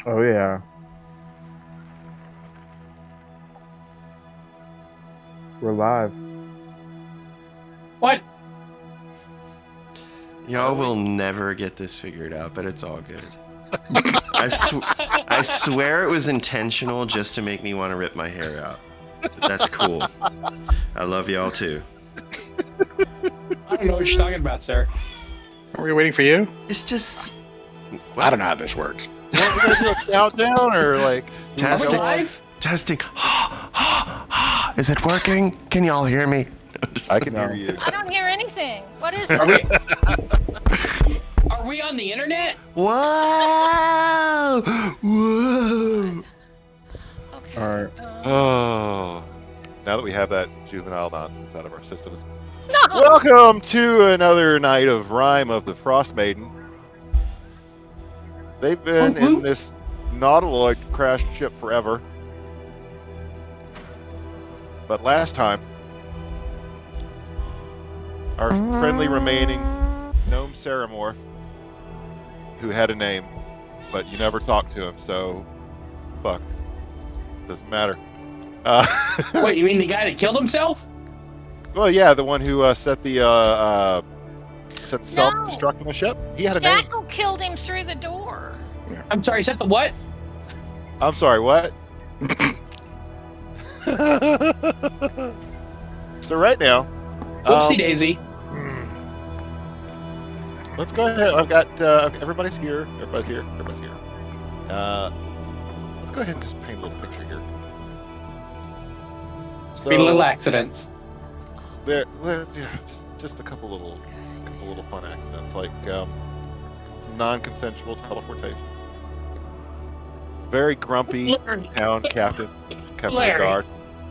Oh yeah. We're live. What? Y'all will never get this figured out, but it's all good. I swear it was intentional just to make me want to rip my hair out. But that's cool. I love y'all too. I don't know what you're talking about, sir. Are we waiting for you? It's just... I don't know how this works. We're gonna do a countdown or like Testing. Live? Testing. Is it working? Can y'all hear me? I can hear you. I don't hear anything. What is Are it? we on the internet? Whoa! Whoa! Okay. All right. Oh, now that we have that juvenile nonsense out of our systems, No. welcome to another night of Rime of the Frostmaiden. They've been in this nautiloid crashed ship forever, but last time, our friendly remaining gnome Ceramorph, who had a name, but you never talked to him, so fuck, doesn't matter. Wait, you mean the guy that killed himself? Well, yeah, the one who set the self-destruct on the ship. He had a name. Jackal killed him through the door. I'm sorry, is that the what? I'm sorry, what? So right now, Whoopsie daisy. let's go ahead. I've got everybody's here. Everybody's here. Everybody's here. Let's go ahead and just paint a little picture here. So Been little accidents. yeah, just a couple little fun accidents, like some non-consensual teleportation. Very grumpy town captain, Larry. guard.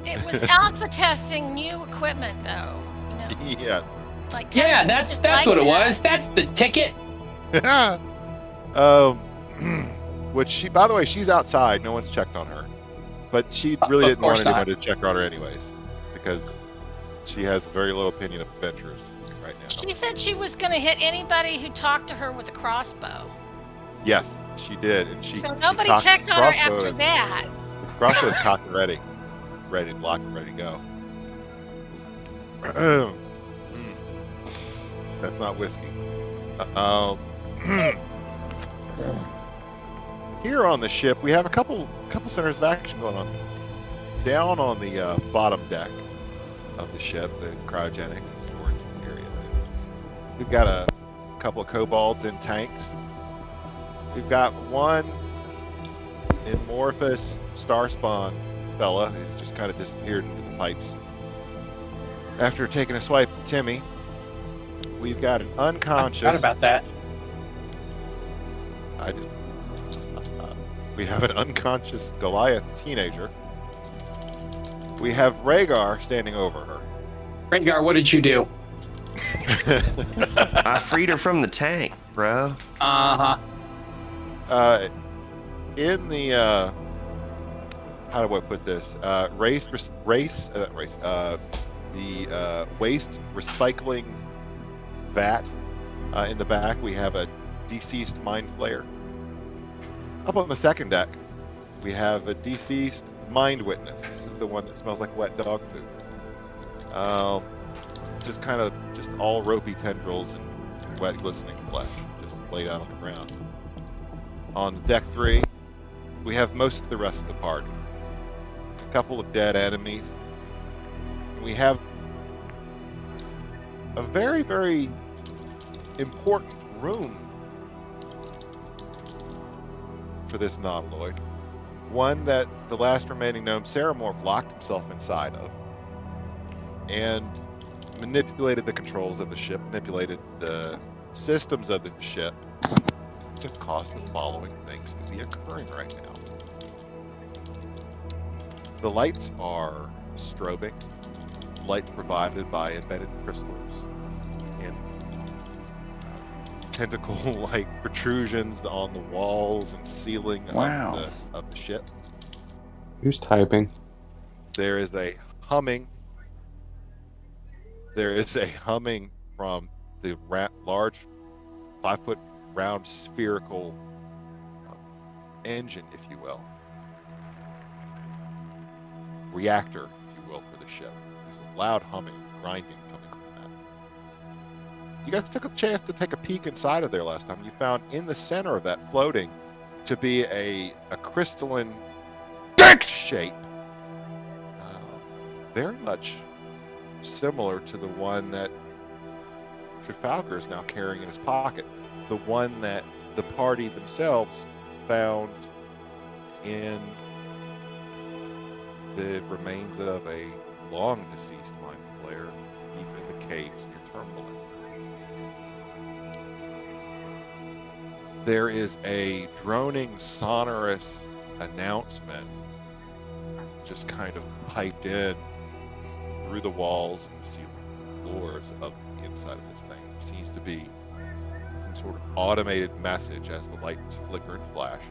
It was alpha testing new equipment, though. You know, Yes. like Yeah, testing that's like what it that. was. That's the ticket. Which she, by the way, she's outside. No one's checked on her, but she really Of didn't want course anyone not. to check on her anyways, because she has very low opinion of adventurers right now. She said she was going to hit anybody who talked to her with a crossbow. Yes, she did, and So nobody checked on her after that. The crossbow is cocked and ready to lock and ready to go. That's not whiskey. Here on the ship, we have a couple centers of action going on. Down on the bottom deck of the ship, the cryogenic storage area, we've got a couple of kobolds in tanks. We've got one amorphous starspawn fella who's just kind of disappeared into the pipes after taking a swipe at Timmy. We've got an unconscious. I forgot about that. I did. We have an unconscious Goliath teenager. We have Rhaegar standing over her. Rhaegar, what did you do? I freed her from the tank, bro. Uh-huh. In the how do I put this? The waste recycling vat in the back, we have a deceased mind flayer. Up on the second deck, we have a deceased mind witness. This is the one that smells like wet dog food. Just all ropey tendrils and wet glistening flesh, just laid out on the ground. On deck 3, we have most of the rest of the party. A couple of dead enemies. We have a very, very important room for this nautiloid. One that the last remaining gnome Ceramorph locked himself inside of and manipulated the controls of the ship, manipulated the systems of the ship to cause the following things to be occurring right now. The lights are strobing, light provided by embedded crystals and tentacle-like protrusions on the walls and ceiling Wow. of the ship. Who's typing? There is a humming. There is a humming from the large 5-foot round spherical engine, if you will, reactor, if you will, for the ship. There's a loud humming, grinding coming from that. You guys took a chance to take a peek inside of there last time. You found in the center of that floating to be a crystalline shape, very much similar to the one that Trafalgar is now carrying in his pocket, the one that the party themselves found in the remains of a long deceased mind flayer deep in the caves near Terminal. There is a droning, sonorous announcement just kind of piped in through the walls and the ceiling floors of the inside of this thing. It seems to be some sort of automated message as the lights flicker and flash.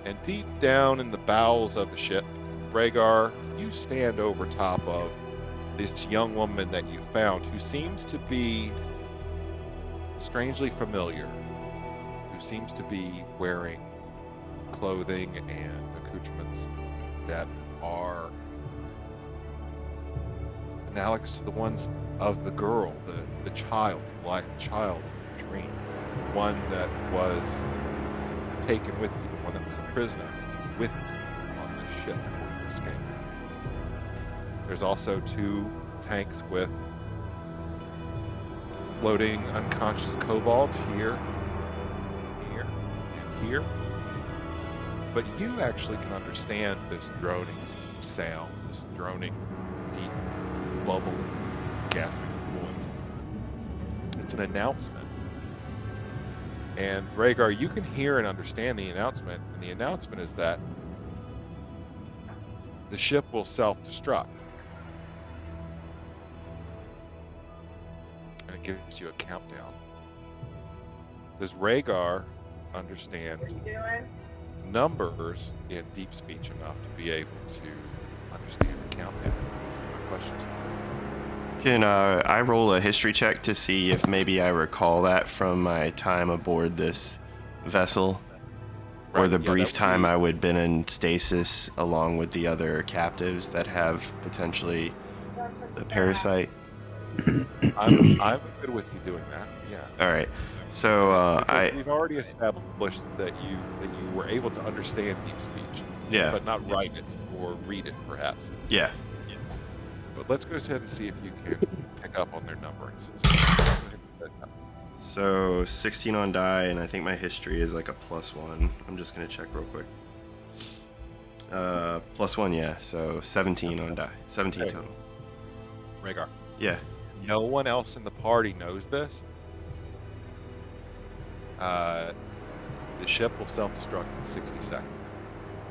And deep down in the bowels of the ship, Rhaegar, you stand over top of this young woman that you found, who seems to be strangely familiar, who seems to be wearing clothing and accoutrements that are analogous to the ones of the girl, the child, the blithe child of your dream, the one that was taken with you, the one that was a prisoner with you on this ship before you escaped. There's also 2 tanks with floating unconscious kobolds here, here, and here. But you actually can understand this droning sound, this droning, deep, bubbling, gasping noise. It's an announcement. And Rhaegar, you can hear and understand the announcement, and the announcement is that the ship will self-destruct. And it gives you a countdown. Does Rhaegar understand numbers in deep speech enough to be able to understand the countdown? This is my question to you. Can I roll a history check to see if maybe I recall that from my time aboard this vessel? Or Right, the yeah, brief that would time be- I would have been in stasis along with the other captives that have potentially the parasite? I'm good with you doing that. Yeah. All right. So Because we've already established that you were able to understand deep speech, yeah, but not write it or read it, perhaps. yeah. But let's go ahead and see if you can pick up on their numbering system. So 16 on die, and I think my history is like a +1. I'm just gonna check real quick. +1, yeah. So 17 on die. 17 Okay. total. Rhaegar, Yeah. no one else in the party knows this. The ship will self-destruct in 60 seconds.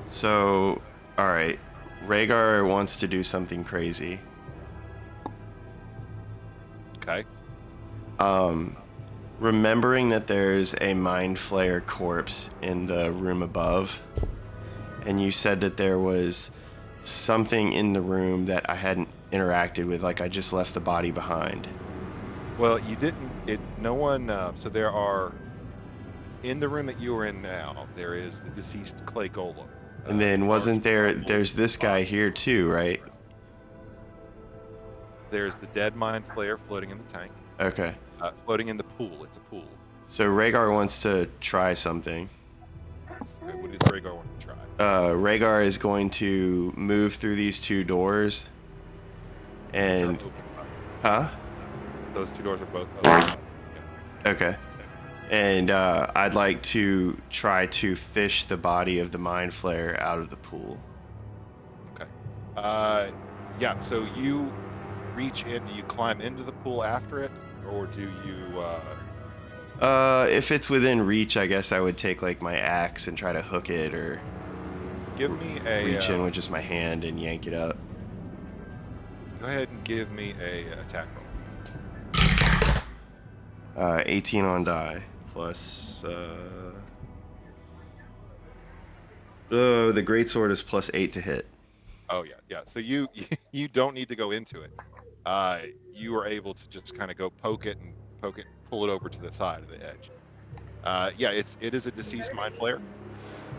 So, all right. Rhaegar wants to do something crazy. Okay. Remembering that there's a mind flayer corpse in the room above, and you said that there was something in the room that I hadn't interacted with, like I just left the body behind. Well, you didn't. No one. So there are in the room that you are in now. There is the deceased clay golem. And then wasn't there? large There's this guy here too, right? There's the dead mind flayer floating in the tank. Okay. Floating in the pool. It's a pool. So Rhaegar wants to try something. Okay, what does Rhaegar want to try? Rhaegar is going to move through these 2 doors. And, They're open. huh? Those 2 doors are both open. Okay. And I'd like to try to fish the body of the mind flayer out of the pool. Okay. Yeah. So you reach in. Do you climb into the pool after it, or do you? If it's within reach, I guess I would take like my axe and try to hook it, or Give me a. reach in with just my hand and yank it up. Go ahead and give me a attack roll. 18 on die plus. Oh, the greatsword is +8 to hit. Oh yeah. So you don't need to go into it. You are able to just kind of go poke it, pull it over to the side of the edge. Yeah, it is a deceased mind flayer.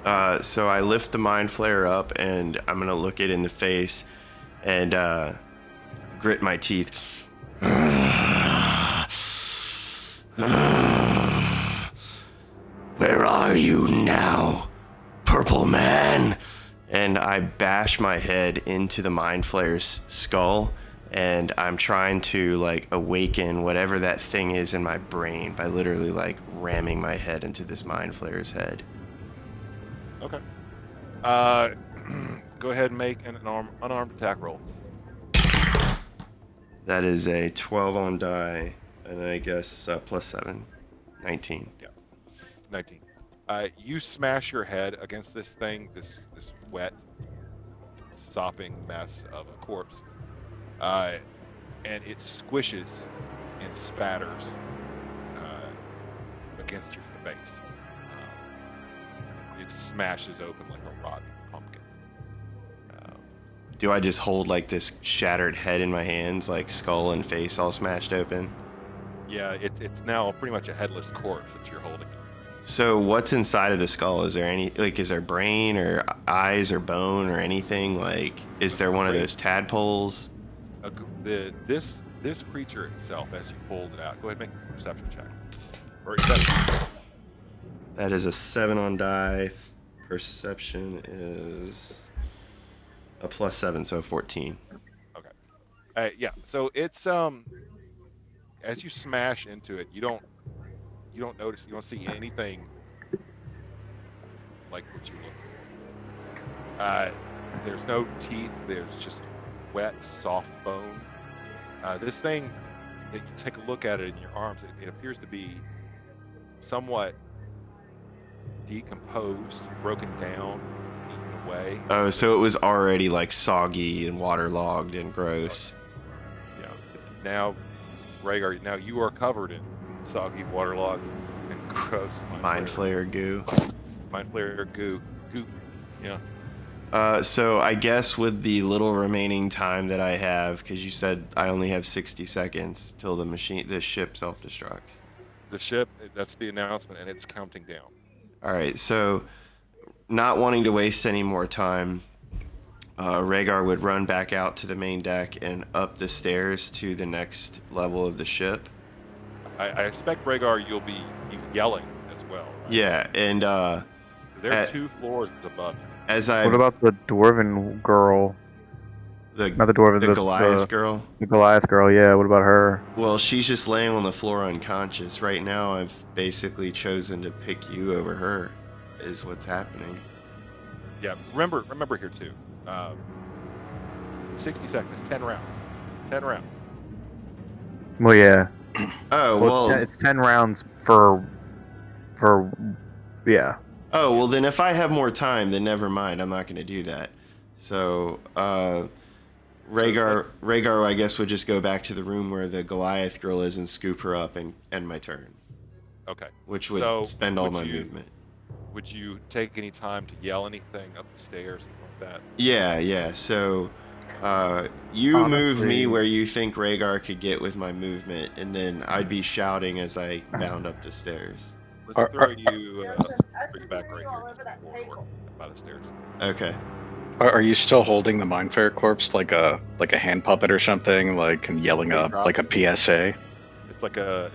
So I lift the mind flare up, and I'm gonna look it in the face, and grit my teeth. Where are you now, purple man? And I bash my head into the mind flare's skull, and I'm trying to like awaken whatever that thing is in my brain by literally like ramming my head into this mind flare's head. Okay. Go ahead and make an unarmed attack roll. That is a 12 on die, and I guess plus 7, 19. Yeah, 19. You smash your head against this thing, this wet, sopping mess of a corpse, and it squishes and spatters against your face. It smashes open like a rotten pumpkin. Do I just hold like this shattered head in my hands, like skull and face all smashed open? Yeah, it's now pretty much a headless corpse that you're holding. So what's inside of the skull? Is there any, like, is there brain or eyes or bone or anything? Like, is there one of those tadpoles? This creature itself, as you pulled it out, go ahead and make a perception check. Or That is a 7 on die. Perception is a plus 7, so 14. Okay. Yeah. So it's as you smash into it, you don't notice, you don't see anything like what you look for. There's no teeth. There's just wet, soft bone. This thing, that you take a look at it in your arms, it appears to be somewhat decomposed, broken down, eaten away. Oh, so it was already like soggy and waterlogged and gross. Yeah. Now, Rhaegar, now you are covered in soggy, waterlogged, and gross Mind flare goo. Mind flare goo. Goop. Yeah. So I guess with the little remaining time that I have, because you said I only have 60 seconds till the ship self-destructs. The ship, that's the announcement, and it's counting down. All right, so not wanting to waste any more time, Rhaegar would run back out to the main deck and up the stairs to the next level of the ship. I expect, Rhaegar, you'll be yelling as well. Right? Yeah, and 'Cause there are 2 floors above you. What about the dwarven girl? Not the dwarven, the Goliath girl? The Goliath girl, yeah. What about her? Well, she's just laying on the floor unconscious. Right now, I've basically chosen to pick you over her, is what's happening. Yeah, remember here too. 60 seconds, 10 rounds. 10 rounds. Well, yeah. Oh, well... It's 10 rounds for... Yeah. Oh, well, then if I have more time, then never mind. I'm not going to do that. So, Rhaegar, I guess, would just go back to the room where the Goliath girl is and scoop her up and end my turn. Okay. Which would spend all my movement. Would you take any time to yell anything up the stairs, something like that? Yeah. So, you move me where you think Rhaegar could get with my movement, and then I'd be shouting as I bound up the stairs. Let's throw you back right here by the stairs. Okay. Are you still holding the Mind Flayer corpse like a hand puppet or something, like, and yelling up like a PSA? It's like a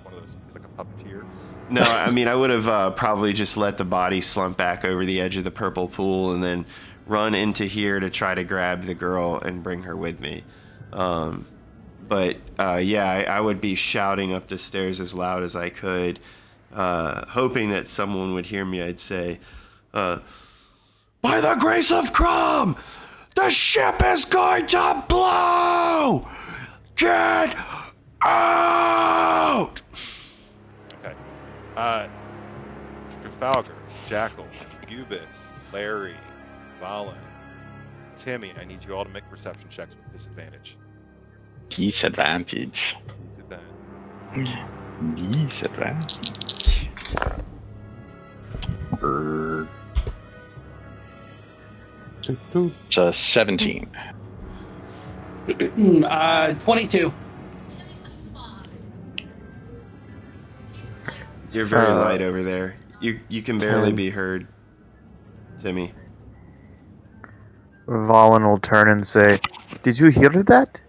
one of those. It's like a puppeteer. No, I mean, I would have probably just let the body slump back over the edge of the purple pool and then run into here to try to grab the girl and bring her with me. But I would be shouting up the stairs as loud as I could, hoping that someone would hear me. I'd say, by the grace of Crom, the ship is going to blow! Get out! Okay. Trafalgar, Jackal, Gubis, Larry, Valen, Timmy, I need you all to make perception checks with disadvantage. Disadvantage. It's a 17. 22. Timmy's a 5. He's like, You're very light over there. You can barely be heard. Timmy. Valen will turn and say, "Did you hear that?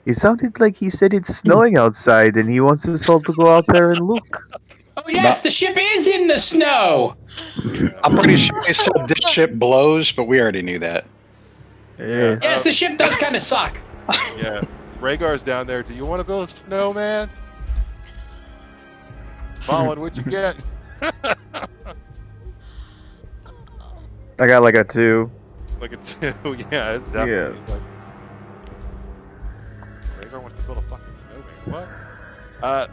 It sounded like he said it's snowing outside and he wants us all to go out there and look." Oh yes, the ship is in the snow. I'm pretty sure they said this ship blows, but we already knew that. Yeah. Yes, the ship does kind of suck. Yeah. Rhaegar's down there. Do you want to build a snowman? Valen, what'd you get? I got like a 2. Like a 2. Yeah, it's definitely like Rhaegar wants to build a fucking snowman. What?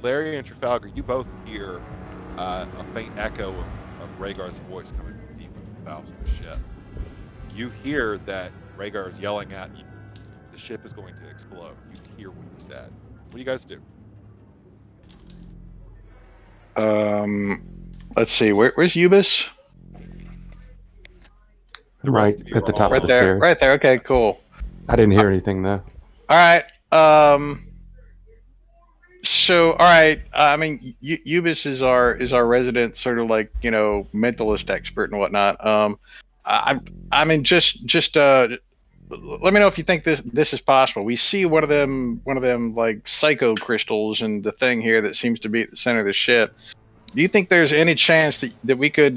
Larry and Trafalgar, you both hear a faint echo of Rhaegar's voice coming from deep in the bowels of the ship. You hear that Rhaegar is yelling at you. The ship is going to explode. You hear what he said. What do you guys do? Let's see. Where's Ubis? The Right rest of you at the are top all- of the Right there. stairs. Right there. Okay, cool. I didn't hear anything though. All right. So, all right. I mean, Ubis is our resident sort of like mentalist expert and whatnot. I mean, just let me know if you think this is possible. We see one of them like psycho crystals and the thing here that seems to be at the center of the ship. Do you think there's any chance that we could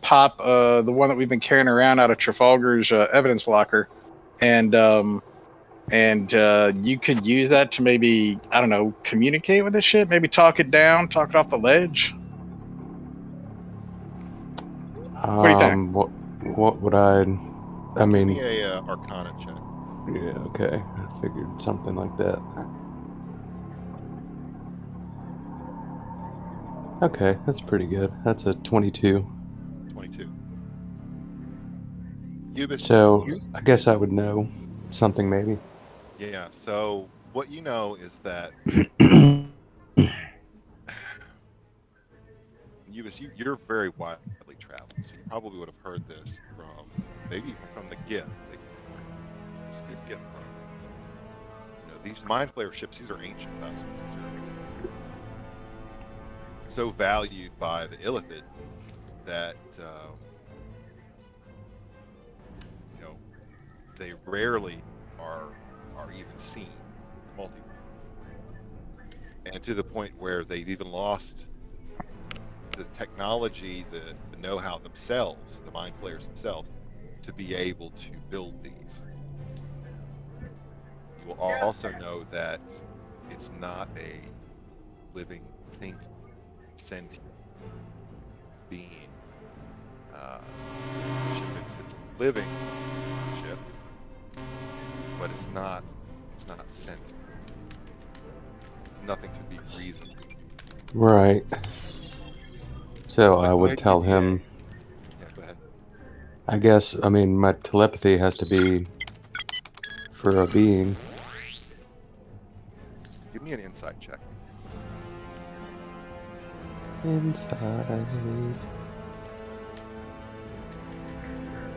pop the one that we've been carrying around out of Trafalgar's evidence locker, and you could use that to maybe, I don't know, communicate with the ship, maybe talk it down, talk it off the ledge? What do you think? What would I Give mean, me a Arcana check. yeah, okay. I figured something like that. Okay, that's pretty good. That's a 22. 22. Ubis, So you, I guess I would know something maybe. yeah. So what you know is that Ubis, you're very widely traveled, so you probably would have heard this from maybe even from the gift. This is a good gift from these mind flayer ships. These are ancient vessels. These are so valued by the Illithid that they rarely are even seen multi, and to the point where they've even lost the technology, the know-how themselves, the mind flayers themselves, to be able to build these. You will also know that it's not a living, thinking, sentient being. It's a living ship, but it's not sentient. It's nothing to be reasoned. Right. So I Go would ahead, tell UVA. him, Yeah, go ahead. I guess, I mean, my telepathy has to be for a being. Give me an insight check. Inside.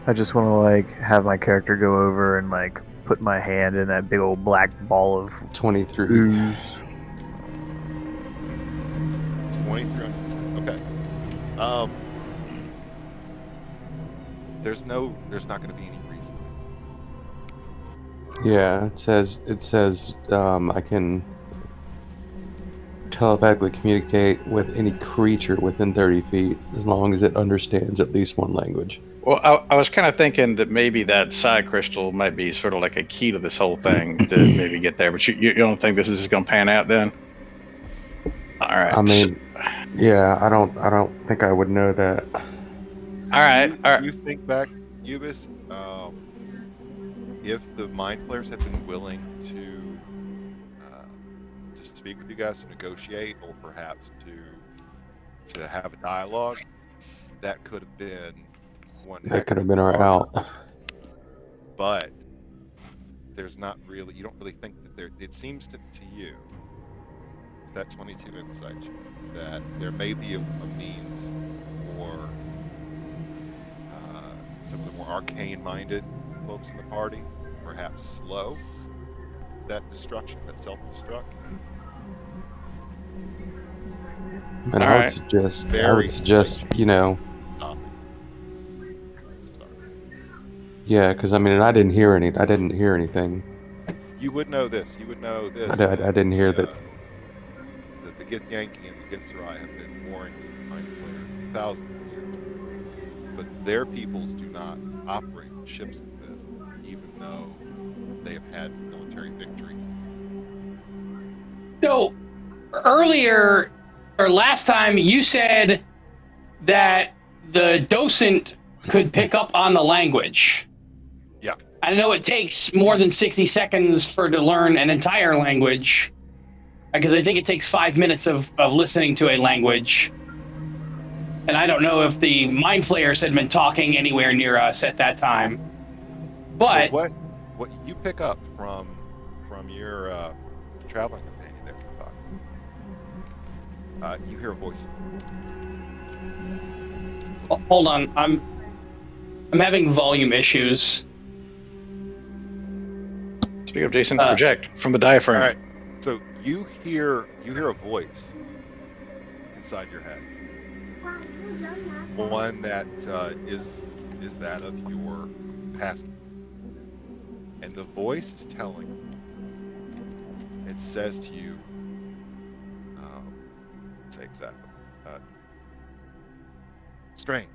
I just want to like have my character go over and like put my hand in that big old black ball of 23. ooze. 23 on insight. Okay. There's not going to be any reason. Yeah, it says I can telepathically communicate with any creature within 30 feet as long as it understands at least one language. Well, I was kind of thinking that maybe that side crystal might be sort of like a key to this whole thing to maybe get there. But you don't think this is going to pan out then? All right. I mean, yeah, I don't think I would know that. All right. You think back, Ubis, if the mind flayers had been willing to speak with you guys, to negotiate, or perhaps to have a dialogue, that could have been one. That could have been our out. But there's not really. You don't really think that there. It seems to you, that 22 insight, that there may be a means for some of the more arcane-minded folks in the party, perhaps slow that destruction, that self-destruct. And I would suggest, Very you know, tough. Yeah, because I mean, I didn't hear anything. You would know this. You would know this. I that didn't hear that. That the Gith Yankee and the Gith Sarai have been warring with the Mind Flayer for thousands of years. But their peoples do not operate ships like this, even though they have had military victories. So earlier or last time you said that the docent could pick up on the language. Yeah. I know it takes more than 60 seconds to learn an entire language, because I think it takes 5 minutes of listening to a language. And I don't know if the Mind Flayers had been talking anywhere near us at that time. But so what you pick up from your traveling companion there, you hear a voice. hold on, I'm having volume issues. Speaking of Jason, project from the diaphragm. All right. So you hear a voice inside your head. One that is that of your past. And the voice is telling you. It says to you, say exactly, strange.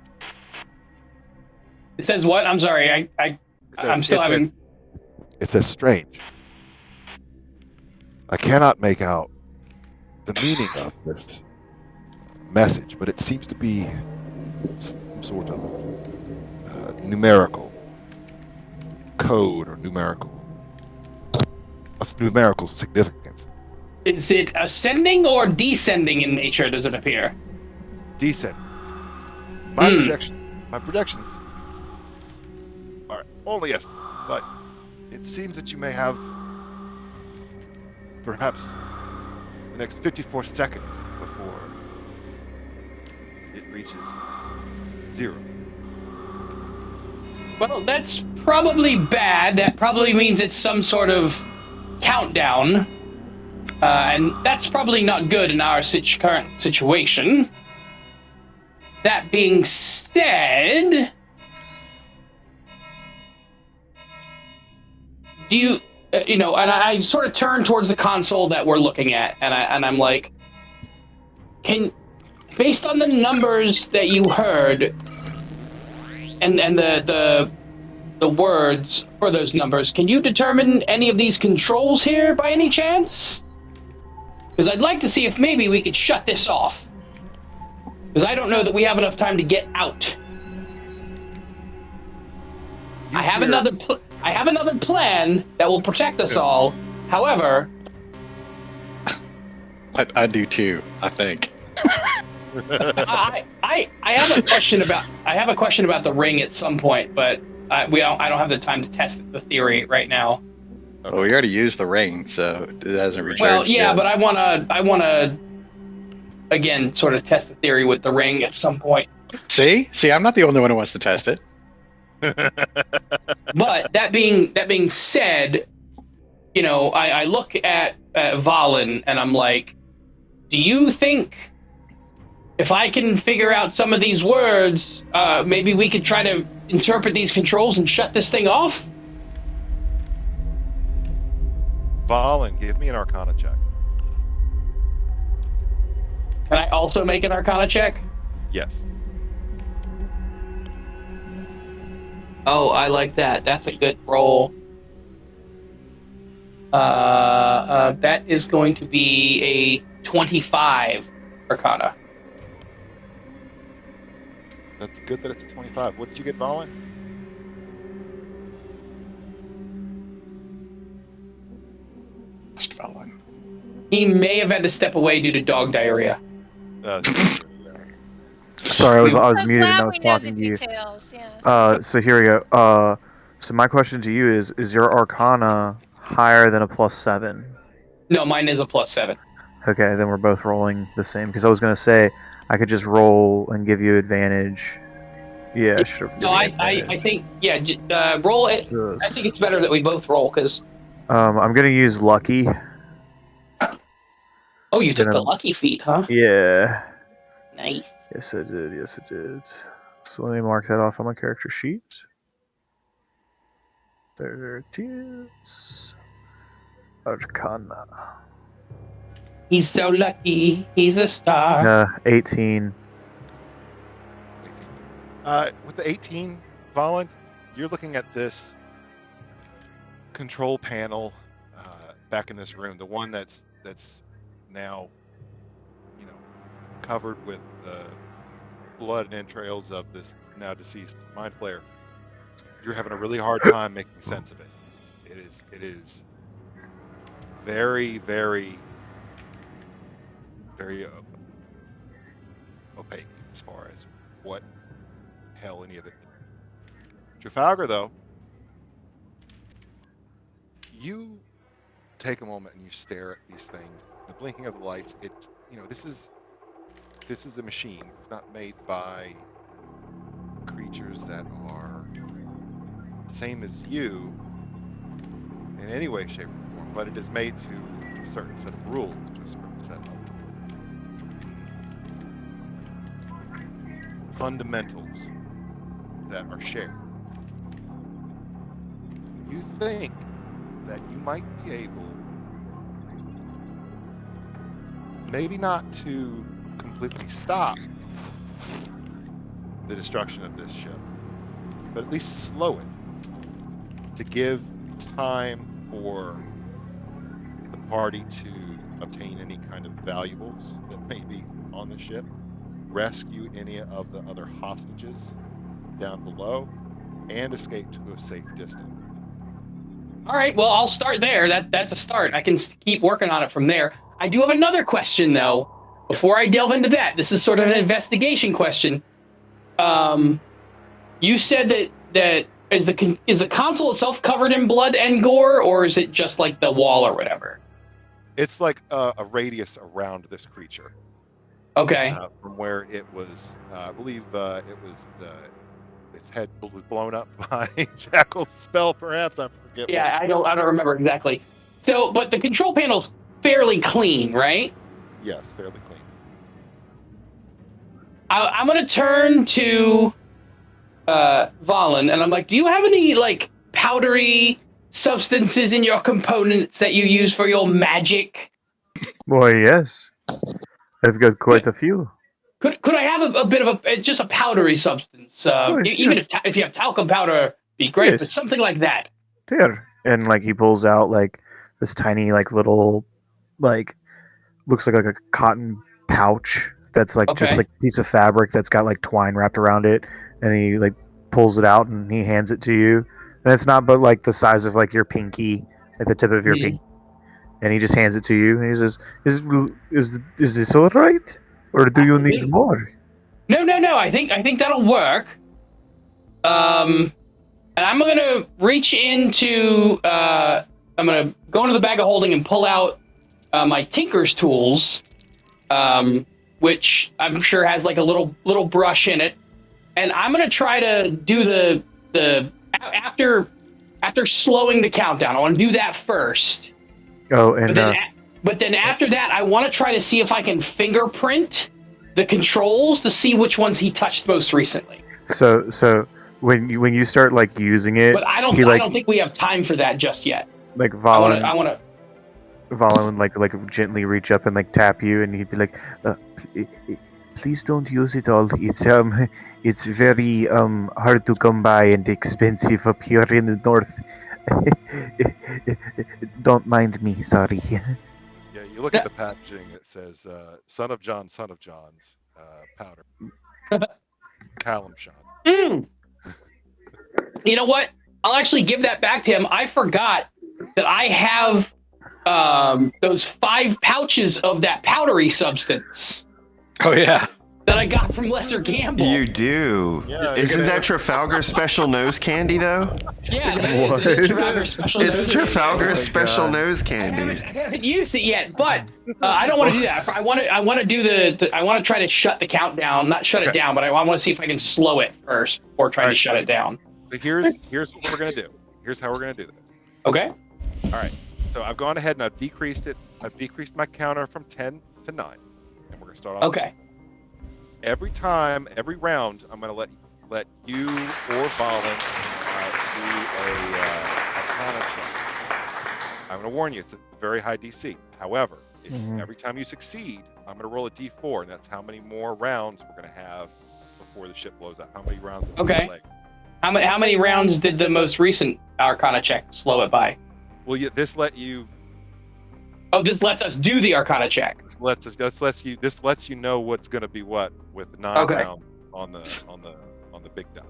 It says what? I'm sorry. I'm still having. It says strange. I cannot make out the meaning of this message, but it seems to be some sort of numerical code or numerical significance. Is it ascending or descending in nature? Does it appear? Descending. My projections are only estimate, but it seems that you may have perhaps the next 54 seconds before it reaches 0. Well, that's probably bad. That probably means it's some sort of countdown. And that's probably not good in our current situation. That being said, do you, and I sort of turn towards the console that we're looking at, and I'm like, based on the numbers that you heard, and the words for those numbers, can you determine any of these controls here by any chance? Because I'd like to see if maybe we could shut this off. Because I don't know that we have enough time to get out. I have another plan that will protect us all. However, I do too, I think. I have a question about the ring at some point, but I don't have the time to test the theory right now. Well, we already used the ring, so it hasn't recharged. Well, yeah, yet. but I wanna again sort of test the theory with the ring at some point. See, I'm not the only one who wants to test it. But that being said, I look at Valen and I'm like, do you think if I can figure out some of these words, maybe we could try to interpret these controls and shut this thing off? Valen, give me an Arcana check. Can I also make an Arcana check? Yes. Oh, I like that. That's a good roll. That is going to be a 25 Arcana. That's good that it's a 25. What did you get, Valen? He may have had to step away due to dog diarrhea. Sorry, I was So muted and glad I was we know the talking to you. details, yes. So here we go. So my question to you is your Arcana higher than a +7? No, mine is a +7. Okay, then we're both rolling the same. Because I was gonna say I could just roll and give you advantage. Yeah, sure. No, I think roll it. I think it's better that we both roll because. I'm gonna use lucky. Oh, you took the lucky feat, huh? Yeah. Nice. Yes, I did. So let me mark that off on my character sheet. There it is. Arcana. He's so lucky. He's a star. 18. With the 18, Volland, you're looking at this control panel back in this room, the one that's now, covered with the blood and entrails of this now deceased mind flayer. You're having a really hard time making sense of it. It is very, very, very opaque as far as what hell any of it means. Trafalgar, though, you take a moment and you stare at these things. The blinking of the lights. It's this is a machine. It's not made by creatures that are the same as you in any way, shape, or form, but it is made to a certain set of rules, to a certain set of fundamentals that are shared. You think that you might be able, maybe not to completely stop the destruction of this ship, but at least slow it, to give time for the party to obtain any kind of valuables that may be on the ship, rescue any of the other hostages down below, and escape to a safe distance. All right, well, I'll start there. That's a start. I can keep working on it from there. I do have another question, though. Before I delve into that, this is sort of an investigation question. You said that is the console itself covered in blood and gore, or is it just like the wall or whatever? It's like a radius around this creature. Okay. From where it was, I believe it was its head was blown up by Jackal's spell, perhaps. I forget. Yeah, I don't remember exactly. So, but the control panel's fairly clean, right? Yes, fairly clean. I'm gonna turn to Valen, and I'm like, do you have any like powdery substances in your components that you use for your magic? Boy, yes. I've got quite a few. Could I have a bit of just a powdery substance? Even if you have talcum powder, be great. Yes. But something like that. There. And like he pulls out like this tiny like little like looks like a cotton pouch that's like just Okay. like a piece of fabric that's got like twine wrapped around it, and he like pulls it out and he hands it to you. And it's not but like the size of like your pinky at the tip of your pinky. And he just hands it to you and he says, Is this all right? Or do you need more? No. I think that'll work. And I'm gonna reach into. I'm gonna go into the bag of holding and pull out my tinker's tools, which I'm sure has like a little brush in it, and I'm gonna try to do the after slowing the countdown. I want to do that first. Oh, and but then after that, I want to try to see if I can fingerprint the controls to see which ones he touched most recently. So when you start like using it, but I don't think we have time for that just yet. Like Valen, I want to. Valen would like gently reach up and like tap you, and he'd be like, "Please don't use it all. It's very hard to come by and expensive up here in the north. Don't mind me, sorry." Yeah, you look at the packaging. It says "Son of John's powder." Callum Sean. You know what? I'll actually give that back to him. I forgot that I have those 5 pouches of that powdery substance. Oh yeah. That I got from Lesser Gamble. You do. Yeah, Isn't that Trafalgar's special nose candy, though? Yeah, it is Trafalgar's special nose It's candy. Trafalgar's special nose I candy. haven't used it yet, but I don't want to do that. I want to do I want to try to shut the countdown, not shut it down, but I want to see if I can slow it first before trying to shut it down. So here's what we're gonna do. Here's how we're gonna do this. Okay. All right. So I've gone ahead and I've decreased it. I've decreased my counter from 10 to 9, and we're gonna start off. Okay. Every round, I'm gonna let you or Valen do a Arcana check. I'm going to warn you, it's a very high DC. However, if every time you succeed, I'm going to roll a D4, and that's how many more rounds we're going to have before the ship blows up. How many rounds? Okay. How many rounds did the most recent Arcana check slow it by? Well, this let you. Oh, this lets us do the Arcana check. This lets you know what's going to be what with 9 rounds on the big dot.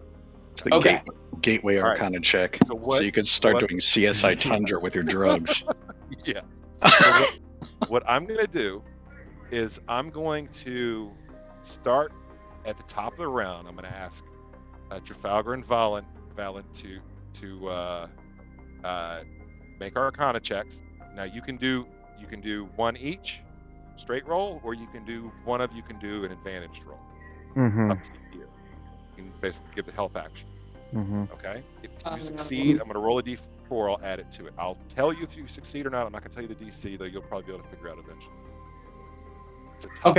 It's the gateway Arcana check. So you could start doing CSI Tundra with your drugs. Yeah. So what I'm going to do is I'm going to start at the top of the round. I'm going to ask Trafalgar and Valen to make Arcana checks. Now you can do one each straight roll, or you can do one of you can do an advantage roll. Up to you. You can basically give the help action. Okay. If you succeed, I'm going to roll a d4. I'll add it to it. I'll tell you if you succeed or not. I'm not going to tell you the DC, though. You'll probably be able to figure out eventually. It's tough.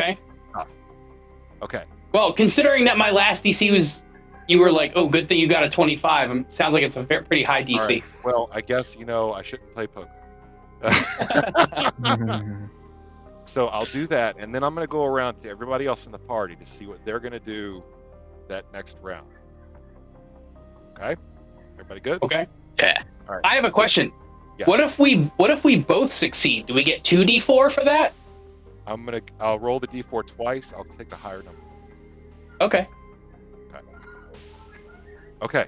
Okay. Well, considering that my last DC was, you were like, oh, good thing you got a 25. Sounds like it's a pretty high DC. Right. Well, I guess I shouldn't play poker. So I'll do that, and then I'm going to go around to everybody else in the party to see what they're going to do that next round. Okay, everybody good? Okay. Yeah. All right. I have a question. Yeah. What if we both succeed? Do we get 2d4 for that? I'll roll the d4 twice. I'll take the higher number. Okay. Okay.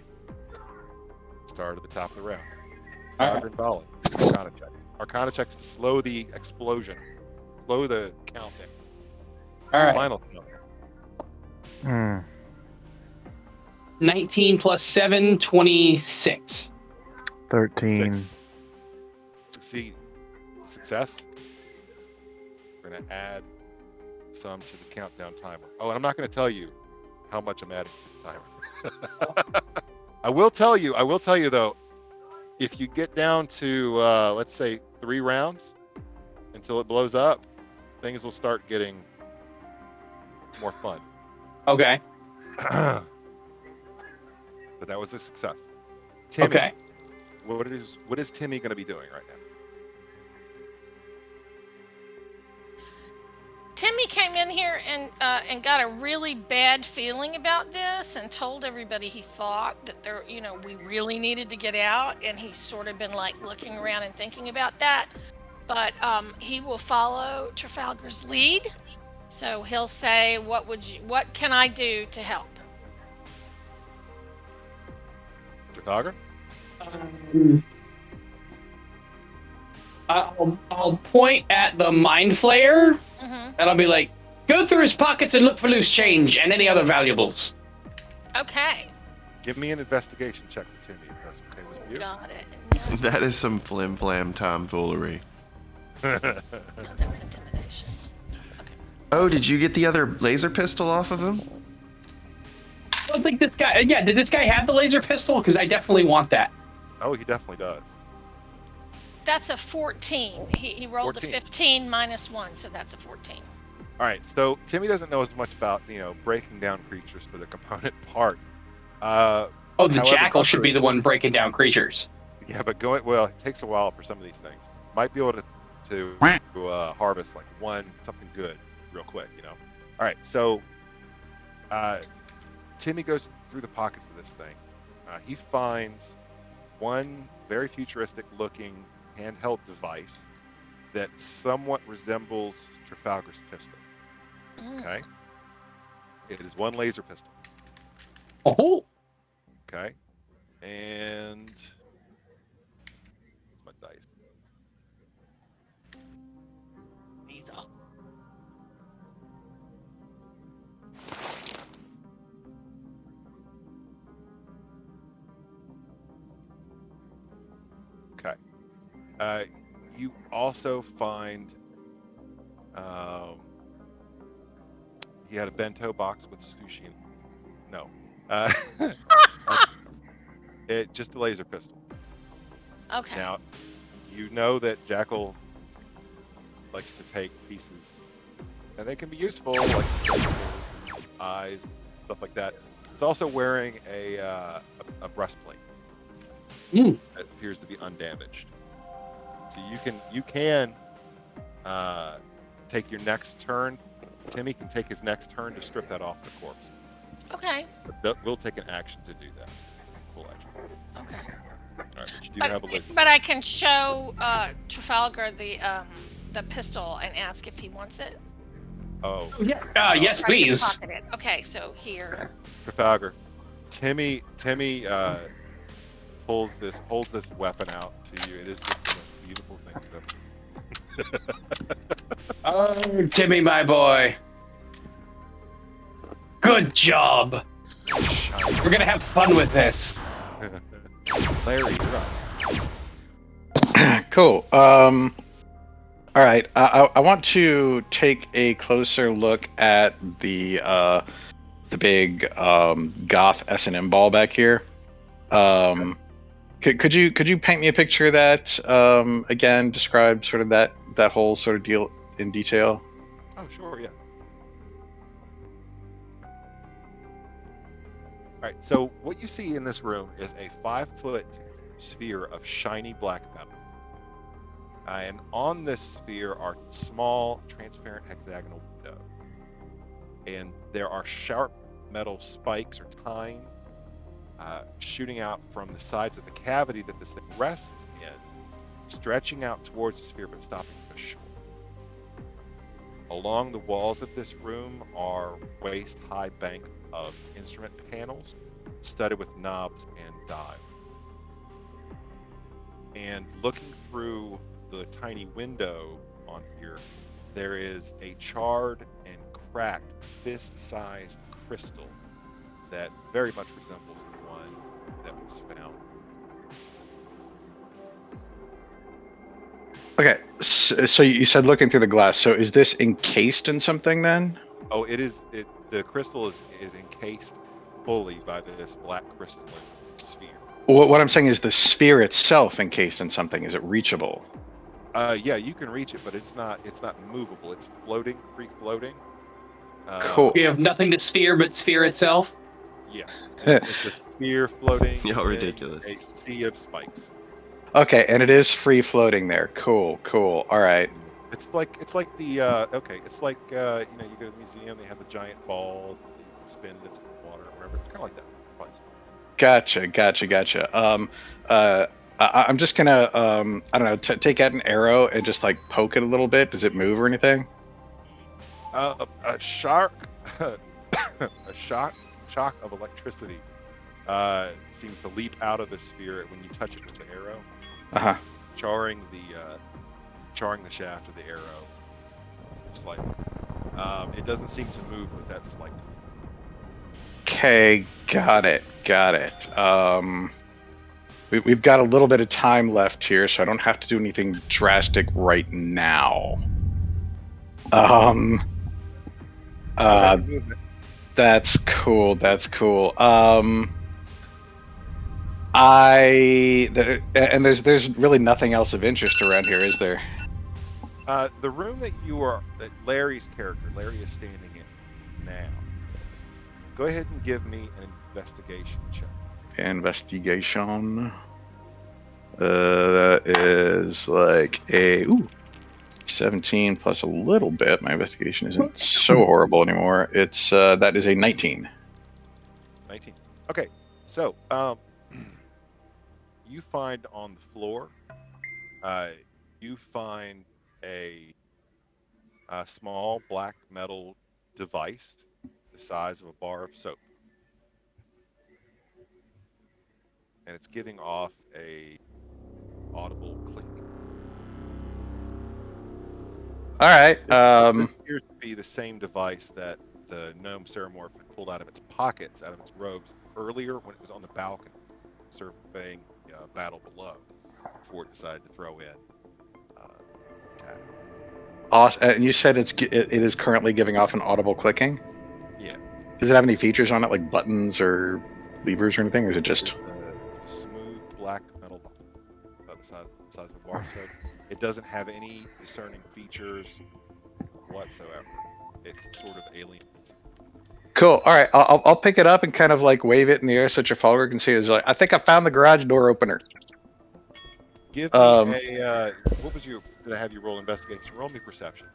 Start at the top of the round. All right. And Valen, Arcana checks. Arcana checks to slow the explosion, slow the countdown. All right. Final count. 19 plus 7, 26. 13. 6. Succeed. Success. We're going to add some to the countdown timer. Oh, and I'm not going to tell you how much I'm adding to the timer. I will tell you though, if you get down to, let's say 3 rounds until it blows up, things will start getting more fun. Okay. But that was a success. Timmy, Okay. What is Timmy going to be doing right now? Timmy came in here and got a really bad feeling about this and told everybody he thought that we really needed to get out, and he's sort of been like looking around and thinking about that. But he will follow Trafalgar's lead. So he'll say, what can I do to help? Trafalgar? I'll point at the mind flayer, and I'll be like, go through his pockets and look for loose change and any other valuables. Okay. Give me an investigation check for Timmy, if that's okay with you. Got it. No, That is some flim-flam tomfoolery. no, that's intimidation. Okay. Oh, did you get the other laser pistol off of him? I don't think this guy. Yeah, did this guy have the laser pistol? Because I definitely want that. Oh, he definitely does. That's a 14. He rolled 14. a 15 minus 1, so that's a 14. All right, so Timmy doesn't know as much about breaking down creatures for the component parts. The however, jackal should be the one breaking down creatures. Yeah, but it takes a while for some of these things. Might be able to harvest like something good real quick. All right, so Timmy goes through the pockets of this thing. He finds one very futuristic looking handheld device that somewhat resembles Trafalgar's pistol. Okay. It is one laser pistol. Oh. Okay. And my dice. Okay. You also find he had a bento box with sushi in it. No. Just a laser pistol. Okay. Now, you know that Jackal likes to take pieces, and they can be useful, like eyes, stuff like that. It's also wearing a breastplate. that appears to be undamaged. So you can take your next turn. Timmy can take his next turn to strip that off the corpse. Okay. But we'll take an action to do that. Full action. Okay. All right, but you do have a list. But I can show Trafalgar the pistol and ask if he wants it. Oh. Yeah. Yes, Or I should please. pocket it. Okay, so here. Trafalgar. Timmy holds this weapon out to you. It is just the most beautiful thing you've ever. Oh, Timmy, my boy. Good job. We're gonna have fun with this. Larry, you're up. Cool. All right. I want to take a closer look at the big goth S&M ball back here. Could you paint me a picture of that again? Describe sort of that whole sort of deal in detail. Oh, sure, yeah. All right, so what you see in this room is a 5-foot sphere of shiny black metal. And on this sphere are small, transparent hexagonal windows. And there are sharp metal spikes or tines shooting out from the sides of the cavity that this thing rests in, stretching out towards the sphere but stopping just short. Along the walls of this room are waist-high banks of instrument panels studded with knobs and dials. And looking through the tiny window on here, there is a charred and cracked fist-sized crystal that very much resembles the one that was found. Okay, so you said looking through the glass. So is this encased in something then? Oh, it is. The crystal is encased fully by this black crystalline sphere. What I'm saying is the sphere itself encased in something. Is it reachable? Yeah, you can reach it, but it's not movable. It's floating, free floating. Cool. We have nothing to sphere but sphere itself. Yeah, it's a sphere floating. Y'all in ridiculous. A sea of spikes. Okay, and it is free floating there. Cool. All right. It's like the okay. It's like you go to the museum. They have the giant ball. You can spin it into the water or whatever. It's kind of like that. Gotcha. I'm just gonna I don't know, take out an arrow and just like poke it a little bit. Does it move or anything? A shock of electricity seems to leap out of the sphere when you touch it with the arrow, charring the shaft of the arrow slightly. It doesn't seem to move with that slight. Okay, got it. We've got a little bit of time left here, so I don't have to do anything drastic right now. That's cool. And there's really nothing else of interest around here, is there? The room that Larry's character, Larry is standing in now. Go ahead and give me an investigation check. Investigation. That is like a 17 plus a little bit. My investigation isn't so horrible anymore. It's that is a 19. 19. Okay, so you find on the floor, you find a small black metal device the size of a bar of soap, and it's giving off a audible clicking. All right. This appears to be the same device that the gnome Ceramorph had pulled out of its pockets, out of its robes, earlier when it was on the balcony, surveying the battle below, before it decided to throw in. Awesome. And you said it is currently giving off an audible clicking? Yeah. Does it have any features on it, like buttons or levers or anything, or is it just The smooth black metal about the size of a bar soap? It doesn't have any discerning features whatsoever. It's sort of alien. cool? All right, I'll pick it up and kind of like wave it in the air so Trafalgar can see it. It's like, I think I found the garage door opener. Give me a. What was your? Did I have you roll investigation? Roll me perception.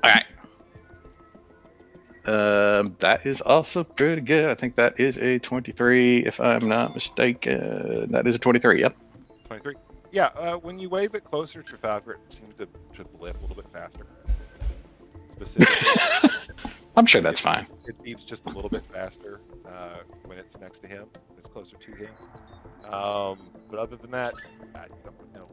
All right. That is also pretty good. I think that is a 23, if I'm not mistaken. That is a 23. Yep. 23. Yeah. When you wave it closer to Trafalgar, it seems to blip a little bit faster. Specifically, I'm sure that's fine. it beeps just a little bit faster when it's next to him. When it's closer to him. But other than that, you don't know.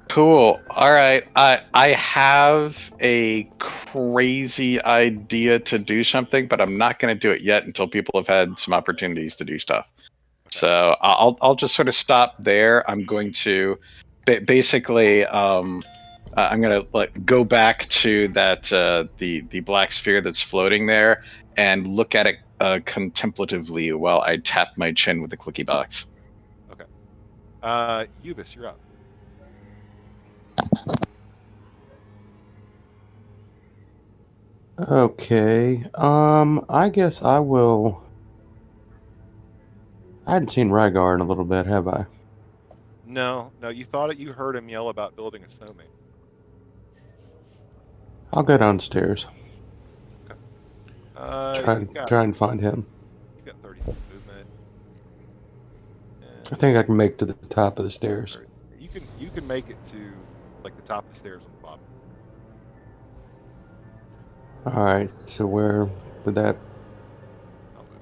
Cool. All right. I have a crazy idea to do something, but I'm not going to do it yet until people have had some opportunities to do stuff. Okay. So I'll just sort of stop there. I'm going to basically I'm going to go back to that the black sphere that's floating there and look at it contemplatively while I tap my chin with the clicky box. Okay. Ubis, you're up. Okay. I guess I will. I hadn't seen Rygar in a little bit, have I? No. You thought it. You heard him yell about building a snowman. I'll go downstairs. Okay. Try and find him. You got 30 feet movement. I think I can make to the top of the stairs. You can make it to like the top of the stairs on the bottom. All right. So where would that? I'll move.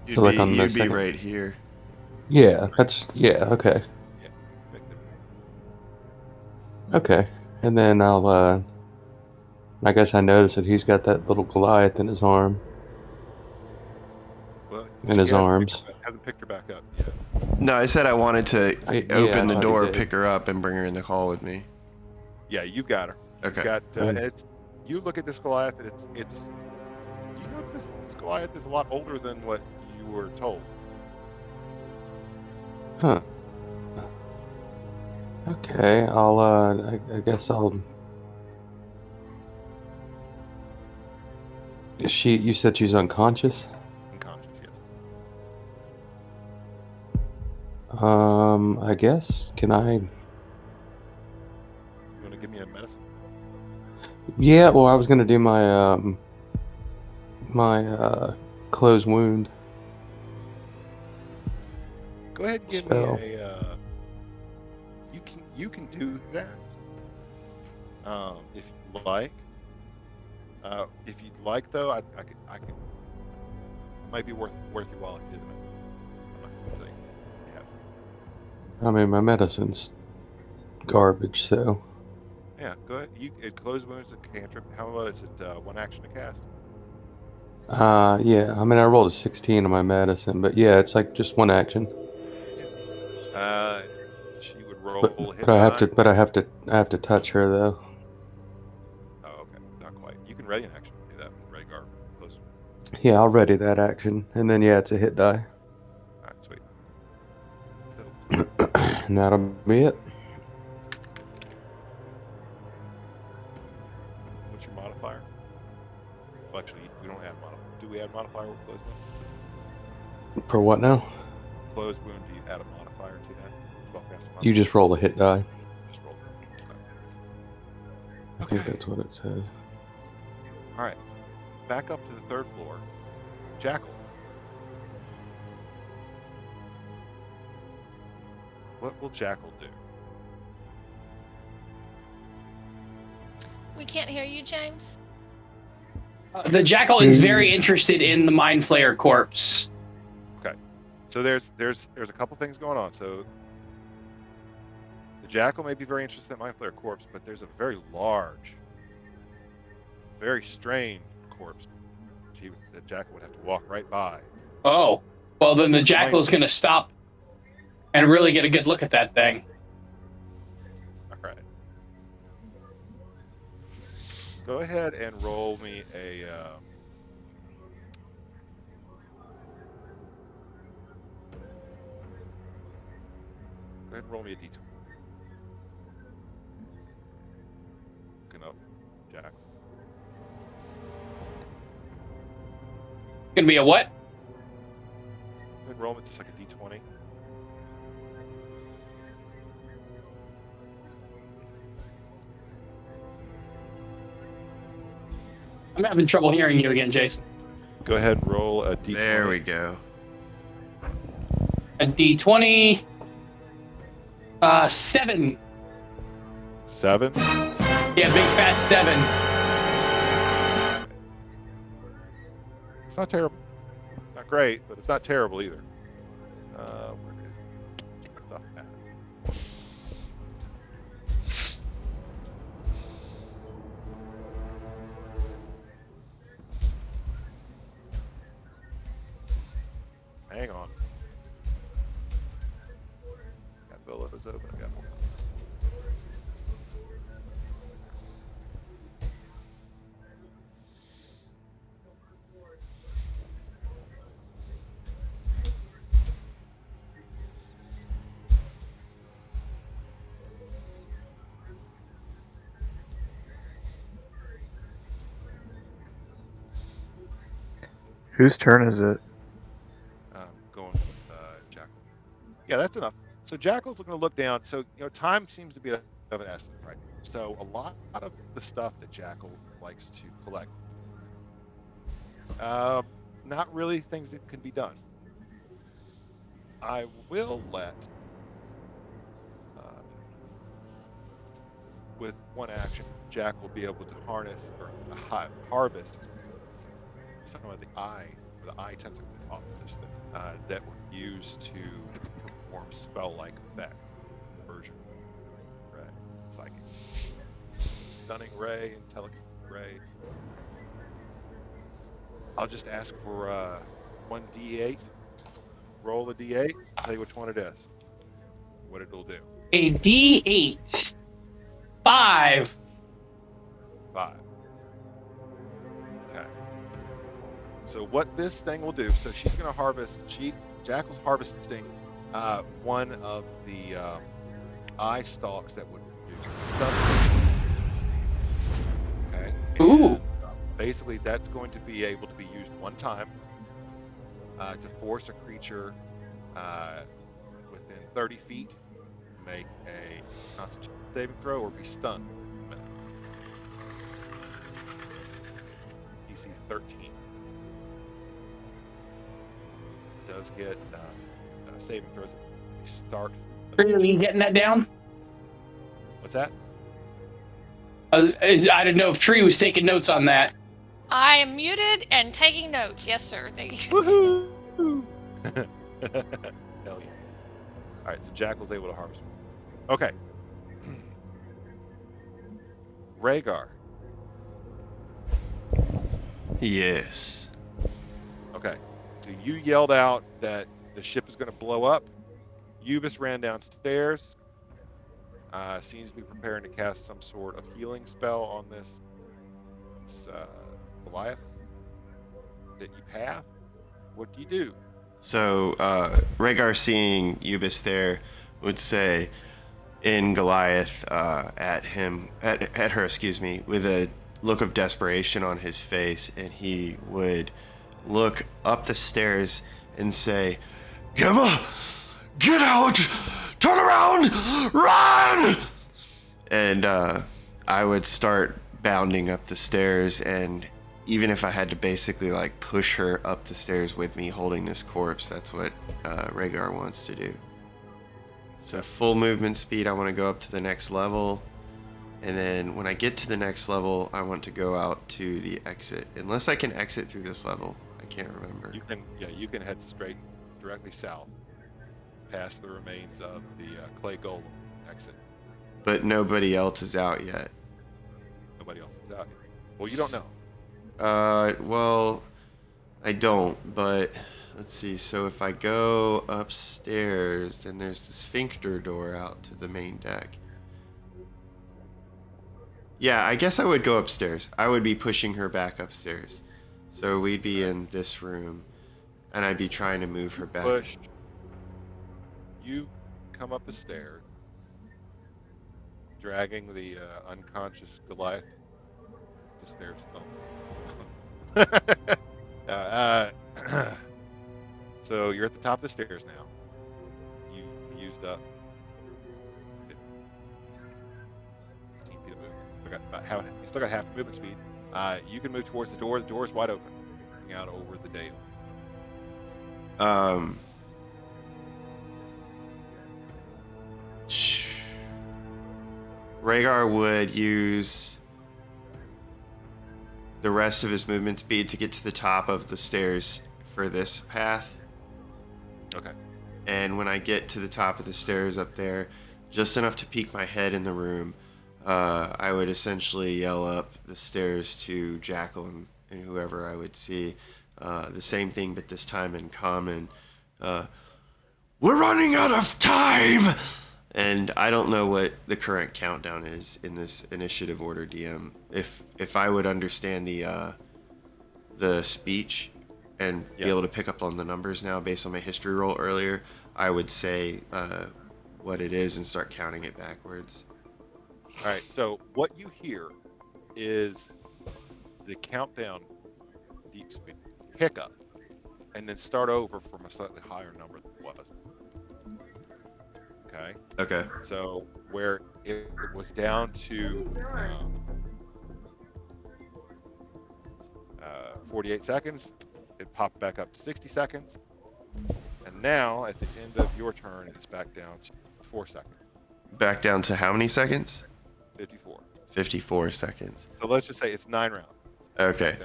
You'd So, like, be, on the you'd be second- right here. Yeah. Okay. Yeah. Make Okay. And then I'll. I guess I noticed that he's got that little Goliath in his arm. Well, In his arms. Hasn't picked her back up yet. No, I said I wanted to open the I thought door, he did. pick her up, and bring her in the call with me. Yeah, you've got her. It's Okay. got, and it's. You look at this Goliath, and it's. You notice that this Goliath is a lot older than what you were told. Huh. Okay. I'll. I guess I'll. Is she? You said she's unconscious. Unconscious, yes. I guess. Can I? You want to give me a medicine? Yeah. Well, I was gonna do my closed wound. Go ahead and give Spell. me a. You can do that. If you like. If you'd like, though, I could. It might be worth your while if you did it. I'm not going to tell you. Yeah. I mean, my medicine's garbage, so. Yeah. Go ahead. Close wounds a cantrip. How is it? One action to cast. Yeah. I mean, I rolled a 16 on my medicine, but yeah, it's like just one action. She would roll But, a hit but I have die. to. I have to touch her though. Oh, okay. Not quite. You can ready an action to do that with Rhaegar close. Yeah, I'll ready that action, and then yeah, it's a hit die, All right, sweet. and that'll be it. What's your modifier? Well, actually, we don't add modifier. Do we add modifier with closed wound? For what now? Closed wound, do you add a modifier to that? Spellcaster modifier? You just roll a hit die. Just roll it. I think that's what it says. All right. Back up to the third floor. Jackal. What will Jackal do? We can't hear you, James. The jackal is very interested in the mind flayer corpse. So there's a couple things going on. So the Jackal may be very interested in Mind Flayer corpse, but there's a very large, very strange corpse that Jackal would have to walk right by. Oh, well then the jackal's going to stop and really get a good look at that thing. All right. Go ahead and roll me a. Go ahead and roll me a d20. Looking up, Jack. Going to be a what? Go ahead and roll me just like a d20. I'm having trouble hearing you again, Jason. Go ahead and roll a d20. There we go. A D20. 7. 7. Yeah, big fat 7. It's not terrible. Not great, but it's not terrible either. Where is stuff at? Hang on. Got billows open. I got more. Whose turn is it? Going with Jackal. Yeah, that's enough. So Jackal's going to look down. So, time seems to be of an essence right now. So a lot of the stuff that Jackal likes to collect, not really things that can be done. I will let, with one action, Jack will be able to harness or harvest some of the eye tentacles off of this thing that were used to perform spell-like effect version of ray, psychic, stunning ray, and telekinetic ray. I'll just ask for 1d8. Roll a d8. Tell you which one it is. What it'll do. A D8. 5. 5. Okay. So what this thing will do, so she's going to harvest, Jackal's harvesting one of the eye stalks that would be used to stun. Okay. Ooh. And, basically, that's going to be able to be used one time to force a creature within 30 feet to make a Constitution saving throw or be stunned. DC 13. Does get saving throws at the start. Are you getting that down? What's that? I didn't know if Tree was taking notes on that. I am muted and taking notes. Yes, sir. Thank you. Woohoo! Hell yeah. All right, so Jackal's able to harvest. Okay. Rhaegar. Yes. Okay. So you yelled out that the ship is going to blow up. Ubis ran downstairs. Seems to be preparing to cast some sort of healing spell on this Goliath that you have. What do you do? So, Rhaegar, seeing Ubis there, would say in Goliath at her, with a look of desperation on his face, and he would look up the stairs and say, "Gemma, get out! Turn around! Run!" And I would start bounding up the stairs, and even if I had to basically like push her up the stairs with me holding this corpse, that's what Rhaegar wants to do. So full movement speed, I want to go up to the next level. And then when I get to the next level, I want to go out to the exit. Unless I can exit through this level. I can't remember. You can head straight directly south past the remains of the clay golem exit. But nobody else is out yet. Nobody else is out yet. Well, you don't know. Well, I don't, but let's see. So if I go upstairs, then there's the sphincter door out to the main deck. Yeah, I guess I would go upstairs. I would be pushing her back upstairs. So we'd be in this room, and I'd be trying to move her back. Push. You come up the stairs, dragging the unconscious Goliath. The stairs So you're at the top of the stairs now. You used up 15 feet of movement. You still got half movement speed. You can move towards the door. The door is wide open, looking out over the dale. Rhaegar would use the rest of his movement speed to get to the top of the stairs for this path. Okay. And when I get to the top of the stairs up there, just enough to peek my head in the room, I would essentially yell up the stairs to Jackal and whoever I would see. The same thing, but this time in common. We're running out of time! And I don't know what the current countdown is in this initiative order, DM. If I would understand the speech and be able to pick up on the numbers now based on my history roll earlier, I would say what it is and start counting it backwards. All right. So what you hear is the countdown deep speed pick up, and then start over from a slightly higher number than it was. Okay. Okay. So where it was down to 48 seconds, it popped back up to 60 seconds. And now, at the end of your turn, it's back down to 4 seconds. Back down to how many seconds? 54. 54 seconds. So let's just say it's 9 rounds. Okay.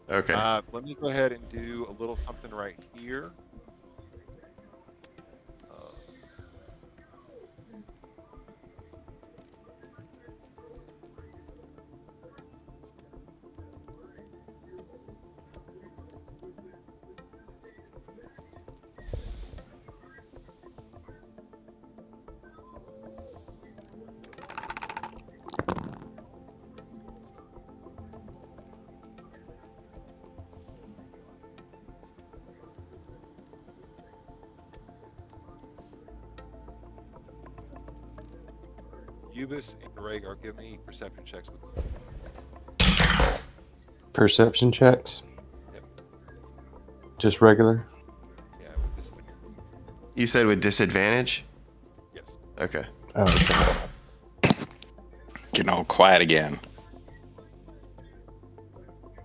Okay. Let me go ahead and do a little something right here. Ubis and Rhaegar, give me perception checks with Perception checks? Yep. Just regular? Yeah, with this. You said with disadvantage? Yes. Okay. Oh, okay. Getting all quiet again.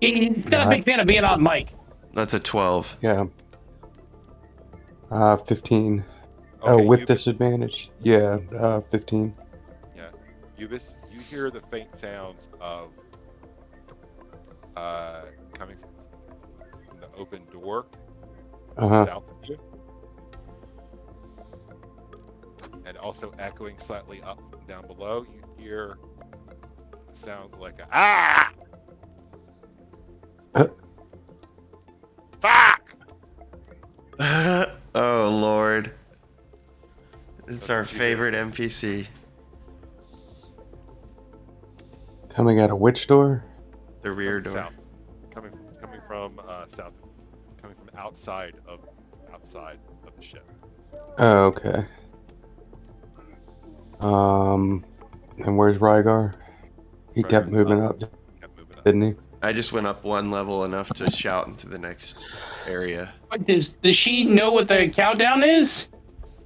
He's not a big fan of being on mic. That's a 12. Yeah. 15. Okay, with Ubis, disadvantage? Yeah, 15. Ubis, you hear the faint sounds of coming from the open door Uh-huh. south of you, and also echoing slightly up and down below. You hear sounds like a ah, fuck. Oh, Lord. It's our what you hear. favorite NPC. Coming out of which door? The rear Coming door. south, coming from south, coming from outside of the ship. Oh, okay. And where's Rhaegar? He kept Rhaegar's moving up. up, Kept moving up. didn't he? I just went up one level enough to shout into the next area. But does she know what the countdown is?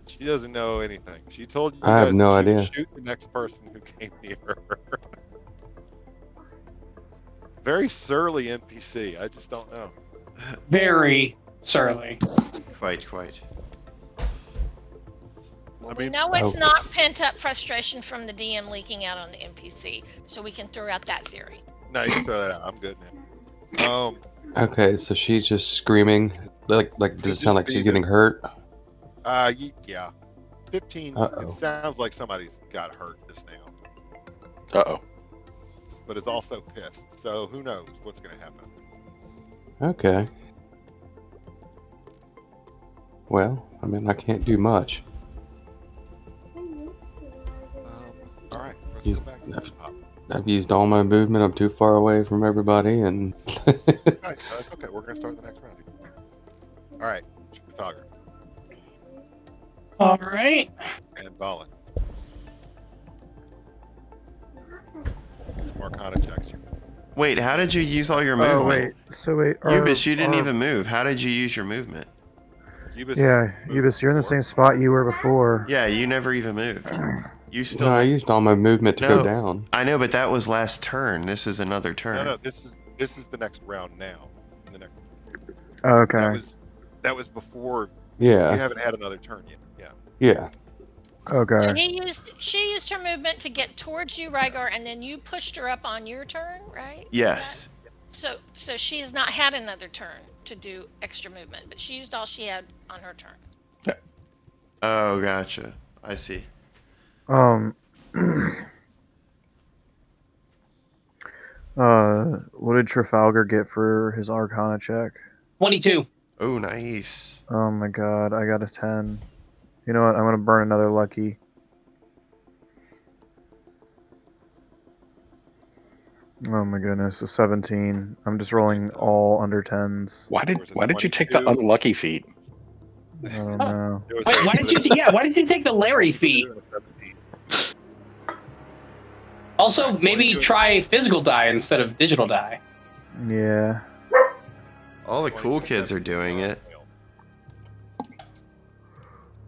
She doesn't know anything. She told you I have guys no that she would idea. shoot the next person who came near her. Very surly NPC. I just don't know. Very surly. Quite. I We mean, know it's Okay. not pent up frustration from the DM leaking out on the NPC, so we can throw out that theory. no, you can throw that out. I'm good now. Okay, so she's just screaming. Like does Could it sound just like be she's getting this- hurt? Yeah. 15. Uh-oh. It sounds like somebody's got hurt just now, Uh-oh. but is also pissed. So who knows what's going to happen? Okay. Well, I mean, I can't do much. All right, let's You- go back to the top. I've used all my movement. I'm too far away from everybody, and Okay, that's okay. We're going to start the next round. All right, Trafalgar All right. and Valen. Some Arcana checks. Wait, how did you use all your movement? Oh wait, so wait. Ubis, you didn't even move. How did you use your movement? Ubis Yeah, moved Ubis, you're in the forward. same spot you were before. Yeah, you never even moved. You still. No, I used all my movement to No. go down. I know, but that was last turn. This is another turn. No, this is the next round now. The next. Okay. That was before. Yeah. You haven't had another turn yet. Yeah. Yeah. Okay. So she used her movement to get towards you, Rygar, and then you pushed her up on your turn, right? Yes. So she has not had another turn to do extra movement, but she used all she had on her turn. Oh, gotcha. I see. What did Trafalgar get for his Arcana check? 22. Oh, nice. Oh my god, I got a 10. You know what? I'm gonna burn another lucky. Oh my goodness, a 17. I'm just rolling all under 10s. Why There was a did you take the 22. unlucky feat? I don't know. There was Wait, a- why did you? Why did you take the Larry feat? and a 17. Also, Alright, maybe 22. try physical die instead of digital die. Yeah. All the cool 22, kids are 17, doing it. fail.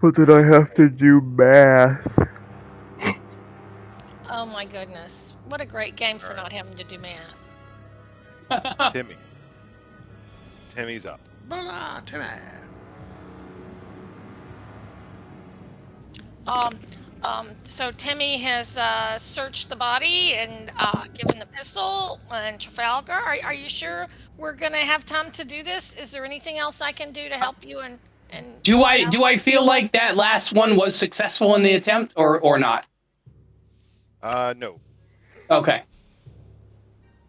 But then I have to do math. Oh my goodness. What a great game for All right. not having to do math. Timmy. Timmy's up. Blah, Timmy. So Timmy has searched the body and given the pistol and Trafalgar. Are you sure we're gonna have time to do this? Is there anything else I can do to help you? And Do I feel like that last one was successful in the attempt or not? No. Okay.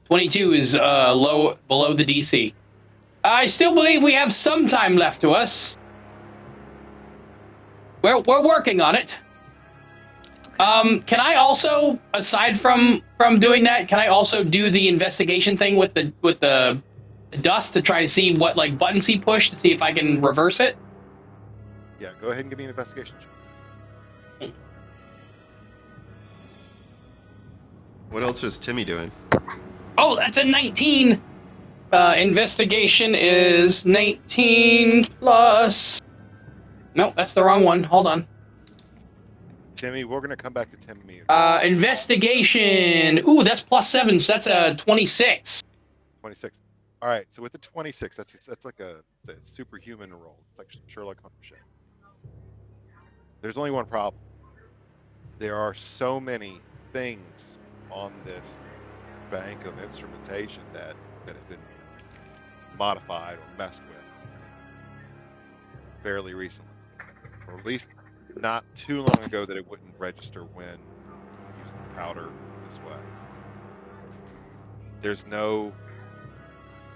22 is below the DC. I still believe we have some time left to us. We're working on it. Can I also, aside from doing that, can I also do the investigation thing with the dust to try to see what like buttons he pushed to see if I can reverse it? Yeah, go ahead and give me an investigation check. What else was Timmy doing? Oh, that's a 19. Investigation is 19 plus. No, that's the wrong one. Hold on. Timmy, we're going to come back to Timmy. Investigation. Ooh, that's +7, so that's a 26. 26. All right, so with the 26, that's like a superhuman roll. It's like Sherlock Holmes shit. There's only one problem. There are so many things on this bank of instrumentation that has been modified or messed with fairly recently, or at least not too long ago, that it wouldn't register when using powder this way. There's no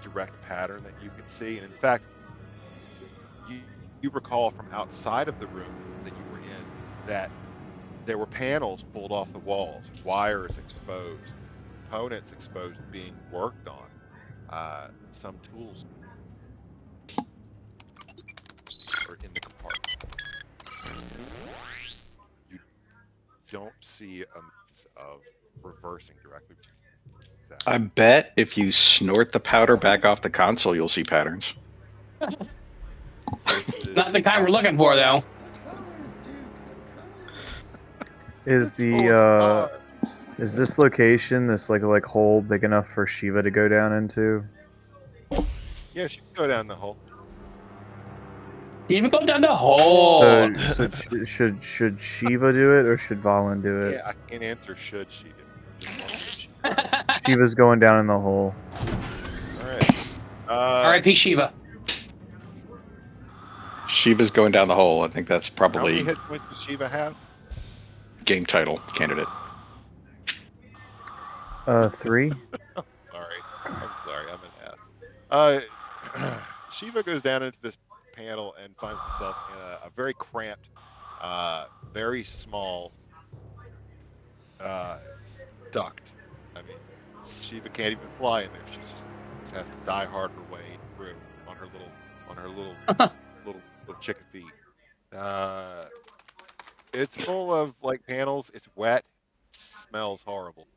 direct pattern that you can see, and in fact, you recall from outside of the room that you were in that there were panels pulled off the walls, wires exposed, components exposed being worked on, some tools are in the compartment. You don't see a means of reversing directly. I bet if you snort the powder back off the console, you'll see patterns. Not the kind we're looking for, though. Is is this location, this like hole, big enough for Shiva to go down into? Yeah, she can go down the hole. Even go down the hole. So should Shiva do it or should Valen do it? Yeah, I can't answer should she do it. Just want to she. Shiva's going down in the hole. All right. R.I.P. Shiva. Shiva's going down the hole. I think that's How probably many hit points does Shiva have? game title candidate. 3. I'm sorry. I'm an ass. Shiva goes down into this panel and finds himself in a very cramped, very small duct. I mean, Shiva can't even fly in there. She just has to die hard her way through on her little chicken feet. It's full of like panels. It's wet. It smells horrible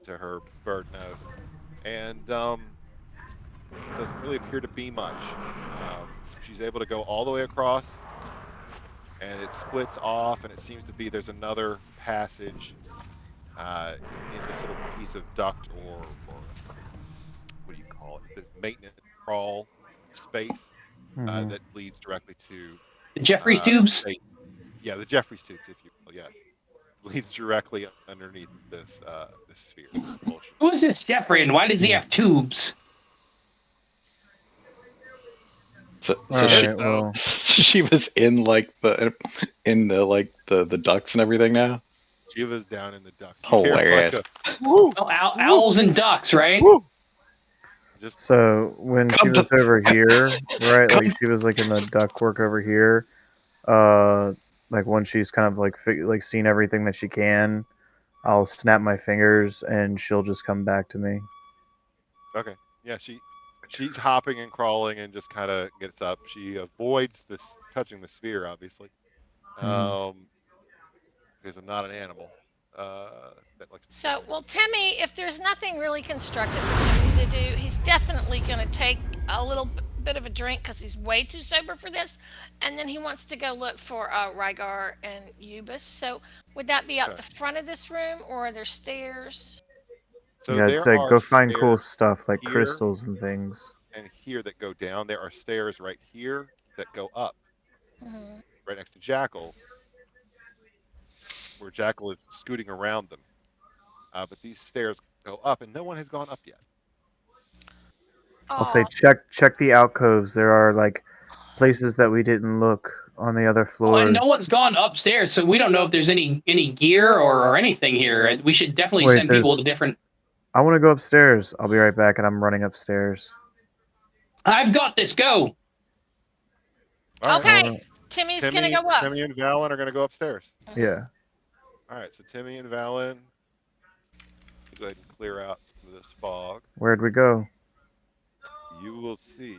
to her bird nose, and doesn't really appear to be much. She's able to go all the way across and it splits off, and it seems to be there's another passage in this little piece of duct or what do you call it? This maintenance crawl space Mhm. that leads directly to Jeffrey's tubes. space. Yeah, the Jeffrey's tubes, if you will. Yes, leads directly underneath this sphere bullshit. Who is this Jeffrey, and why does he have tubes? So, All so she right. So Well, she was in like the ducts and everything now. Shiva's down in the ducts. You hear like Hilarious. a woo, Oh, owls and ducks, right? woo. Just so when she Come was to- over here, right? Come- Like she was like in the ductwork over here. Uh, like when she's kind of like like seen everything that she can, I'll snap my fingers and she'll just come back to me. okay. Yeah, she's hopping and crawling and just kind of gets up. She avoids this touching the sphere, obviously, because I'm not an animal. That likes to So, stand. well, Timmy, if there's nothing really constructive for Timmy to do, he's definitely going to take a little bit of a drink because he's way too sober for this, and then he wants to go look for Rygar and Eubus. So, would that be out Okay. the front of this room, or are there stairs? So Yeah, I'd there say are go find cool stairs stuff like here crystals and things. and here that go down. There are stairs right here that go up, Hmm. right next to Jackal, where Jackal is scooting around them. But these stairs go up, and no one has gone up yet. I'll say Oh, check the alcoves. There are like places that we didn't look on the other Oh, and floors. no one's gone upstairs, so we don't know if there's any gear or anything here. We should definitely Wait, send people there's. to different. I want to go upstairs. I'll be right back, and I'm running upstairs. I've got this. Go. All right. okay. Timmy's going to go up. Timmy and Valen are going to go upstairs. Yeah. All right, so Timmy and Valen, go ahead and clear out some of this fog. Where'd we go? You will see.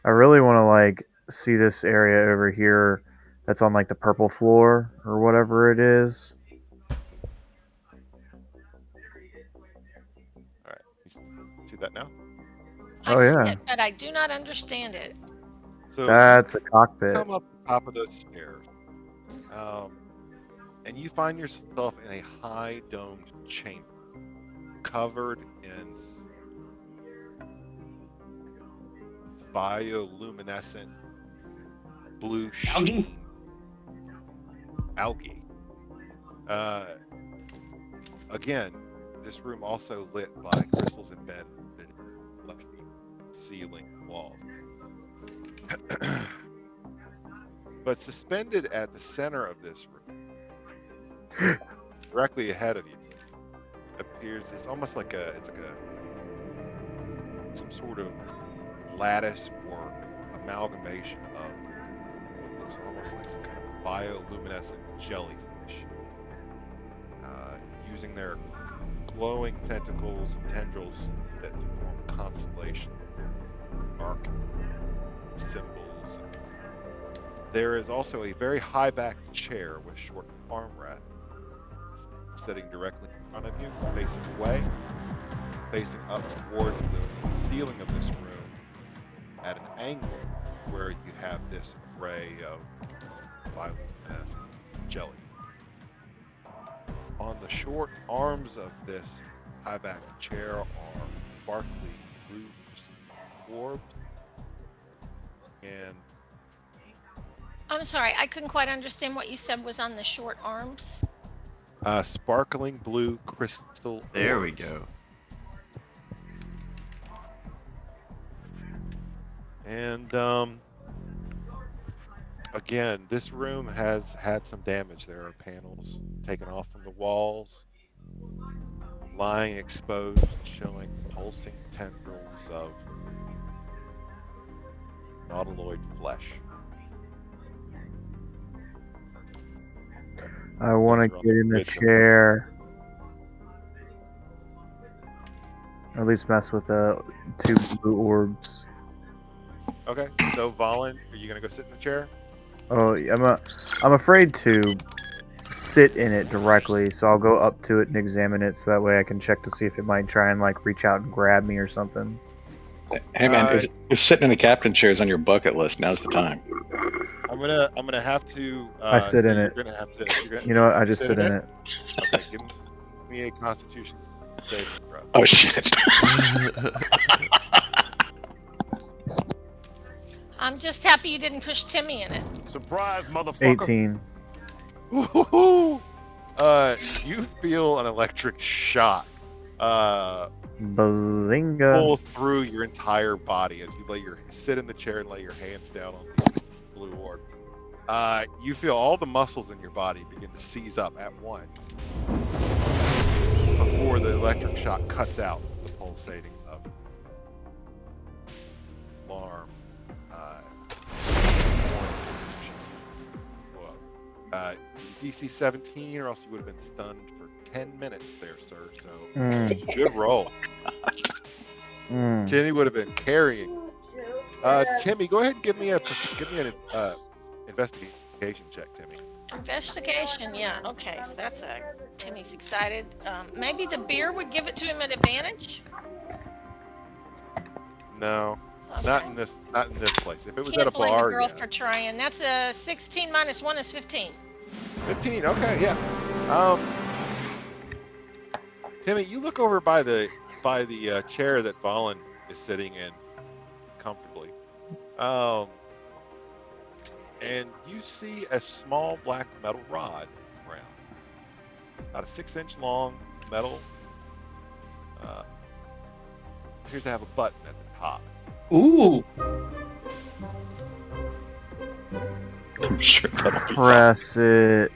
I really want to like see this area over here that's on like the purple floor or whatever it is. All right, you see that now? I Oh, see yeah. it, but I do not understand it. So That's a cockpit. come up the top of those stairs, and you find yourself in a high domed chamber covered in bioluminescent blue sheen algae. Again, this room also lit by crystals embedded in the ceiling and walls. But suspended at the center of this room, directly ahead of you, appears it's almost like some sort of lattice work amalgamation of what looks almost like some kind of bioluminescent jellyfish, using their glowing tentacles and tendrils that form a constellation of arc symbols. There is also a very high-backed chair with short armrests sitting directly in front of you, facing away, facing up towards the ceiling of this room at an angle where you have this array of bioluminescent jelly. On the short arms of this high-backed chair are sparkly blue orbs, and I'm sorry, I couldn't quite understand what you said was on the short arms. sparkling blue crystal There we orbs. go. And again, this room has had some damage. There are panels taken off from the walls, lying exposed, showing pulsing tendrils of nautiloid flesh. I want to Things are on get in the bridge of- chair. Or at least mess with the two blue orbs. Okay, so Valen, are you gonna go sit in the chair? Oh, I'm afraid to sit in it directly, so I'll go up to it and examine it, so that way I can check to see if it might try and like reach out and grab me or something. Hey man, if sitting in a captain chair is on your bucket list, now's the time. I'm gonna have to. I sit in it. You're gonna have to. You know what? I just sit in it. Okay, give me a Constitution saving throw. Oh shit! I'm just happy you didn't push Timmy in it. Surprise, motherfucker. 18. Woo-hoo-hoo. You feel an electric shock Bazinga. pull through your entire body as you sit in the chair and lay your hands down on these blue orbs. You feel all the muscles in your body begin to seize up at once before the electric shock cuts out the pulsating of alarm. DC 17, or else you would have been stunned for 10 minutes there, sir. So good roll. Timmy would have been carrying. Timmy, go ahead and give me an investigation check, Timmy. Investigation, yeah. Okay, so that's Timmy's excited. Maybe the beer would give it to him an advantage. No, Okay. not in this place. If it was Can't at a blame bar, a girl yeah. for trying. That's a 16 minus 1 is 15. 15. Okay, yeah. Timmy, you look over by the chair that Valen is sitting in comfortably, and you see a small black metal rod around, about a 6-inch long metal. Appears to have a button at the top. Ooh. I'm sure that'll be Press it.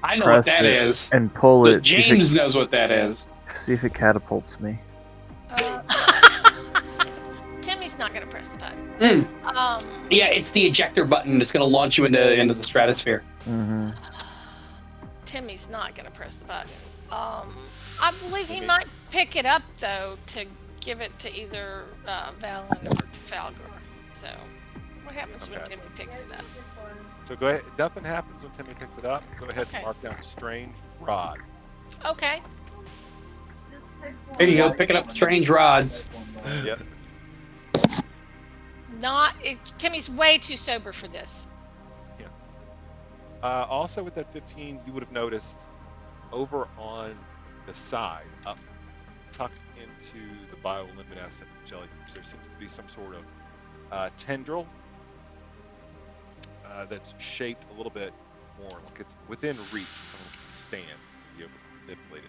I know Press what that it is. and pull But it. James knows what that is. See if it catapults me. Timmy's not going to press the button. Yeah, it's the ejector button. It's going to launch you into the stratosphere. Mm-hmm. Timmy's not going to press the button. I believe he might pick it up, though, to give it to either Valen or Falgor. So, what happens when Timmy picks it up? So go ahead. Nothing happens when Timmy picks it up. Go ahead and mark down strange rod. Okay. There you go. Picking up strange rods. Yep. Timmy's way too sober for this. Yeah. Also, with that 15, you would have noticed over on the side, up, tucked into the bioluminescent jellyfish, there seems to be some sort of tendril that's shaped a little bit more like it's within reach for someone to stand and be able to manipulate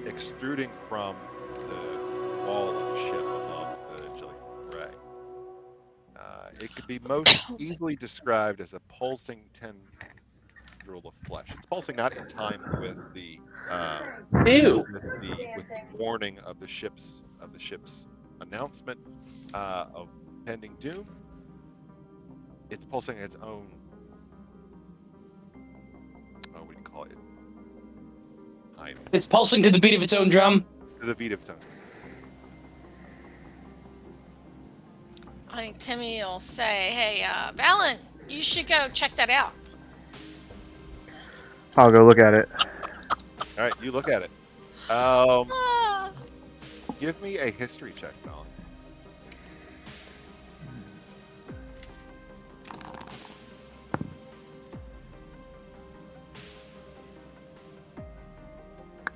it. Extruding from the wall of the ship above the jellyfish ray. It could be most easily described as a pulsing tendril of flesh. It's pulsing not in time with the warning of the ship's announcement of pending doom. It's pulsing its own. What do you call it? Time. It's pulsing to the beat of its own drum. To the beat of its own. I think Timmy will say, "Hey, Valen, you should go check that out." I'll go look at it. All right, you look at it. Give me a history check, Valen.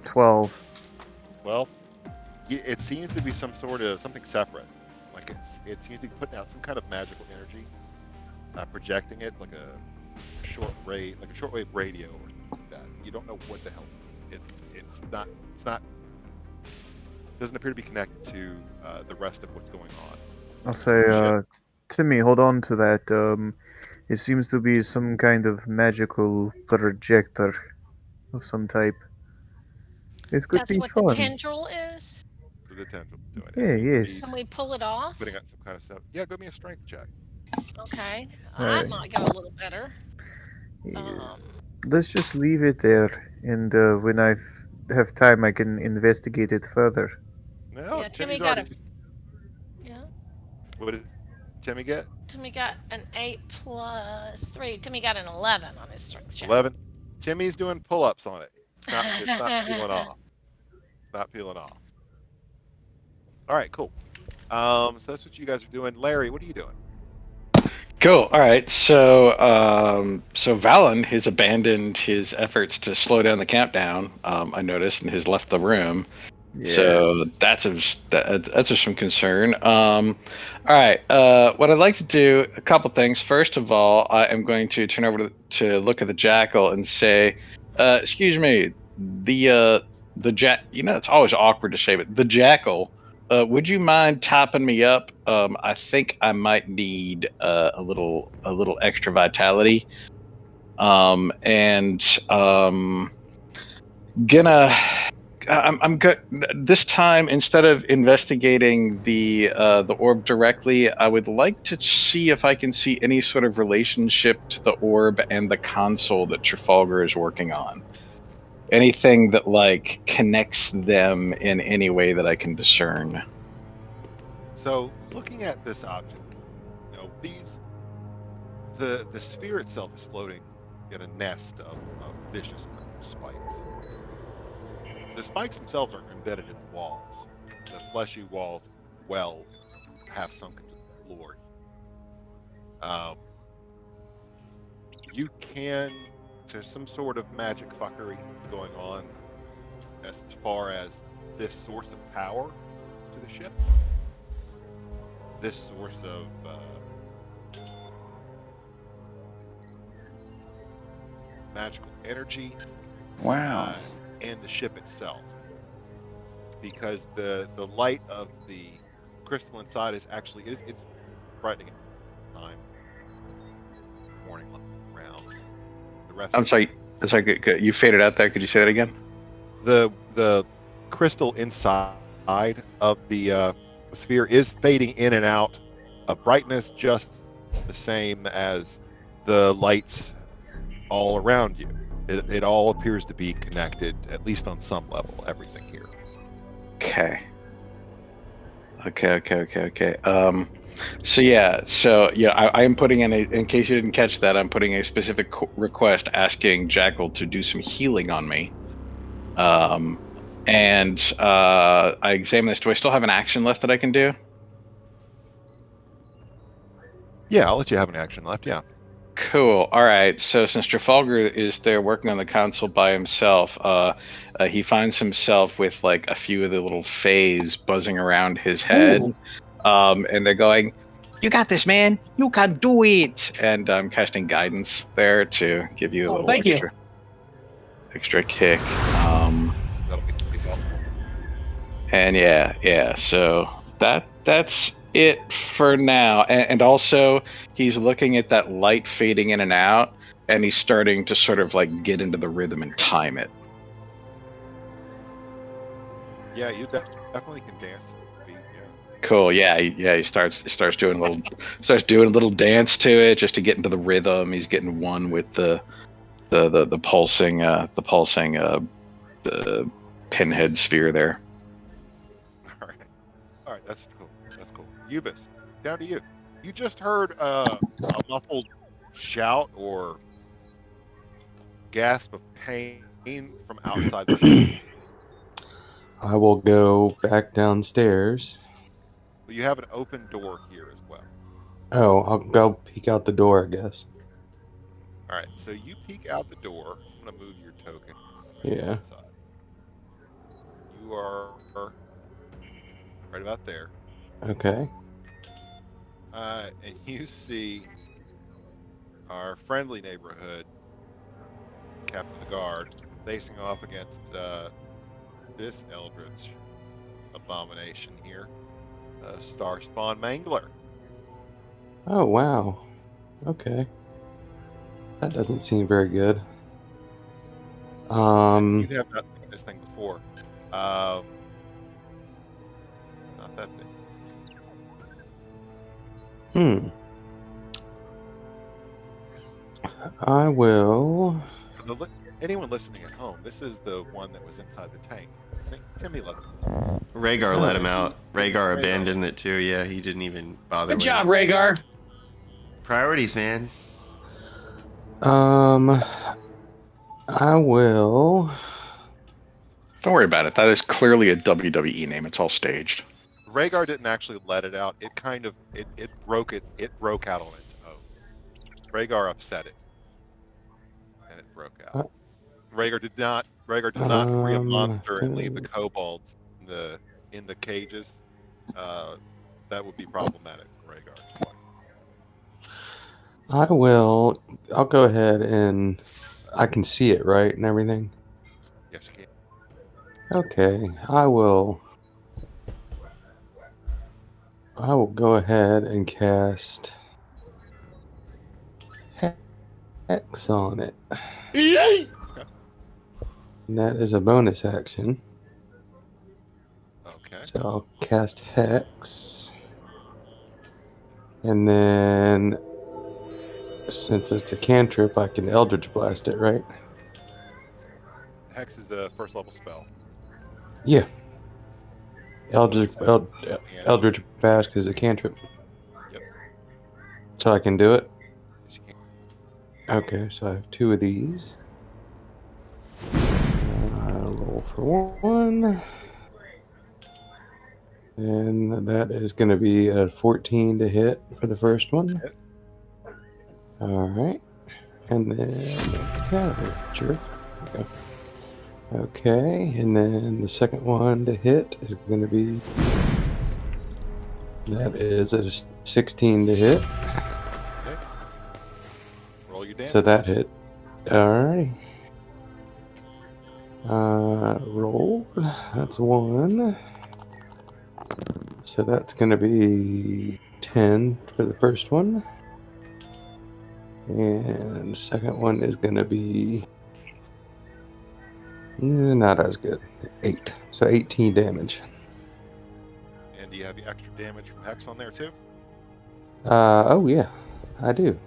$12. Well, it seems to be something separate. Like it seems to be putting out some kind of magical energy, projecting it like a shortwave radio or something like that. You don't know what the hell. It's not doesn't appear to be connected to the rest of what's going on. I'll say, Timmy, hold on to that. It seems to be some kind of magical projector of some type. It could That's be what fun. the tendril is? The tendril doing it. Yeah, yes. Can we pull it off? Putting out some kind of stuff. Yeah, give me a strength check. Okay. Alright. That might go a little better. Yeah. Let's just leave it there, and when I have time, I can investigate it further. No, Yeah, Timmy Timmy's got already. Yeah. What did Timmy get? Timmy got an 8 plus 3. Timmy got an 11 on his strength check. 11. Timmy's doing pull-ups on it. It's not peeling off. It's not peeling off. All right, cool. So that's what you guys are doing. Larry, what are you doing? Cool. All right. So Valen has abandoned his efforts to slow down the countdown. I noticed, and has left the room. So that's of some concern. All right. What I'd like to do, a couple things. First of all, I am going to turn over to look at the jackal and say, "Excuse me, the it's always awkward to say, but the jackal. Would you mind topping me up? I think I might need a little extra vitality. And gonna I'm good this time. Instead of investigating the orb directly, I would like to see if I can see any sort of relationship to the orb and the console that Trafalgar is working on. Anything that like connects them in any way that I can discern. So looking at this object, the sphere itself is floating in a nest of vicious spikes. The spikes themselves are embedded in the walls. The fleshy walls, half sunk into the floor. There's some sort of magic fuckery going on as far as this source of power to the ship. This source of magical energy. Wow. And the ship itself, because the light of the crystal inside is actually it's brightening at time. Morning around the rest. I'm sorry. Good. You faded out there. Could you say that again? The crystal inside of the sphere is fading in and out. A brightness just the same as the lights all around you. It all appears to be connected, at least on some level, everything here. Okay. I am putting in case you didn't catch that, I'm putting a specific request asking Jackal to do some healing on me. I examine this. Do I still have an action left that I can do? Yeah, I'll let you have an action left, yeah. Cool. All right. So since Trafalgar is there working on the console by himself, he finds himself with like a few of the little fays buzzing around his head, and they're going, "You got this, man. You can do it." And I'm casting guidance there to give you a little extra kick. That'll be helpful. And yeah. So that's it for now. And also he's looking at that light fading in and out, and he's starting to sort of like get into the rhythm and time it. Yeah, you definitely can dance to the beat, yeah. Cool. Yeah. He starts doing a little dance to it just to get into the rhythm. He's getting one with the pulsing the pinhead sphere there. All right, that's cool. Ubis, down to you. You just heard a muffled shout or gasp of pain from outside the ship. I will go back downstairs. But you have an open door here as well. Oh, I'll go peek out the door, I guess. All right, so you peek out the door. I'm going to move your token. Yeah. Inside. You are right about there. Okay. And you see our friendly neighborhood captain of the guard facing off against this eldritch abomination here, Star Spawn Mangler. Oh, wow. Okay. That doesn't seem very good. You have not seen this thing before. Not that big. I will. For anyone listening at home, this is the one that was inside the tank. I think Timmy let him. Rhaegar let him out. Rhaegar abandoned it too. Yeah, he didn't even bother Good with job, it. Rhaegar. Priorities, man. I will. Don't worry about it. That is clearly a WWE name. It's all staged. Rhaegar didn't actually let it out. It kind of it broke out on its own. Rhaegar upset it, and it broke out. Rhaegar did not free a monster and leave the kobolds in the cages. That would be problematic for Rhaegar. I will. I'll go ahead and I can see it, right, and everything. Yes, you can. Okay, I will go ahead and cast Hex on it. And that is a bonus action. Okay. So I'll cast Hex. And then, since it's a cantrip, I can Eldritch Blast it, right? Hex is a first level spell. Yeah. So Eldritch Blast is a cantrip. Yep. So I can do it? Yes, you can. Okay, so I have 2 of these. I'll roll for 1. And that is going to be a 14 to hit for the first one. Hit. Alright. And then, jerk. Okay, and then the second one to hit is going to be, that is a 16 to hit. Okay. Roll your damage. So that hit. Alrighty. Roll. That's 1. So that's going to be 10 for the first one. And the second one is going to be not as good. 8. So 18 damage. And do you have the extra damage from Hex on there too? Oh yeah, I do.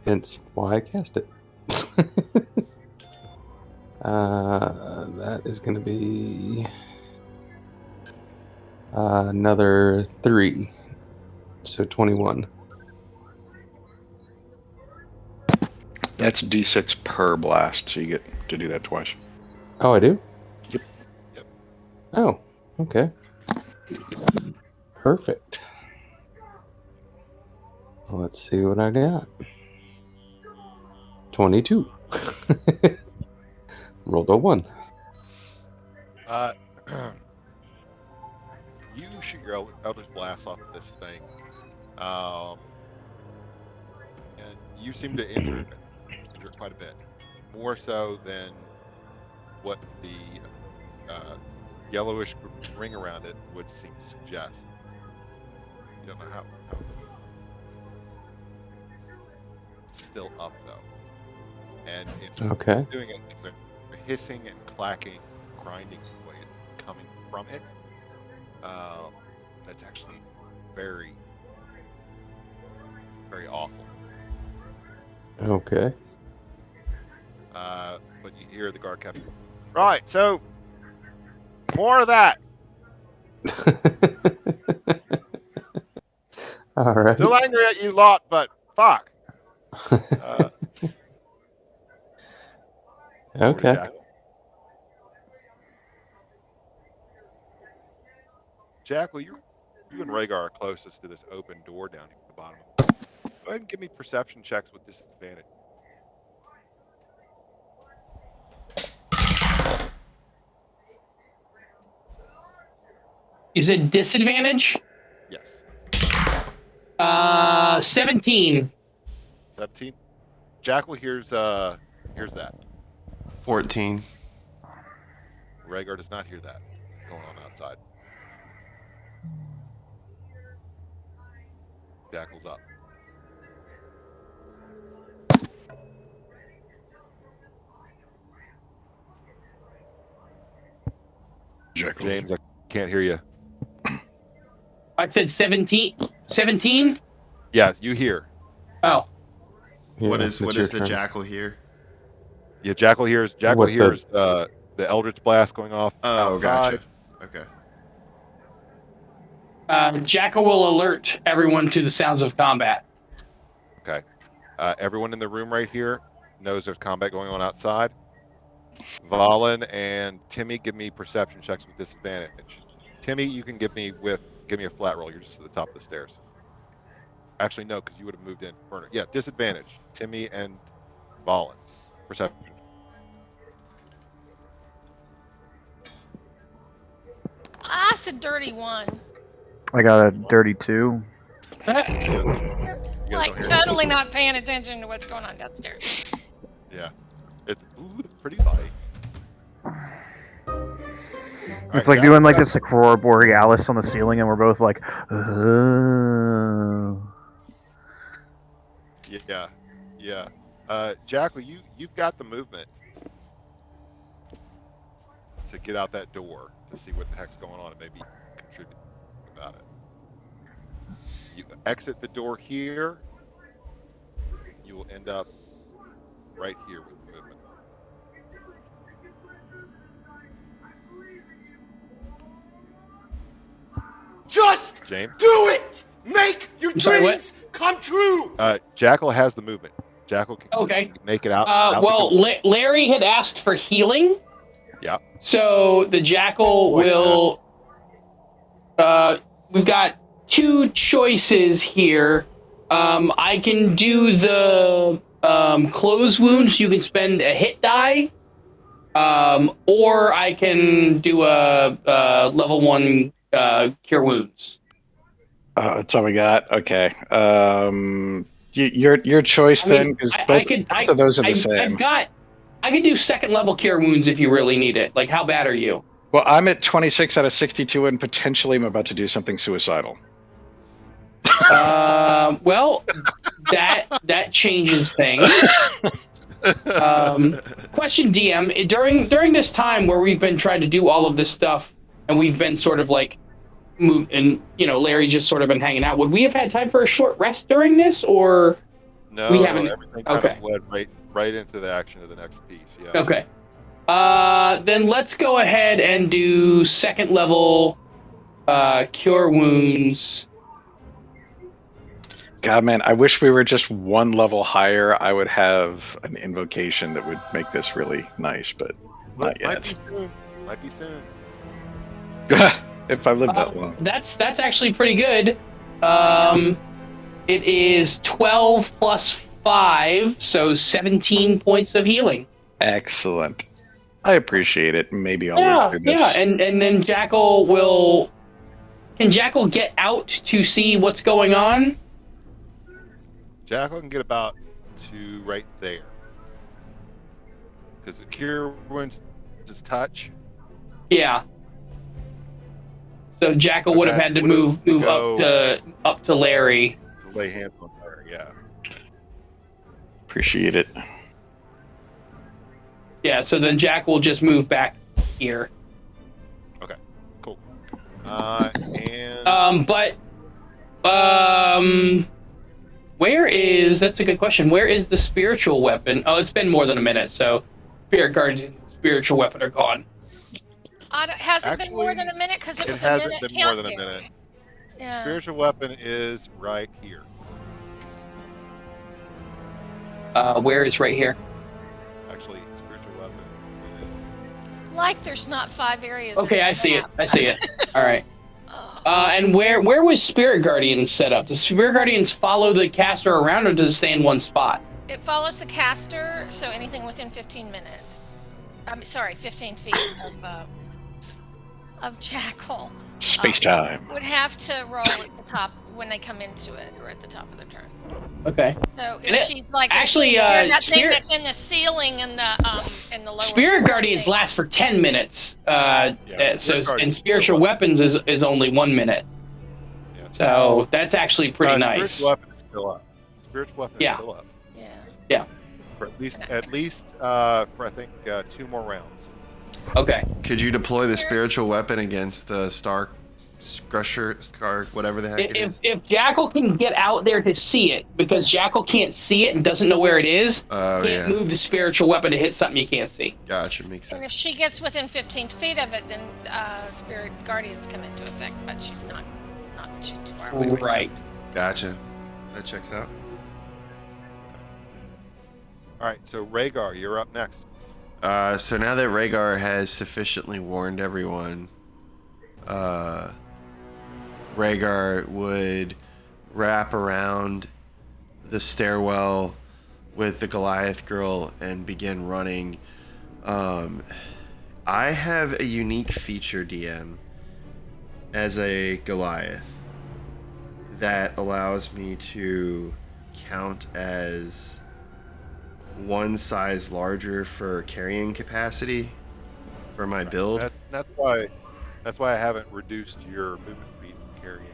Hence why I cast it. That is going to be another 3. So 21. That's D6 per blast, so you get to do that twice. Oh, I do? Yep. Yep. Oh, okay. Perfect. Well, let's see what I got. 22. Rolled a 1. You shoot your Eldritch Blast off of this thing, and you seem to injure it quite a bit, more so than what the yellowish ring around it would seem to suggest. You don't know how. It's still up though, and it's doing it. It's a hissing and clacking, grinding noise coming from it. That's actually very, very awful. Okay. But you hear the guard captain. Right, so more of that. All right. Still angry at you lot, but fuck. Okay. Jackal, you and Rhaegar are closest to this open door down here at the bottom. Go ahead and give me perception checks with disadvantage. Is it disadvantage? Yes. 17. 17. Jackal hears that. 14. Rhaegar does not hear that going on outside. Jackal's up. Jackal. James, I can't hear you. I said 17. 17? Yeah, you hear. Oh. What is your the turn. Jackal here? Yeah, Jackal hears the Eldritch Blast going off Oh, outside. gotcha. Okay. Jackal will alert everyone to the sounds of combat. Okay. Everyone in the room right here knows there's combat going on outside. Valen and Timmy, give me perception checks with disadvantage. Timmy, you can give me a flat roll. You're just at the top of the stairs. Actually, no, because you would have moved in. Yeah, disadvantage. Timmy and Valen. Perception. It's a dirty one. I got a dirty 2. Like totally not paying attention to what's going on downstairs. Yeah. It's pretty light. It's like doing like this like Aurora Borealis on the ceiling, and we're both like, Yeah. Jackal, you've got the movement to get out that door to see what the heck's going on and maybe contribute about it. You exit the door here, you will end up right here with the movement. Just James? do it! Make your sorry, dreams come true! Jackal has the movement. Jackal can make it out. Well, Larry had asked for healing. Yeah. So the Jackal will... we've got 2 choices here. I can do the close wounds. You can spend a hit die. Or I can do a level 1 cure wounds. That's all we got. Okay. Your choice then, because both of those are the same. I could do 2nd level cure wounds if you really need it. Like, how bad are you? Well, I'm at 26 out of 62, and potentially I'm about to do something suicidal. Well, that changes things. Question, DM, during this time where we've been trying to do all of this stuff, and we've been sort of like and Larry's just sort of been hanging out. Would we have had time for a short rest during this, or we haven't? Everything kind of led right into the action of the next piece. Yeah. Okay. Then let's go ahead and do 2nd level cure wounds. God, man, I wish we were just 1 level higher. I would have an invocation that would make this really nice, but not yet. Might be soon. If I live that long. That's actually pretty good. It is 12 plus 5, so 17 points of healing. Excellent. I appreciate it. Maybe I'll live through this. Yeah, and then Jackal will... Can Jackal get out to see what's going on? Jackal can get about to right there. Because the cure wounds is touch. Yeah. So Jackal would have had to move up to Larry. To lay hands on her, yeah. Appreciate it. Yeah, so then Jack will just move back here. Okay, cool. And that's a good question. Where is the spiritual weapon? Oh, it's been more than a minute, so Spirit Guardian and spiritual weapon are gone. Has it been more than a minute? Because it was a minute. It hasn't been more than a minute. Yeah. Spiritual weapon is right here. Where is right here? Actually, spiritual weapon is... Like there's not 5 areas. Okay, I see it. All right. And where was Spirit Guardian set up? Does Spirit Guardians follow the caster around, or does it stay in one spot? It follows the caster, so anything within 15 minutes. 15 feet of Jackal. Space time. Would have to roll at the top when they come into it, or at the top of their turn. Okay. So if she's like, actually, that thing that's in the ceiling and the lower. Spirit Guardians last for 10 minutes. And spiritual weapons is only 1 minute. Yeah. So that's actually pretty nice. Spiritual weapon is still up. Spiritual weapon is still up. Yeah. Yeah. For at least for I think 2 more rounds. Okay. Could you deploy the spiritual weapon against the star Scarf, whatever the heck it is. If Jackal can get out there to see it, because Jackal can't see it and doesn't know where it is, can't move the spiritual weapon to hit something you can't see. Gotcha, makes sense. And if she gets within 15 feet of it, then spirit guardians come into effect, but she's not too far away. Right. Gotcha. That checks out. All right, so Rhaegar, you're up next. So now that Rhaegar has sufficiently warned everyone, Rhaegar would wrap around the stairwell with the Goliath girl and begin running. I have a unique feature, DM, as a Goliath that allows me to count as one size larger for carrying capacity for my build. That's why I haven't reduced your movement speed from carrying.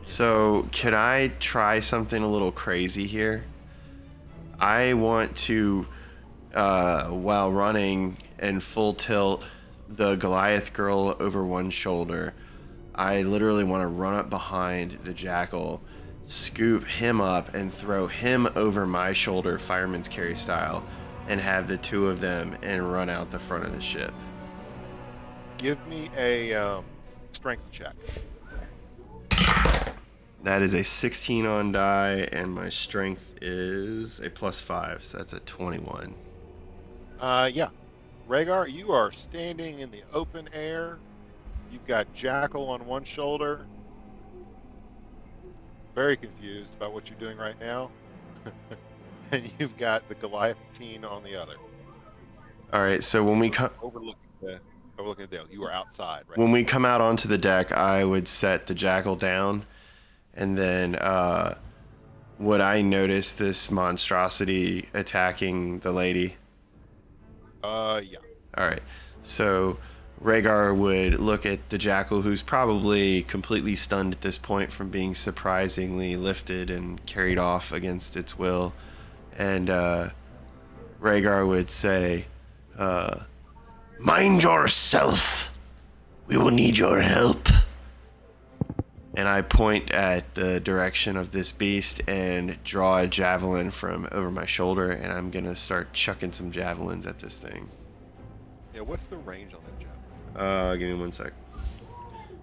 So could I try something a little crazy here? I want to, while running and full tilt the Goliath girl over one shoulder, I literally want to run up behind the Jackal, scoop him up, and throw him over my shoulder, fireman's carry style, and have the two of them and run out the front of the ship. Give me a strength check. That is a 16 on die, and my strength is a +5, so that's a 21. Yeah. Rhaegar, you are standing in the open air. You've got Jackal on one shoulder. Very confused about what you're doing right now. And you've got the Goliath teen on the other. All right, so when we come overlooking the dale, you are outside, right? When we come out onto the deck, I would set the Jackal down, and then would I notice this monstrosity attacking the lady? Yeah. All right, so Rhaegar would look at the Jackal, who's probably completely stunned at this point from being surprisingly lifted and carried off against its will, and Rhaegar would say, "Mind yourself. We will need your help." And I point at the direction of this beast and draw a javelin from over my shoulder, and I'm gonna start chucking some javelins at this thing. Yeah, what's the range on that javelin? Give me 1 sec.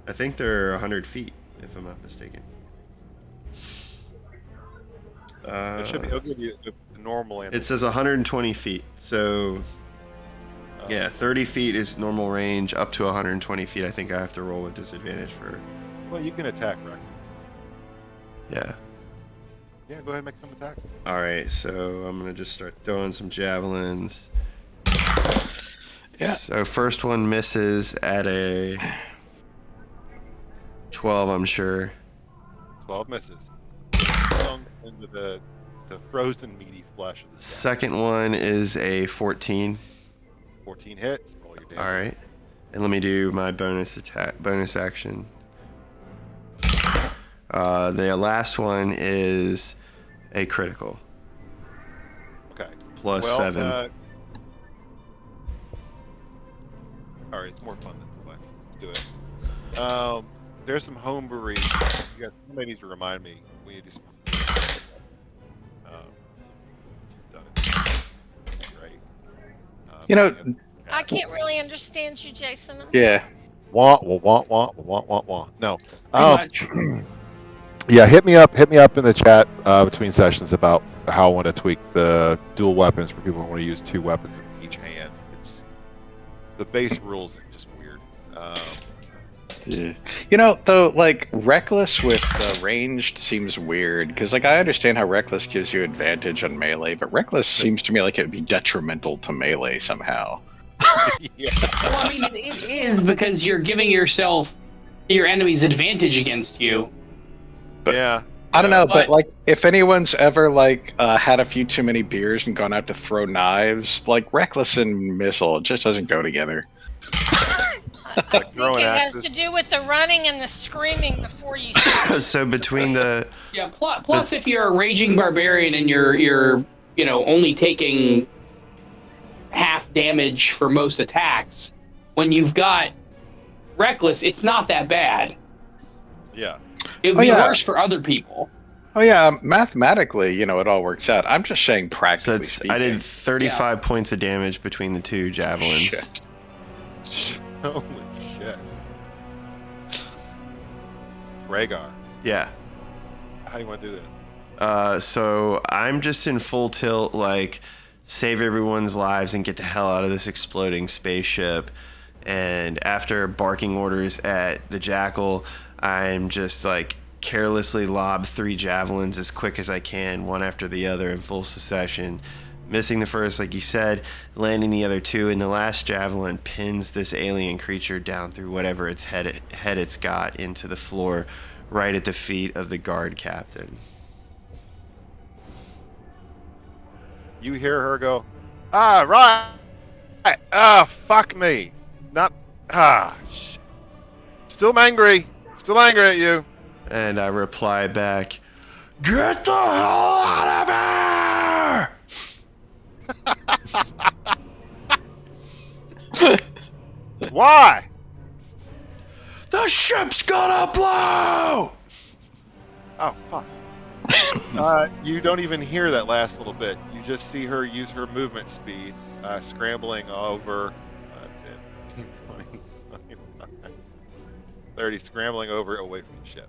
I think they're 100 feet, if I'm not mistaken. It should be. It'll give you the normal answer. It says 120 feet, so yeah, 30 feet is normal range. Up to 120 feet, I think I have to roll with disadvantage for. Well, you can attack, right? Yeah. Yeah, go ahead and make some attacks. All right, so I'm gonna just start throwing some javelins. Yeah. So first one misses at a 12, I'm sure. 12 misses. Dunks into the frozen meaty flesh of the Second one is a 14. 14 hits. Roll your damage. All right, and let me do my bonus action. The last one is a critical. Okay. +7. All right, it's more fun this way. Let's do it. There's some homebrew. You guys, somebody needs to remind me. We need to do some. Done it. Great. I can't really understand you, Jason. Yeah. Wah wah wah wah wah wah wah. No. Much. Yeah, hit me up in the chat between sessions about how I want to tweak the dual weapons for people who want to use two weapons in each hand. It's, the base rules are just weird. Though, like, reckless with ranged seems weird, because, like, I understand how reckless gives you advantage on melee, but reckless seems to me like it would be detrimental to melee somehow. Yeah. Well, I mean, it is because you're giving your enemy's advantage against you. But yeah. I don't know, But- but like, if anyone's ever like had a few too many beers and gone out to throw knives, like reckless and missile, it just doesn't go together. I think throwing it has axes. to do with the running and the screaming before you start. So between the Yeah. Plus, if you're a raging barbarian and you're only taking half damage for most attacks, when you've got reckless, it's not that bad. Yeah. It would be worse for other people. Oh yeah, mathematically, it all works out. I'm just saying So practically speaking. I did 35 points of damage between the two javelins. Shit. Holy shit. Rhaegar, Yeah. how do you want to do this? So I'm just in full tilt, like, save everyone's lives and get the hell out of this exploding spaceship. And after barking orders at the jackal, I'm just like carelessly lob 3 javelins as quick as I can, one after the other in full succession. Missing the first, like you said, landing the other 2, and the last javelin pins this alien creature down through whatever its head it's got into the floor, right at the feet of the guard captain. You hear her go, right. Fuck me. Not, shit. Still angry at you. And I reply back, "Get the hell out of here!" Why? The ship's gonna blow! Oh, fuck. You don't even hear that last little bit. You just see her use her movement speed, scrambling over 10, 20, 25, 30, scrambling over away from the ship.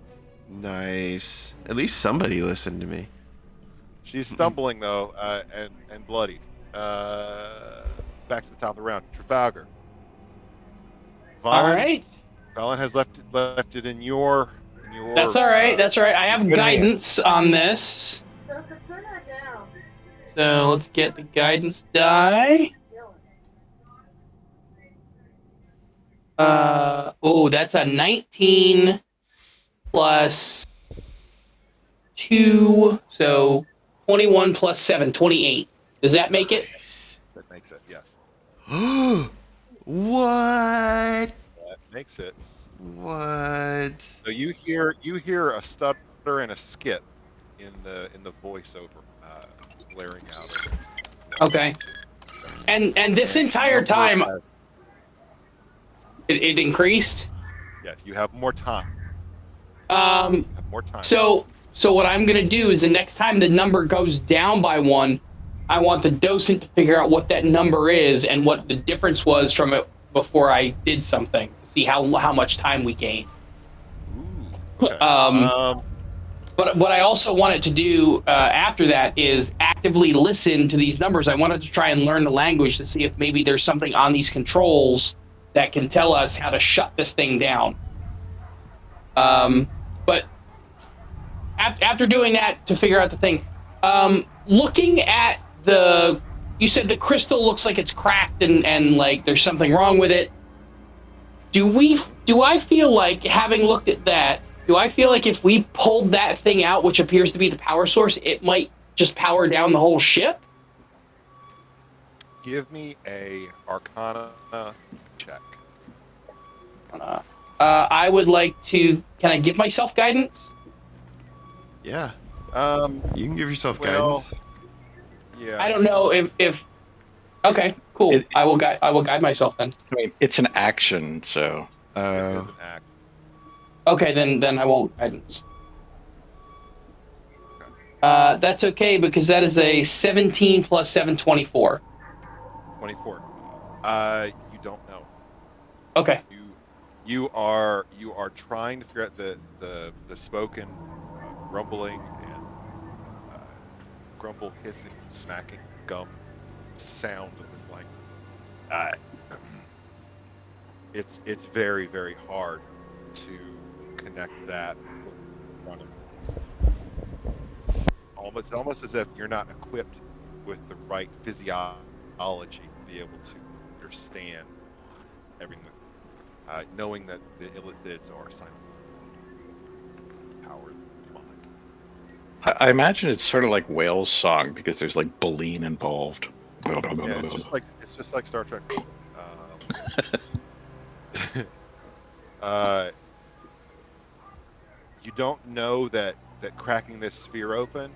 Nice. At least somebody listened to me. She's stumbling, though, and bloodied. Back to the top of the round. Trafalgar. All Valen, right. Valen has left it in your. That's all right. That's all right. I have good guidance on this. So let's get the guidance die. That's a 19 plus 2, so 21 plus 7, 28. Does that make it? That makes it, yes. What? That makes it. What? So you hear a stutter and a skip in the voiceover blaring out. Okay. And this entire time, it increased. Yes, you have more time. So what I'm gonna do is the next time the number goes down by 1, I want the docent to figure out what that number is and what the difference was from it before I did something. See how much time we gain. Ooh, okay. But what I also wanted to do after that is actively listen to these numbers. I wanted to try and learn the language to see if maybe there's something on these controls that can tell us how to shut this thing down. But after doing that to figure out the thing, looking at you said the crystal looks like it's cracked and like there's something wrong with it. Do I feel like, having looked at that, do I feel like if we pulled that thing out, which appears to be the power source, it might just power down the whole ship? Give me a Arcana check. I would like to. Can I give myself guidance? Yeah. You can give yourself well, guidance. Yeah. I don't know if. Okay, cool. I will guide myself then. I mean, it's an action, so. It is an act. Okay, then I won't guidance. That's okay because that is a 17 plus 7, 24. 24. You don't know. Okay. You are trying to figure out the spoken rumbling and grumble, hissing, smacking, gum sound of this language. It's very, very hard to connect that with almost as if you're not equipped with the right physiology to be able to understand everything, knowing that the illithids are silent powered mind. I imagine it's sort of like Whale's song because there's like baleen involved. Yeah, it's just like Star Trek. You don't know that cracking this sphere open,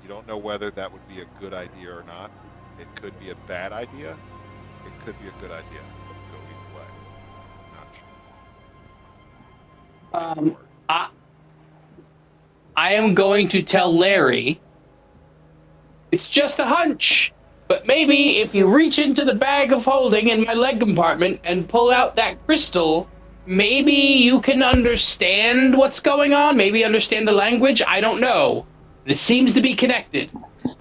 you don't know whether that would be a good idea or not. It could be a bad idea. It could be a good idea. It could go either way. Not sure. I am going to tell Larry it's just a hunch, but maybe if you reach into the bag of holding in my leg compartment and pull out that crystal, maybe you can understand what's going on, maybe understand the language. I don't know. It seems to be connected.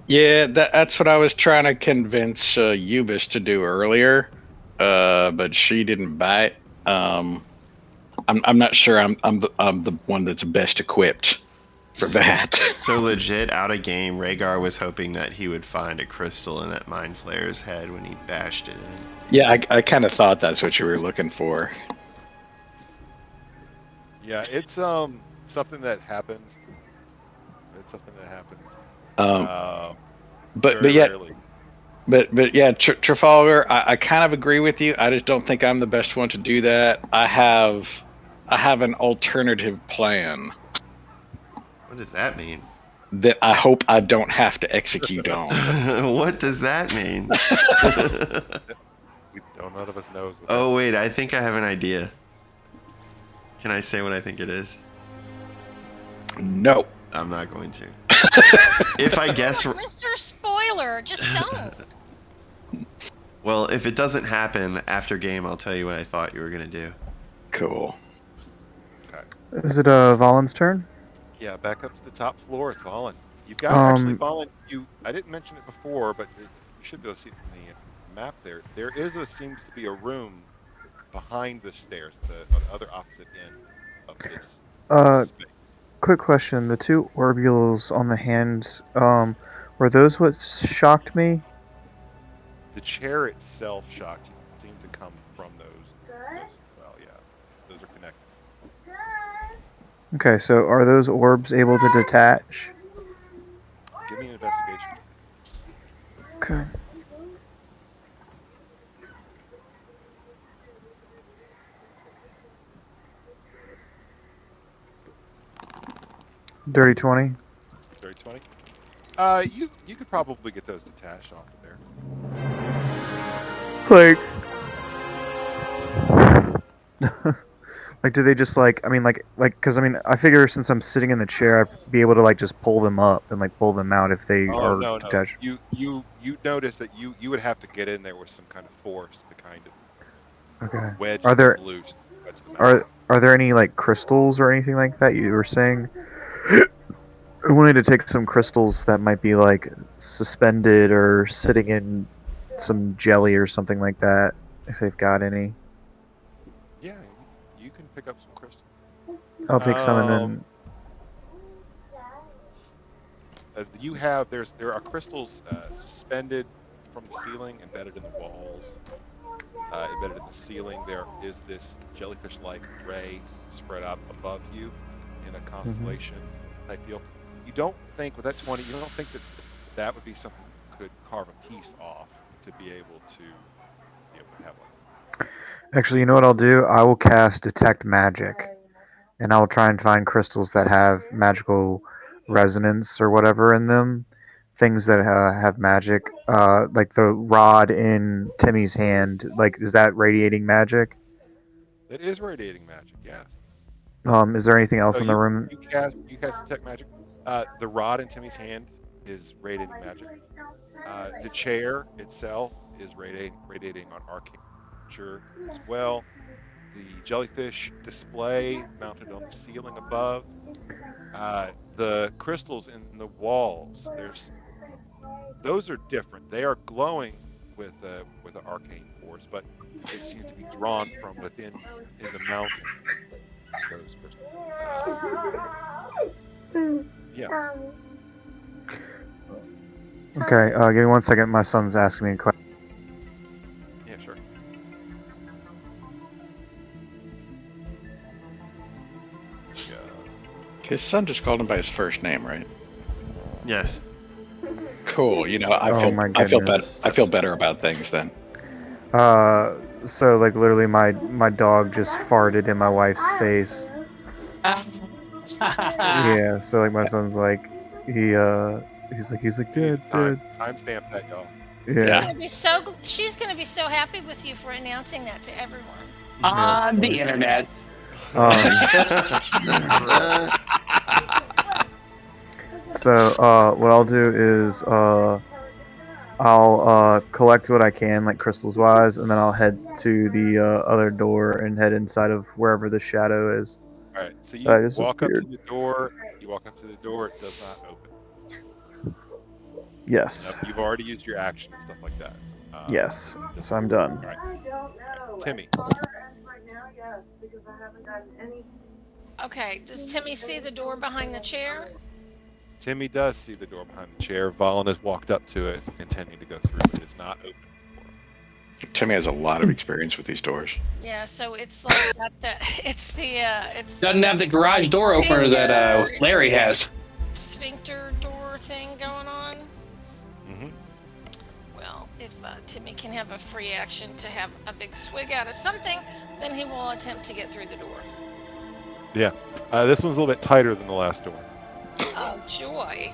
Yeah, that's what I was trying to convince Ubis to do earlier, but she didn't bite. I'm not sure I'm the one that's best equipped for that. So legit, out of game, Rhaegar was hoping that he would find a crystal in that Mind Flayer's head when he bashed it in. Yeah, I kind of thought that's what you were looking for. Yeah, it's something that happens. It's something that happens. But Very yet, rarely. but yeah, Trafalgar, I kind of agree with you. I just don't think I'm the best one to do that. I have an alternative plan What does that mean? that I hope I don't have to execute on. What does that mean? None of us knows. Oh wait, I think I have an idea. Can I say what I think it is? No. I'm not going to. If I guess... Mr. Spoiler, just don't. Well, if it doesn't happen after game, I'll tell you what I thought you were going to do. Cool. Okay. Is it Valen's turn? Yeah, back up to the top floor. It's Valen. You've got actually Valen. I didn't mention it before, but you should be able to see it from the map there. There seems to be a room behind the stairs, on the other opposite end of this space. Quick question: the two orbules on the hands, were those what shocked me? The chair itself shocked you. It seemed to come from those. Well, yeah, those are connected. Okay, so are those orbs able to detach? Give me an investigation. Okay. Dirty 20. Dirty 20. You could probably get those detached off of there. Like, do they just because I figure since I'm sitting in the chair, I'd be able to just pull them up and pull them out if they are detached. You notice that you would have to get in there with some kind of force to kind of wedge them loose. Are there any crystals or anything like that you were saying? I wanted to take some crystals that might be suspended or sitting in some jelly or something like that, if they've got any. Yeah, you can pick up some crystals. I'll take some and then there are crystals suspended from the ceiling, embedded in the walls, embedded in the ceiling. There is this jellyfish-like ray spread out above you in a constellation type deal. You don't think with that 20, you don't think that would be something you could carve a piece off to be able to have one. Actually, you know what I'll do? I will cast Detect Magic, and I will try and find crystals that have magical resonance or whatever in them. Things that have magic, like the rod in Timmy's hand. Is that radiating magic? It is radiating magic, yes. Is there anything else in the room? You cast Detect Magic. The rod in Timmy's hand is radiating magic. The chair itself is radiating on arcane nature as well. The jellyfish display mounted on the ceiling above. The crystals in the walls. Those are different. They are glowing with an arcane force, but it seems to be drawn from within in the mountain. Those crystals. Yeah. Okay, give me 1 second. My son's asking me a question. Yeah, sure. His son just called him by his first name, right? Yes. Cool. I feel better about things then. So literally my dog just farted in my wife's face. Yeah, so my son's he's like Dad. Timestamp that, y'all. Yeah. She's gonna be so happy with you for announcing that to everyone. On the internet. So what I'll do is I'll collect what I can, like crystals wise, and then I'll head to the other door and head inside of wherever the shadow is. All right. So I you just walk up to disappeared. the door. You walk up to the door. It does not open. Yes. Now, you've already used your action and stuff like that. Yes. So I'm done. All right. I don't know. Timmy. As far as right now, yes, because I haven't gotten any. Okay, does Timmy see the door behind the chair? Timmy does see the door behind the chair. Valen has walked up to it, intending to go through. It is not open. Timmy has a lot of experience with these doors. Yeah, so it's like got the it's Doesn't have the garage door opener that Sphincter, Larry it's has. sphincter door thing going on. Mm-hmm. Well, if Timmy can have a free action to have a big swig out of something, then he will attempt to get through the door. Yeah. This one's a little bit tighter than the last door. Oh, joy.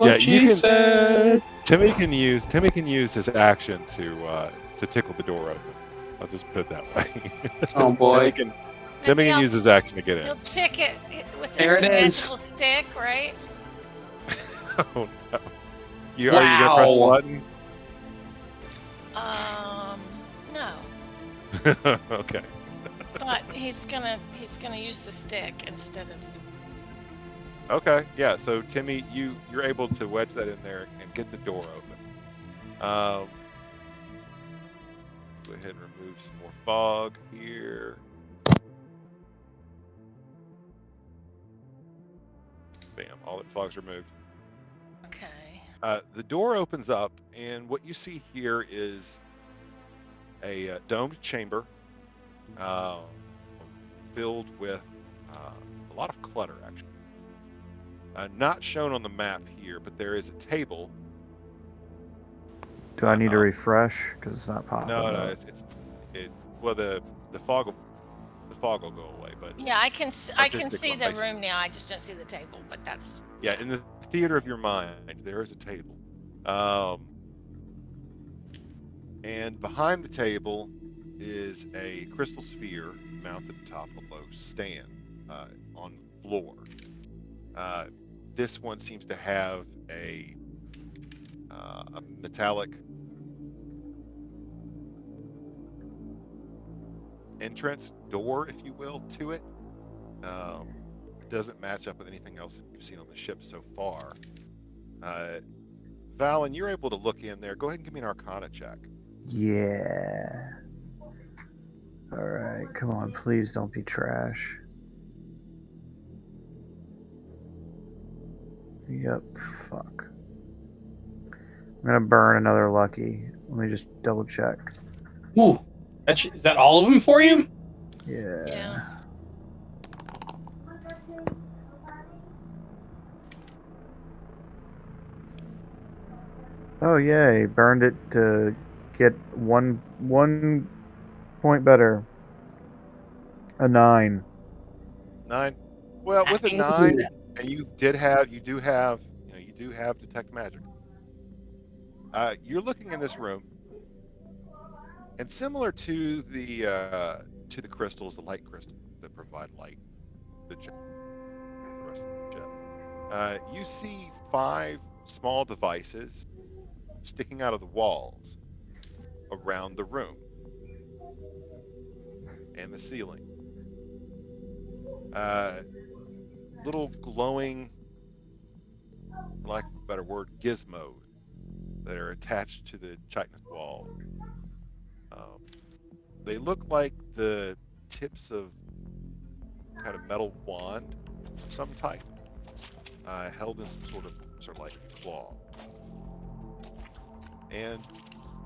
Yeah, you can. Timmy can use his action to tickle the door open. I'll just put it that way. Oh boy. Timmy can use his action to get in. He'll tick it with There his it is. magical stick, right? Oh no! Are you gonna press the Wow. button? No. Okay. But he's gonna use the stick instead of. Okay. Yeah. So Timmy, you're able to wedge that in there and get the door open. Go ahead and remove some more fog here. Bam! All that fog's removed. Okay. The door opens up, and what you see here is a domed chamber filled with a lot of clutter, actually. Not shown on the map here, but there is a table. Do I need to refresh? Because it's not popping. No, up. Well, the fog will go away, but Yeah, I can see artistic the lights. room now. I just don't see the table, but that's. Yeah, in the theater of your mind, there is a table. And behind the table is a crystal sphere mounted atop a low stand on the floor. This one seems to have a metallic entrance door, if you will, to it. It doesn't match up with anything else that you've seen on the ship so far. Valen, you're able to look in there. Go ahead and give me an Arcana check. Yeah. All right, come on, please don't be trash. Yep, fuck. I'm gonna burn another lucky. Let me just double check. Ooh, is that all of them for you? Yeah. Yeah. Oh yay! Burned it to get one point better. A 9. 9. Well, with a 9, and you do have detect magic. You're looking in this room, and similar to the crystals, the light crystals that provide light, the rest of the ship, you see 5 small devices sticking out of the walls around the room and the ceiling. Little glowing, for lack of a better word, gizmos that are attached to the chitinous wall. They look like the tips of kind of metal wand of some type, held in some sort of like claw. And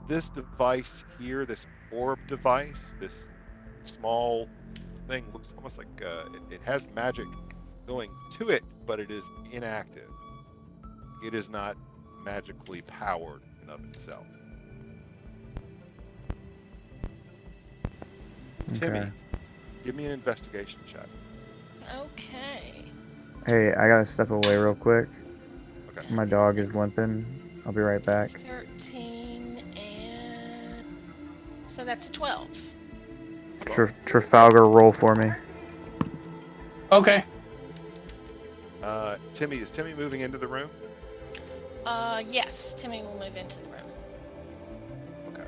this device here, this orb device, this small thing, looks almost like it has magic going to it, but it is inactive. It is not magically powered in of itself. Timmy, Okay. give me an investigation check. Okay. Hey, I gotta step away real quick. Okay. My dog is limping. I'll be right back. 13 and so that's a 12. Trafalgar, roll for me. Okay. Timmy, is Timmy moving into the room? Yes, Timmy will move into the room. Okay.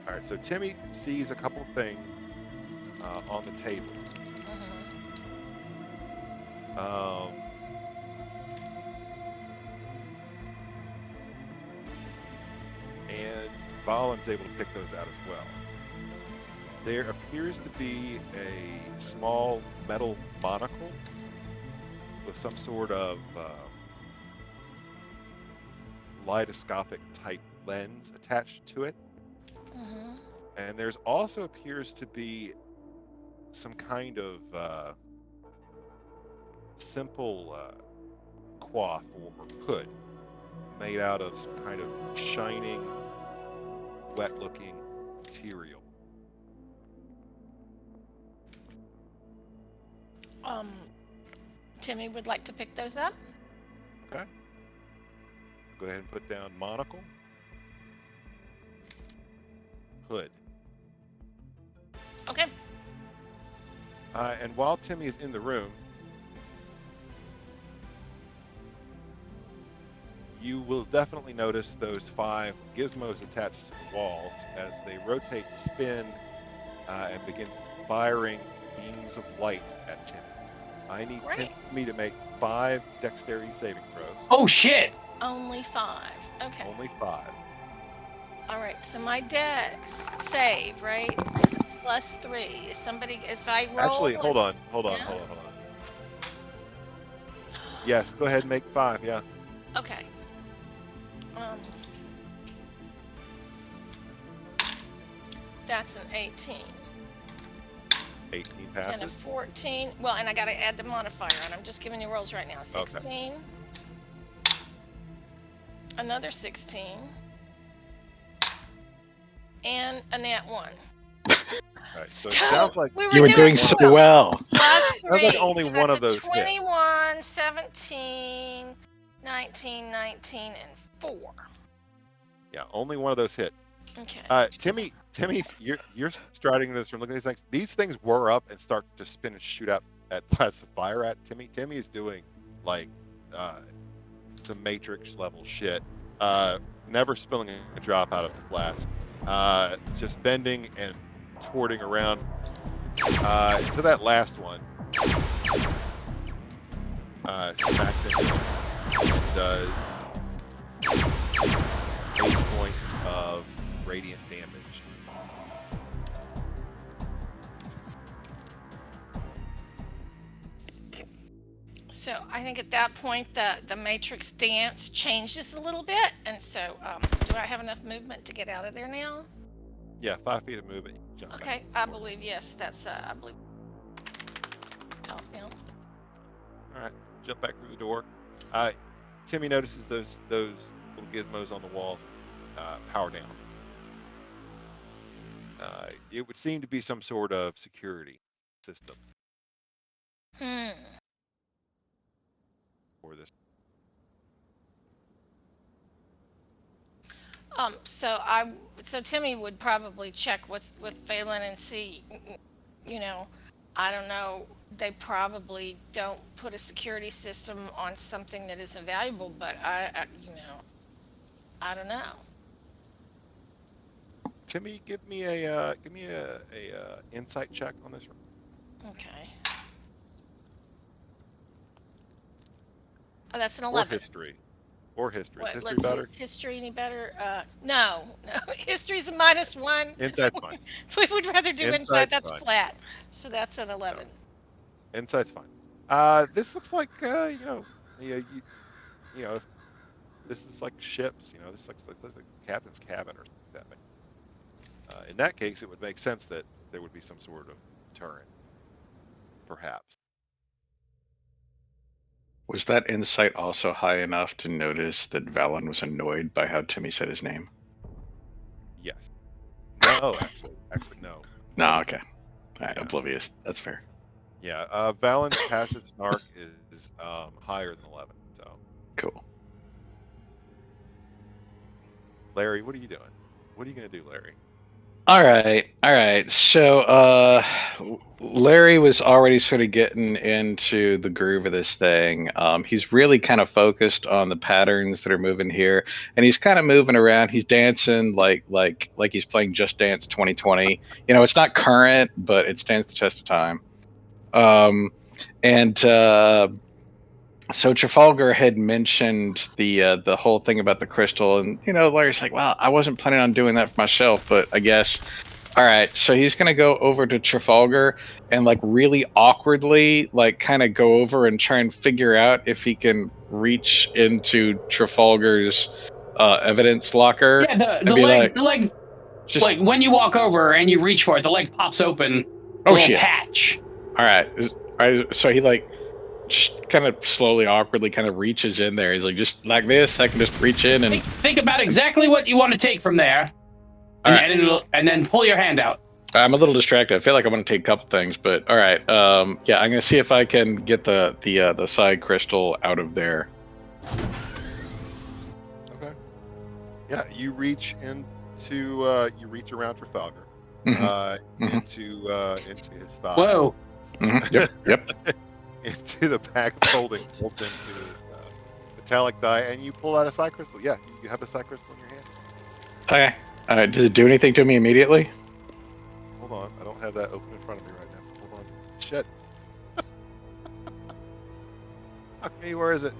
All right. So Timmy sees a couple of things on the table. Mhm. And Valen's able to pick those out as well. There appears to be a small metal monocle with some sort of kaleidoscopic type lens attached to it. Mhm. And there's also appears to be some kind of simple coif or hood made out of some kind of shining, wet-looking material. Timmy would like to pick those up. Okay. Go ahead and put down monocle, hood. Okay. And while Timmy is in the room, you will definitely notice those 5 gizmos attached to the walls as they rotate, spin, and begin firing beams of light at Timmy. I need Great. Timmy to make 5 dexterity saving throws. Oh shit! Only 5. Okay. Only 5. All right. So my dex save, right, is +3. Is somebody? If I roll? Actually, hold on. Yeah? Yes, go ahead and make 5. Yeah. Okay. That's an 18. 18 And a passes. 14. Well, and I got to add the modifier on. I'm just giving you rolls right now. 16. Okay. Another 16. And a nat 1. All right, so it So sounds like we You were doing so well. Plus 3. Sounds like only so one that's of those hit. 21, 17, 19, 19, and 4. Yeah, only one of those hit. Okay. Timmy's you're striding this room, looking at these things. These things whir up and start to spin and shoot out at blasts of fire at Timmy. Timmy is doing like some Matrix level shit. Never spilling a drop out of the flask. Just bending and torting around to that last one. Smacks into him and does 8 points of radiant damage. So I think at that point the Matrix dance changes a little bit, and so do I have enough movement to get out of there now? Yeah, 5 feet of movement. Jump Okay, back. I believe yes. That's I believe. Oh, yeah. All right, jump back through the door. Timmy notices those little gizmos on the walls power down. It would seem to be some sort of security system for this. So Timmy would probably check with Phelan and see, you know, I don't know. They probably don't put a security system on something that isn't valuable, but I don't know. Timmy, give me a insight check on this room. Okay. Oh, that's an Or 11. history. Or history. Is What, history let's see, better? is history any better? No. History's a -1. Insight's fine. We would rather do insight. Insight's That's fine. flat. So that's an 11. No. Insight's fine. This looks like if this is like ships. This looks like the captain's cabin or something like that. In that case, it would make sense that there would be some sort of turret, perhaps. Was that insight also high enough to notice that Valen was annoyed by how Timmy said his name? Yes. No, actually, no. No, okay. All right, Yeah. oblivious. That's fair. Yeah, Valen's passive snark is higher than 11. So, Cool. Larry, what are you doing? What are you gonna do, Larry? All right. So, Larry was already sort of getting into the groove of this thing. He's really kind of focused on the patterns that are moving here, and he's kind of moving around. He's dancing like he's playing Just Dance 2020. It's not current, but it stands the test of time. And so Trafalgar had mentioned the whole thing about the crystal, and Larry's like, "Well, I wasn't planning on doing that for myself, but I guess." All right, so he's gonna go over to Trafalgar and like really awkwardly, like kind of go over and try and figure out if he can reach into Trafalgar's evidence locker Yeah, and be like, the leg, just like when you walk over and you reach for it, the leg pops open, a oh little shit. patch. All right, so he like just kind of slowly, awkwardly, kind of reaches in there. He's like, just like this, I can just reach in and Think about exactly what you want to take from there, all and, right. and then pull your hand out. I'm a little distracted. I feel like I want to take a couple things, but all right. Yeah, I'm gonna see if I can get the side crystal out of there. Okay. Yeah, you reach around Trafalgar, into his thigh. Whoa. Yep. Into the back folding bolt into his metallic thigh, and you pull out a side crystal. Yeah, you have a side crystal in your hand. Okay. Does it do anything to me immediately? Hold on, I don't have that open in front of me right now. Hold on. Shit. Okay, where is it?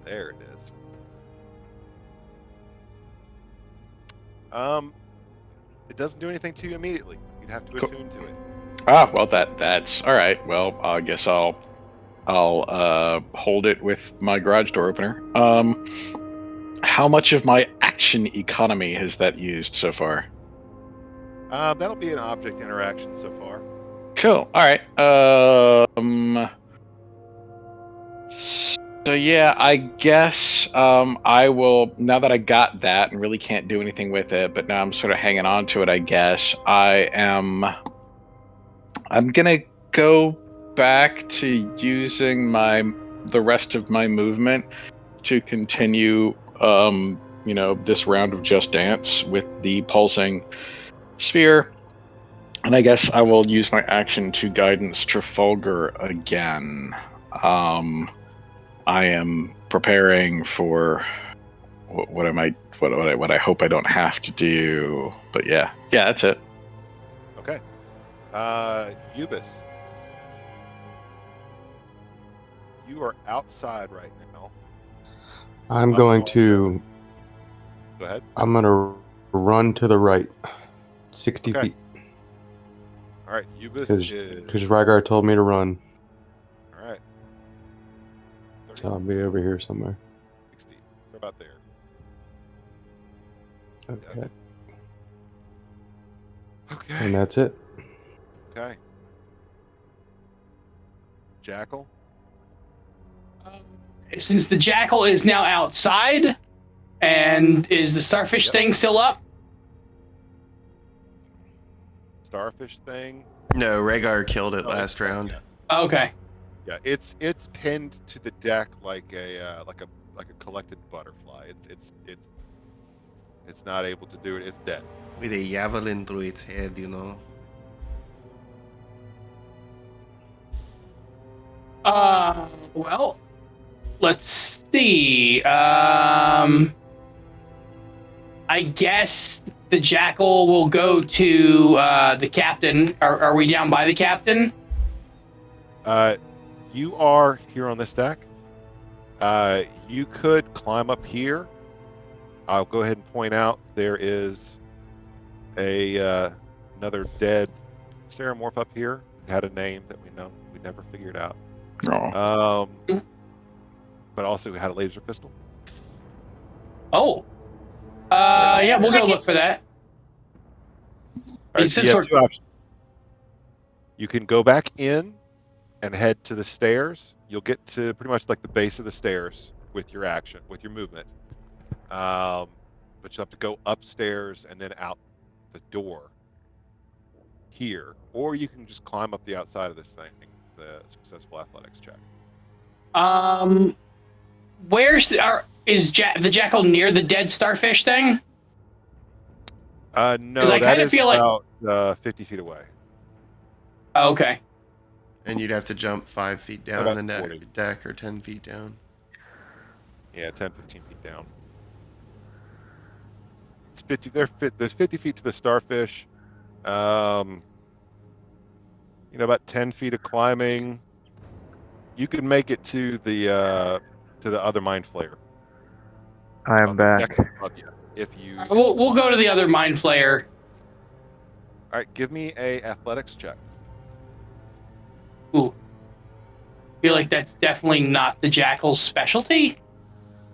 There it is. It doesn't do anything to you immediately. You'd have to attune to it. Well, that's all right. Well, I guess I'll hold it with my garage door opener. How much of my action economy has that used so far? That'll be an object interaction so far. Cool. All right. So yeah, I guess I will, now that I got that and really can't do anything with it, but now I'm sort of hanging on to it, I guess. I'm gonna go back to using the rest of my movement to continue this round of Just Dance with the pulsing sphere. And I guess I will use my action to guidance Trafalgar again. I am preparing for what I hope I don't have to do. But yeah, that's it. Okay. Ubis, you are outside right now. I'm going to. Go ahead. I'm going to run to the right, 60 feet. All right, Ubis because Rygar told me to run. All right. So I'll be over here somewhere. 60. We're about there. Okay. Okay. And that's it. Okay. Jackal? Since the jackal is now outside, and is the starfish thing still up? Starfish thing? No, Rhaegar killed it last round. Yes. Okay. Yeah, it's pinned to the deck like a collected butterfly. It's not able to do it. It's dead. With a javelin through its head, Well, let's see. I guess the jackal will go to the captain. Are we down by the captain? You are here on this deck. You could climb up here. I'll go ahead and point out there is another dead Ceramorph up here. It had a name that we never figured out. Oh. But also had a laser pistol. Oh. Yeah, we'll go look for that. Right, so you have two options. You can go back in and head to the stairs. You'll get to pretty much like the base of the stairs with your action, with your movement. But you'll have to go upstairs and then out the door here. Or you can just climb up the outside of this thing, the successful athletics check. Where's Is the jackal near the dead starfish thing? No, I that kinda is feel like- about 50 feet away. Oh, okay. And you'd have to jump 5 feet down About the 40. deck or 10 feet down. Yeah, 10, 15 feet down. It's 50. There's 50 feet to the starfish. About 10 feet of climbing. You can make it to the other mind flayer. I am back. Above you, if you. We'll go to the other mind flayer. All right, give me a athletics check. Ooh. Feel like that's definitely not the jackal's specialty.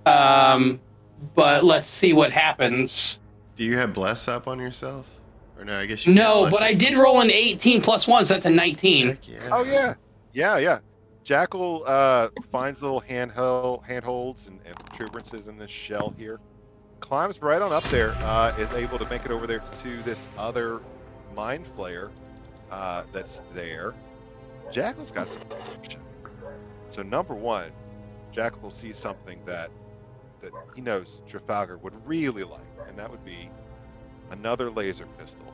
But let's see what happens. Do you have bless up on yourself? Or no, I guess you can't No, bless but I yourself. did roll an 18 plus 1, so that's a 19. Heck yeah. Oh yeah. Jackal finds little handholds and protuberances in this shell here. Climbs right on up there. Is able to make it over there to this other mind flayer that's there. Jackal's got some options. So number one, Jackal sees something that he knows Trafalgar would really like, and that would be another laser pistol.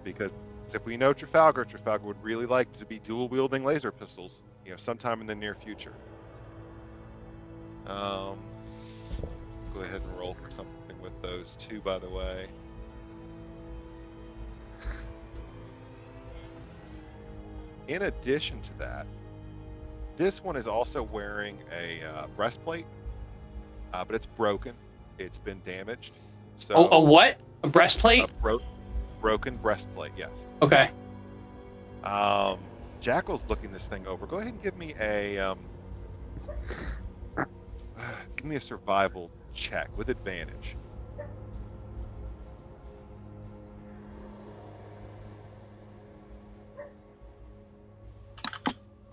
Because if we know Trafalgar would really like to be dual wielding laser pistols, sometime in the near future. Go ahead and roll for something with those two, by the way. In addition to that, this one is also wearing a breastplate, but it's broken. It's been damaged. So a what? A breastplate? Broken breastplate, yes. Okay. Jackal's looking this thing over. Go ahead and give me a survival check with advantage.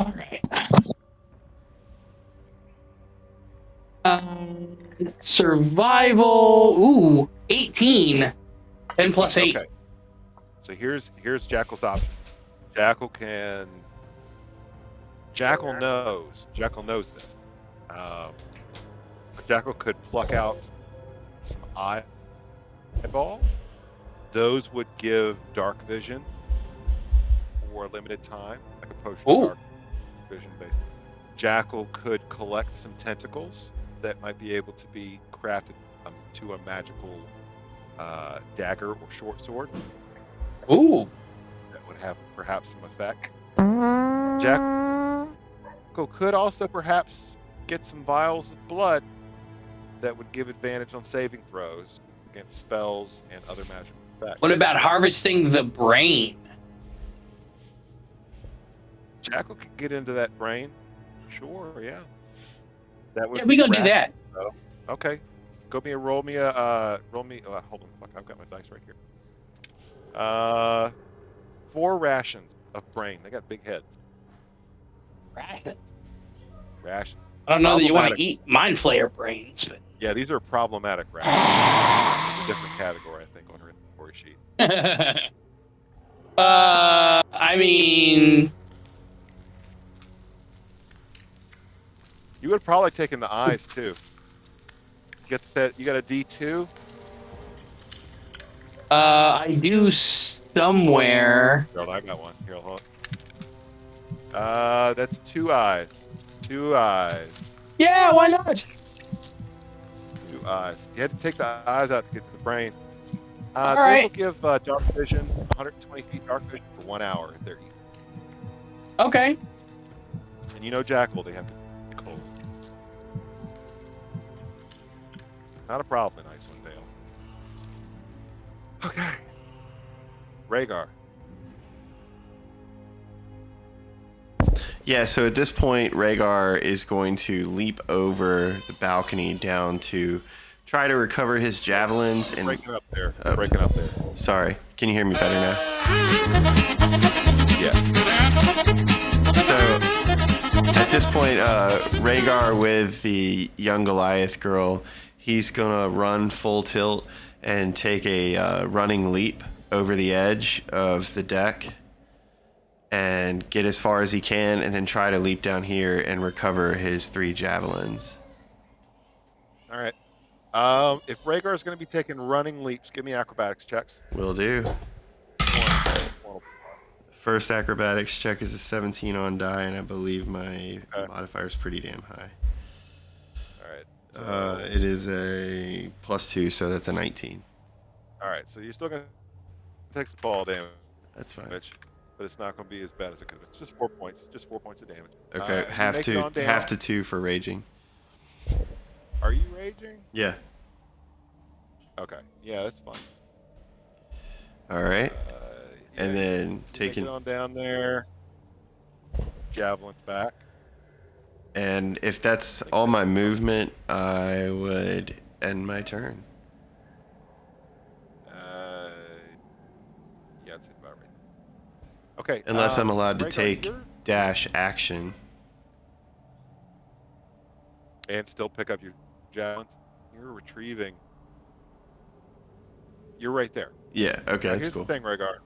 All right. Survival. Ooh, 18. 10 plus 8. Okay. So here's Jackal's option. Jackal knows this. Jackal could pluck out some eyeballs. Those would give dark vision for a limited time, like a potion of dark vision based. Jackal could collect some tentacles that might be able to be crafted to a magical dagger or short sword. Ooh. That would have perhaps some effect. Jackal could also perhaps get some vials of blood that would give advantage on saving throws against spells and other magical effects. What about harvesting the brain? Jackal could get into that brain. Sure, yeah. That would Yeah, we gonna do that. though. Okay. Hold on, fuck, I've got my dice right here. 4 rations of brain. They got big heads. Rations. I don't know that you want to eat mind flayer brains, but Yeah, these are problematic rations. A different category, I think, on her inventory sheet. I mean, You would probably taken the eyes too. You got a D2? I do somewhere. Girl, I got one. Here, hold on. That's 2 eyes. 2 eyes. Yeah, why not? 2 eyes. You had to take the eyes out to get to the brain. All those right. will give dark vision, 120 feet dark vision for 1 hour if they're eaten. Okay. And Jackal, they have to be cold. Not a problem in Icewind Dale. Okay. Rhaegar. Yeah, so at this point, Rhaegar is going to leap over the balcony down to try to recover his javelins. And Breaking up there. Breaking up there. Sorry, can you hear me better now? Yeah. So at this point, Rhaegar with the young Goliath girl, he's gonna run full tilt and take a running leap over the edge of the deck and get as far as he can, and then try to leap down here and recover his 3 javelins. All right. If Rhaegar is going to be taking running leaps, give me acrobatics checks. Will do. One. First acrobatics check is a 17 on die, and I believe my Okay. modifier is pretty damn high. All right. So, It is a +2, so that's a 19. all right. So you're still going to take some fall damage, That's fine. but it's not going to be as bad as it could have been. It's just 4 points. Just 4 points of damage. Okay, you make it on down. half to 2 for raging. Are you raging? Yeah. Okay. Yeah, that's fine. All right. Yeah, And then you taking make it on down there. Javelin back. And if that's all my movement, I would end my turn. Yeah, that's about right. Okay. Unless I'm allowed to Rhaegar, take dash action. and still pick up your javelins. You're retrieving. You're right there. Yeah, okay, Now, that's here's cool. the thing, Rhaegar.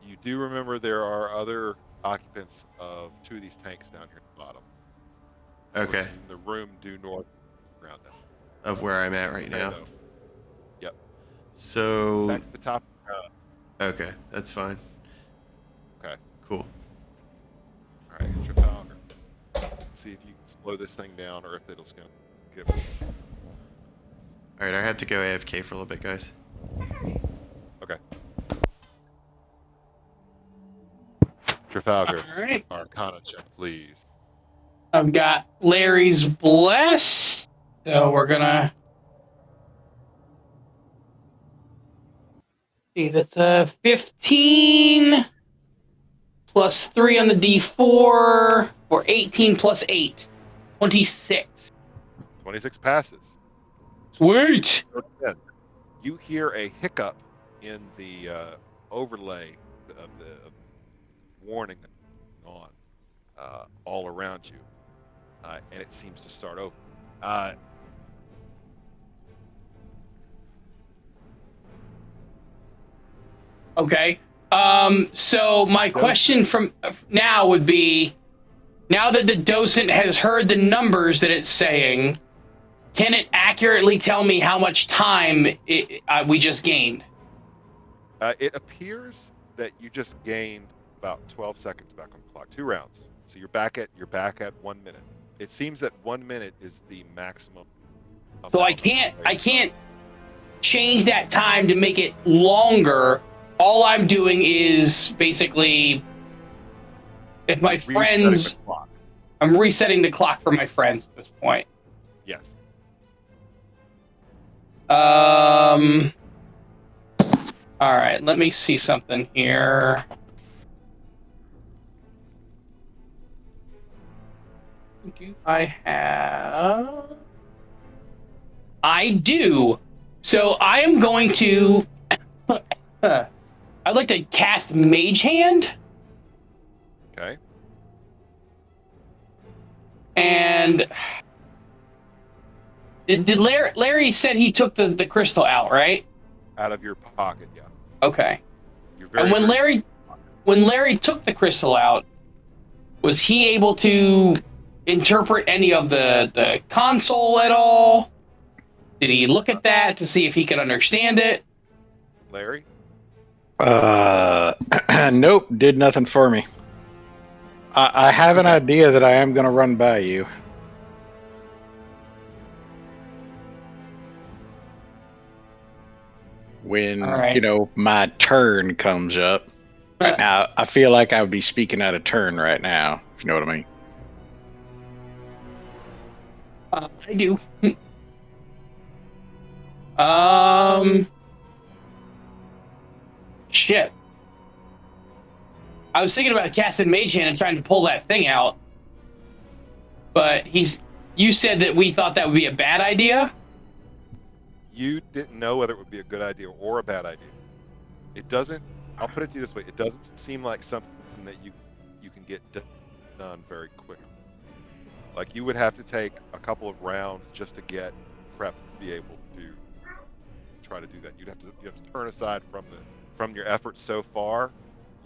You do remember there are other occupants of 2 of these tanks down here at the bottom. Okay. Which is in the room due north around now. Of where I'm at right now. Yep. So Back to the top. okay, that's fine. Okay. Cool. All right, get your powder. See if you can slow this thing down or if it'll skip. Alright, I have to go AFK for a little bit, guys. Okay. Trafalgar, All right. Arcana check, please. I've got Larry's blessed, so we're gonna see. That's a 15 plus 3 on the D4 or 18 plus 8, 26. 26 passes. Sweet. You hear a hiccup in the overlay of the warning on all around you, and it seems to start over. Okay. So my question from now would be, now that the docent has heard the numbers that it's saying, can it accurately tell me how much time we just gained? It appears that you just gained about 12 seconds back on the clock. 2 rounds. So you're back at 1 minute. It seems that 1 minute is the maximum. So I can't change that time to make it longer. All I'm doing is basically, if my friends, I'm resetting the clock for my friends at this point. Yes. All right, let me see something here. Do I have? I do. So I am going to. I'd like to cast Mage Hand. Okay. And did Larry said he took the crystal out, right? Out of your pocket, yeah. Okay. You're very, and when Larry took the crystal out, was he able to interpret any of the console at all? Did he look at that to see if he could understand it? Larry? Nope, did nothing for me. I have an idea that I am going to run by you. When, my turn comes up. Right. Now, I feel like I would be speaking out of turn right now, if you know what I mean. I do. Shit. I was thinking about casting Mage Hand and trying to pull that thing out. But you said that we thought that would be a bad idea? You didn't know whether it would be a good idea or a bad idea. It doesn't, I'll put it to you this way, it doesn't seem like something that you can get done very quickly. Like you would have to take a couple of rounds just to get prep to be able to try to do that. You have to turn aside from your efforts so far,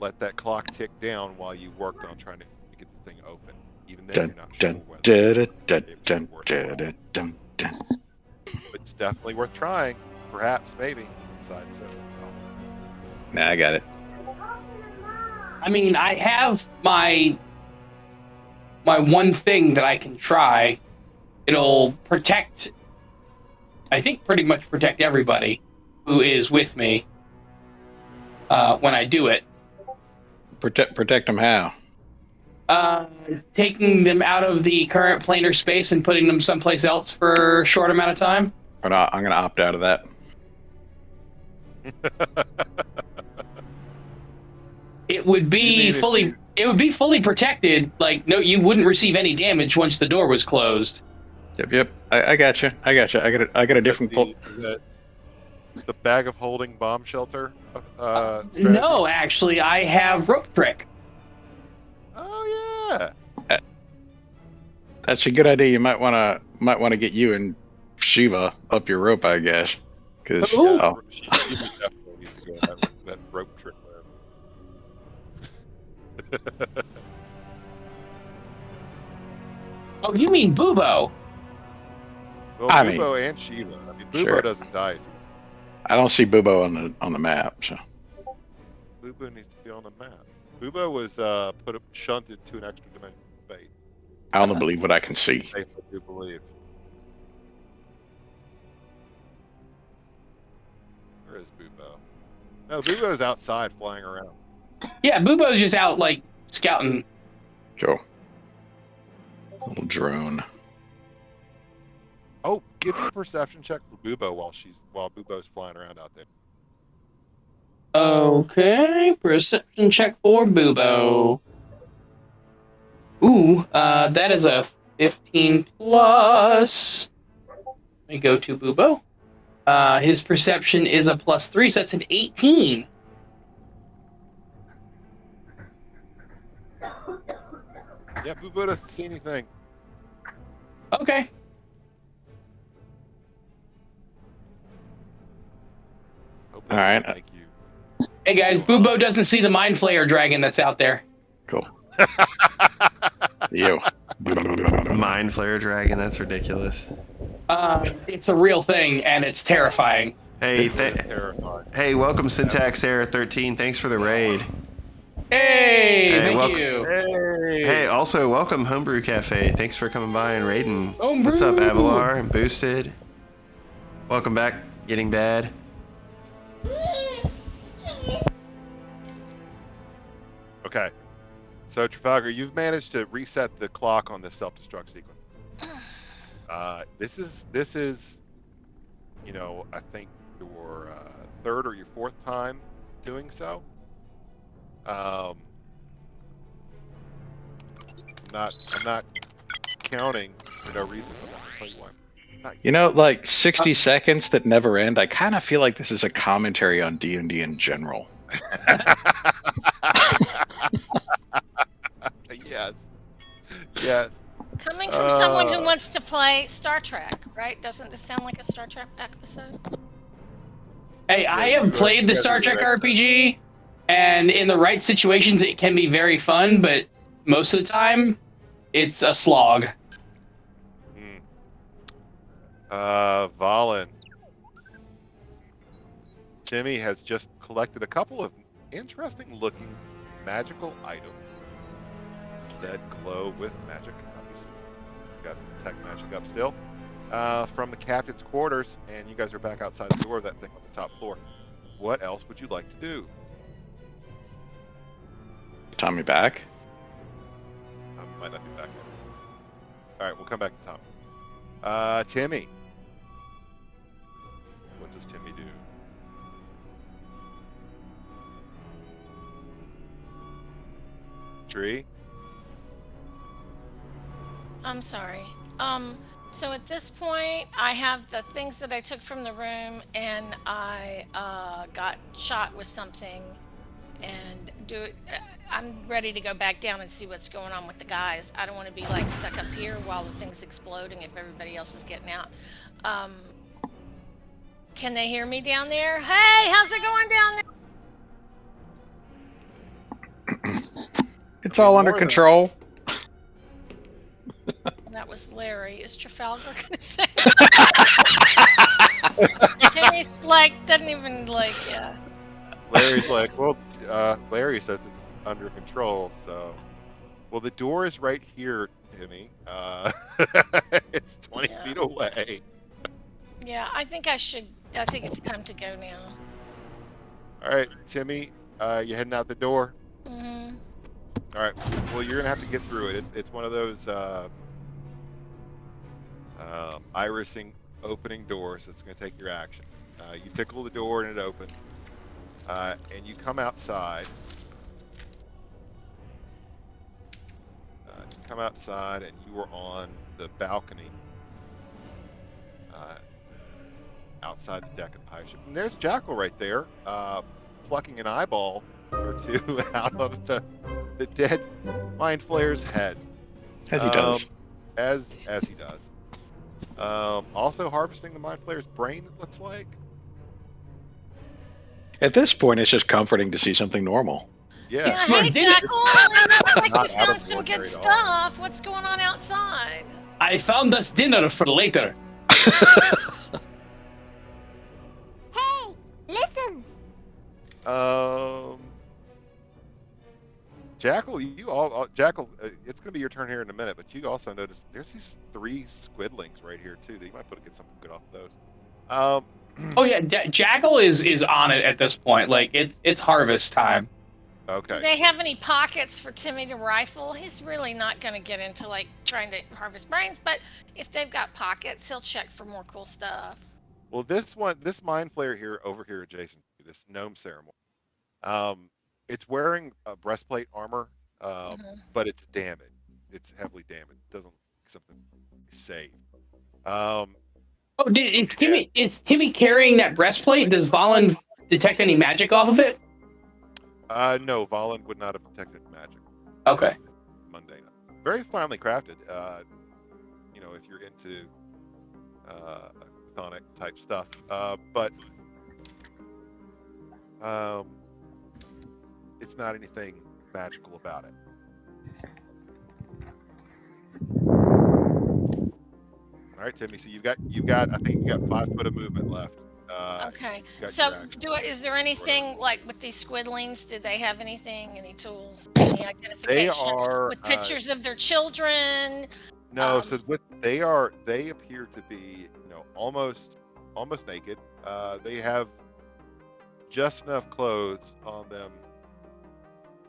let that clock tick down while you worked on trying to get the thing open. Even then, Dun, you're not dun, sure whether dun, dun, it dun, would work. dun, dun, dun, dun. But it's definitely worth trying. Perhaps, maybe. Decide so. Nah, I got it. I mean, I have my one thing that I can try. It'll protect, I think, pretty much protect everybody who is with me when I do it. Protect them how? Taking them out of the current planar space and putting them someplace else for a short amount of time. Or not, I'm going to opt out of that. It would be fully protected. Like, no, you wouldn't receive any damage once the door was closed. Yep. I got you. I got a different. Is that the bag of holding bomb shelter strategy? No, actually, I have rope trick. Oh yeah. That's a good idea. You might want to get you and Shiva up your rope, I guess. Because She definitely needs to go on that rope trick. Oh, you mean Bubo? Well, Bubo and Sheila. I mean, Bubo sure. doesn't die. I don't see Bubo on the map. So Bubo needs to be on the map. Bubo was shunted to an extra dimensional fate. I only believe what I can see. Safely do believe. Where is Bubo? No, Bubo's outside flying around. Yeah, Bubo's just out like scouting. Cool. Little drone. Oh, give me a perception check for Bubo while Bubo's flying around out there. Okay, perception check for Bubo. Ooh, that is a 15 plus. Let me go to Bubo. His perception is a +3, so that's an 18. Yeah, Bubo doesn't see anything. Okay. All right. Thank you. Hey guys, Bubo doesn't see the Mind Flayer dragon that's out there. Cool. You. Mind Flayer Dragon, that's ridiculous. It's a real thing, and it's terrifying. Hey, It's terrifying. hey, welcome Syntax Error 13. Thanks for the raid. Hey, thank welcome. you. Hey, also welcome Homebrew Cafe. Thanks for coming by and raiding. Homebrew. What's up, Avalar and Boosted? Welcome back, Getting Bad. Okay. So, Trafalgar, you've managed to reset the clock on the self-destruct sequence. This is, you know, I think your third or your fourth time doing so. I'm not counting for no reason. I'm not gonna tell you why. You know, like 60 seconds that never end. I kind of feel like this is a commentary on D&D in general. Yes. Coming from someone who wants to play Star Trek, right? Doesn't this sound like a Star Trek episode? Hey, I have played the Star Trek RPG, and in the right situations, it can be very fun, but most of the time, it's a slog. Valen. Timmy has just collected a couple of interesting looking magical items that glow with magic. Obviously, got tech magic up still from the captain's quarters, and you guys are back outside the door of that thing on the top floor. What else would you like to do? Tommy back? Tommy might not be back yet. All right, we'll come back to Tommy. Timmy. What does Timmy do? Tree? I'm sorry. So at this point, I have the things that I took from the room, and I got shot with something, and I'm ready to go back down and see what's going on with the guys. I don't want to be like stuck up here while the thing's exploding if everybody else is getting out. Can they hear me down there? Hey, how's it going down there? It's all under control. That was Larry. Is Trafalgar gonna say? Timmy's like doesn't even like yeah. Larry's like, well, Larry says it's under control, so. Well, the door is right here, Timmy. It's 20 Yeah. feet away. Yeah, I think it's time to go now. All right, Timmy, you heading out the door? Mm-hmm. All right. Well, you're gonna have to get through it. It's one of those irising opening doors. It's gonna take your action. You tickle the door and it opens, and you come outside. You come outside and you are on the balcony outside the deck of the pirate ship. And there's Jackal right there, plucking an eyeball or two out of the dead mind flayer's head. As he does. As he does. Also harvesting the mind flayer's brain, it looks like. At this point, it's just comforting to see something normal. Yeah. Yeah, hey Jackal, it looks like Not you out found of some the good ordinary at all. stuff. What's going on outside? I found us dinner for later. Hey, listen. Jackal, Jackal, it's going to be your turn here in a minute, but you also notice there's these 3 squidlings right here too that you might be able to get something good off of those. Oh yeah, Jackal is on it at this point. Like it's harvest time. Okay. Do they have any pockets for Timmy to rifle? He's really not going to get into like trying to harvest brains, but if they've got pockets, he'll check for more cool stuff. Well, this mind flayer here, over here adjacent to this gnome ceremony, it's wearing a breastplate armor, but it's damaged. It's heavily damaged. It doesn't look like something safe. Is Timmy carrying that breastplate? Does Valen detect any magic off of it? No, Valen would not have detected magic. Okay. Mundane. Very finely crafted. If you're into chthonic type stuff, but it's not anything magical about it. All right, Timmy. So you've got. I think you got 5 foot of movement left. Okay. So, is there anything like with these squidlings? Did they have anything? Any tools? Any identification? They are with pictures of their children. No. So they appear to be almost naked. They have just enough clothes on them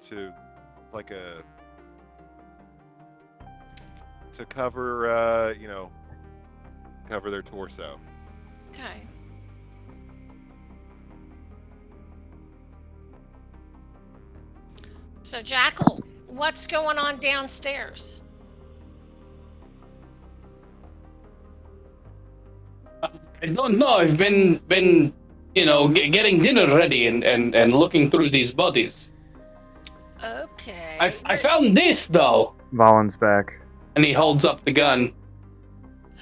to cover cover their torso. Okay. So Jackal, what's going on downstairs? I don't know. I've been getting dinner ready and looking through these bodies. Okay. I found this though. Valen's back. And he holds up the gun.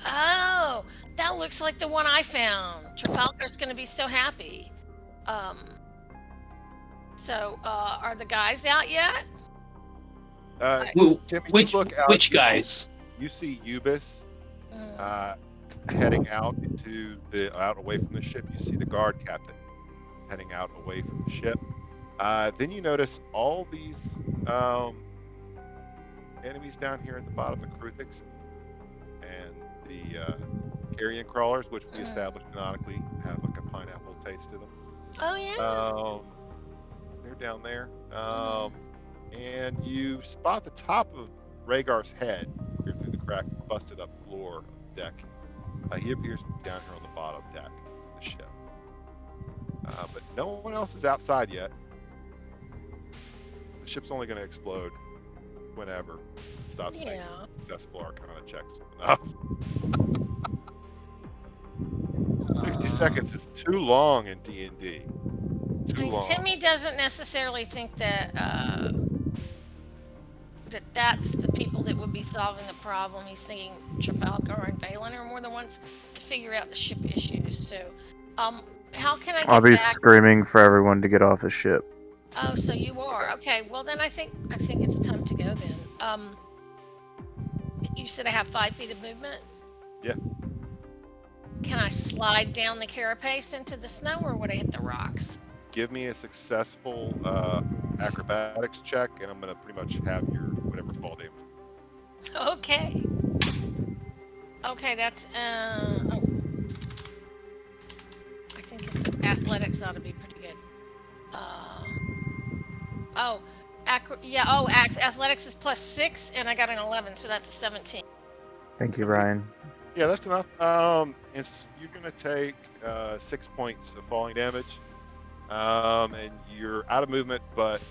Oh, that looks like the one I found. Trafalgar's going to be so happy. So, are the guys out yet? Timmy, look out. Which guys? You see Ubis heading out out away from the ship. You see the guard captain heading out away from the ship. Then you notice all these enemies down here at the bottom, the Kruthix and the carrion crawlers, which we established canonically have like a pineapple taste to them. Oh yeah. They're down there. And you spot the top of Rhaegar's head here through the crack, busted up floor of the deck. He appears to be down here on the bottom deck of the ship. But no one else is outside yet. The ship's only going to explode whenever it stops making successful Arcana checks enough. 60 seconds is too long in D&D. Too long. Timmy doesn't necessarily think that that's the people that would be solving the problem. He's thinking Trafalgar and Valen are more the ones to figure out the ship issues. So, how can I get I'll be back? screaming for everyone to get off the ship. Oh, so you are. Okay, well then I think it's time to go then. You said I have 5 feet of movement. Yeah. Can I slide down the carapace into the snow, or would I hit the rocks? Give me a successful acrobatics check, and I'm gonna pretty much have your whatever fall damage. Okay. Okay, that's oh. I think his athletics ought to be pretty good. Oh, athletics is +6, and I got an 11, so that's a 17. Thank you, Ryan. Yeah, that's enough. You're gonna take 6 points of falling damage, and you're out of movement, but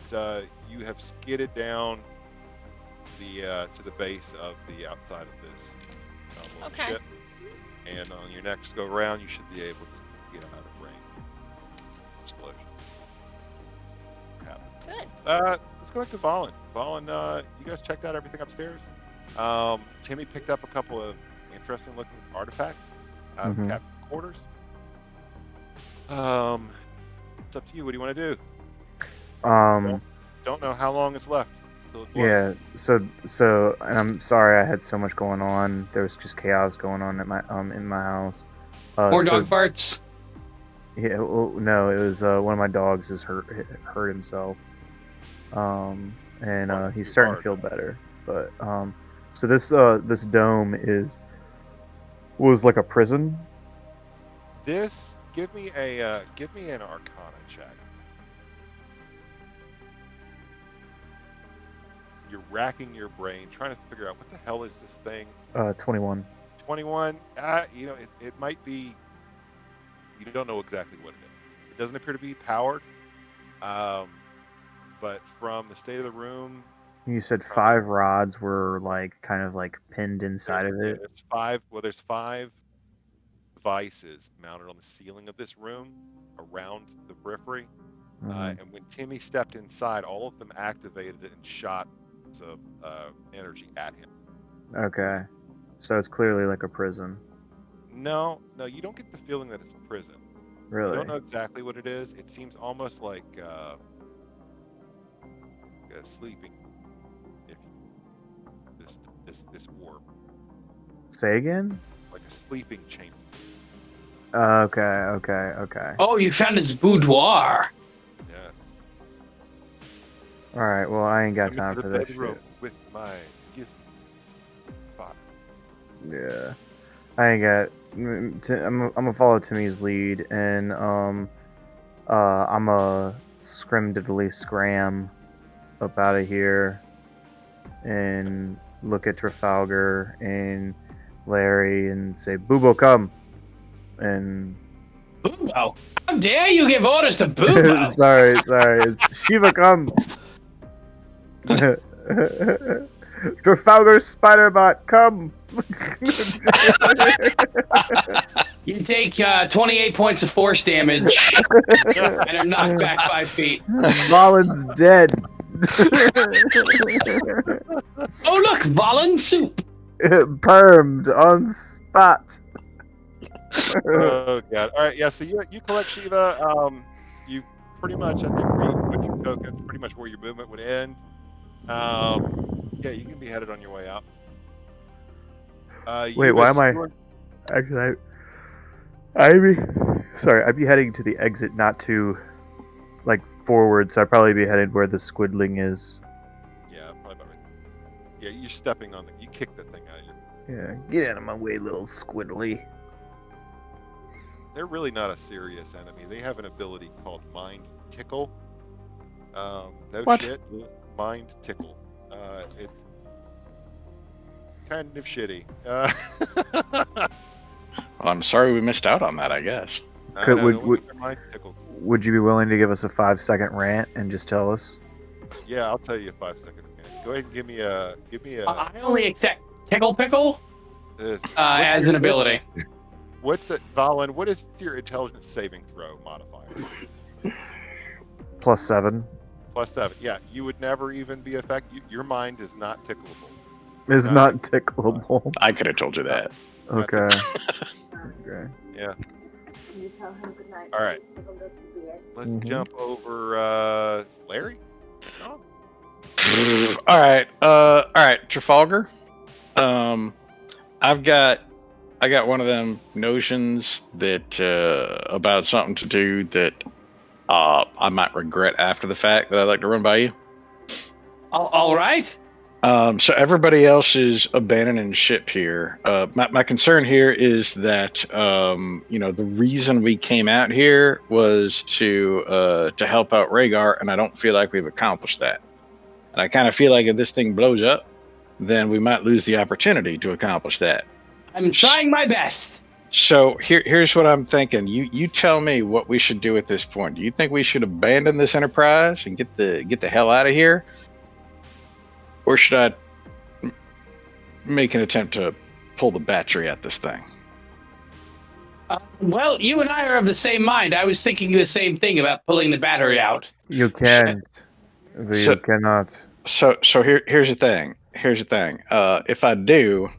you have skidded down to the base of the outside of this Okay. ship. And on your next go around, you should be able to get out of range. Explosion. Good. Let's go back to Valen. Valen, you guys checked out everything upstairs. Timmy picked up a couple of interesting looking artifacts out of captain's quarters. It's up to you. What do you want to do? Don't know how long it's left. Yeah. So and I'm sorry I had so much going on. There was just chaos going on at my in my house. More dog farts. Yeah. Well, no, it was one of my dogs has hurt himself. And he's starting to feel better. But so this dome was like a prison. Give me an Arcana check. You're racking your brain trying to figure out what the hell is this thing. 21. 21. It might be. You don't know exactly what it is. It doesn't appear to be powered. But from the state of the room, you said 5 rods were like kind of like pinned inside of it. There's 5. Well, there's 5 devices mounted on the ceiling of this room around the periphery. And when Timmy stepped inside, all of them activated it and shot some energy at him. Okay, so it's clearly like a prison. No, you don't get the feeling that it's a prison. Really? You don't know exactly what it is. It seems almost like sleeping. If this warp. Say again? Like a sleeping chamber. Okay. Oh, you found his boudoir. Yeah. All right. Well, I ain't got time for this shit. With my gizmo. Yeah, I ain't got. I'm gonna follow Timmy's lead, and I'm a scrim scram up out of here, and look at Trafalgar and Larry, and say, "Boobo, come!" And Boobo, how dare you give orders to Boobo? sorry, it's Shiva, come. Trafalgar Spiderbot, come! You take 28 points of force damage and are knocked back 5 feet. Valen's dead. Oh look, Valen soup. Permed on spot. Oh god! All right, yeah. So you collect Shiva. You pretty much, I think, with your tokens, pretty much where your movement would end. Yeah, you can be headed on your way out. Wait, why am I? Actually, I'd be heading to the exit, not to, like, forward. So I'd probably be headed where the squiddling is. Yeah, probably about right. Yeah, you're stepping on you kick that thing out of you. Yeah, get out of my way, little squiddly. They're really not a serious enemy. They have an ability called Mind Tickle. No what? Shit. Mind Tickle. It's kind of shitty. I'm sorry we missed out on that, I guess. Would you be willing to give us a 5-second rant and just tell us? Yeah, I'll tell you a 5-second rant. Go ahead and give me a. I only accept Tickle Pickle as an ability. What's it, Valen? What is your intelligence saving throw modifier? +7. +7. Yeah, you would never even be affected. Your mind is not tickleable. Is not tickleable. I could have told you that. Okay. Okay. Yeah. Can you tell him good night? All right. Let's jump over Larry. All right. Trafalgar. I got one of them notions that about something to do that I might regret after the fact that I'd like to run by you. All right. So everybody else is abandoning ship here. My concern here is that the reason we came out here was to help out Rhaegar, and I don't feel like we've accomplished that. And I kind of feel like if this thing blows up, then we might lose the opportunity to accomplish that. I'm trying my best. So here's what I'm thinking. You tell me what we should do at this point. Do you think we should abandon this enterprise and get the hell out of here, or should I make an attempt to pull the battery at this thing? Well, you and I are of the same mind. I was thinking the same thing about pulling the battery out. You can't. You cannot. So here's the thing. If I do,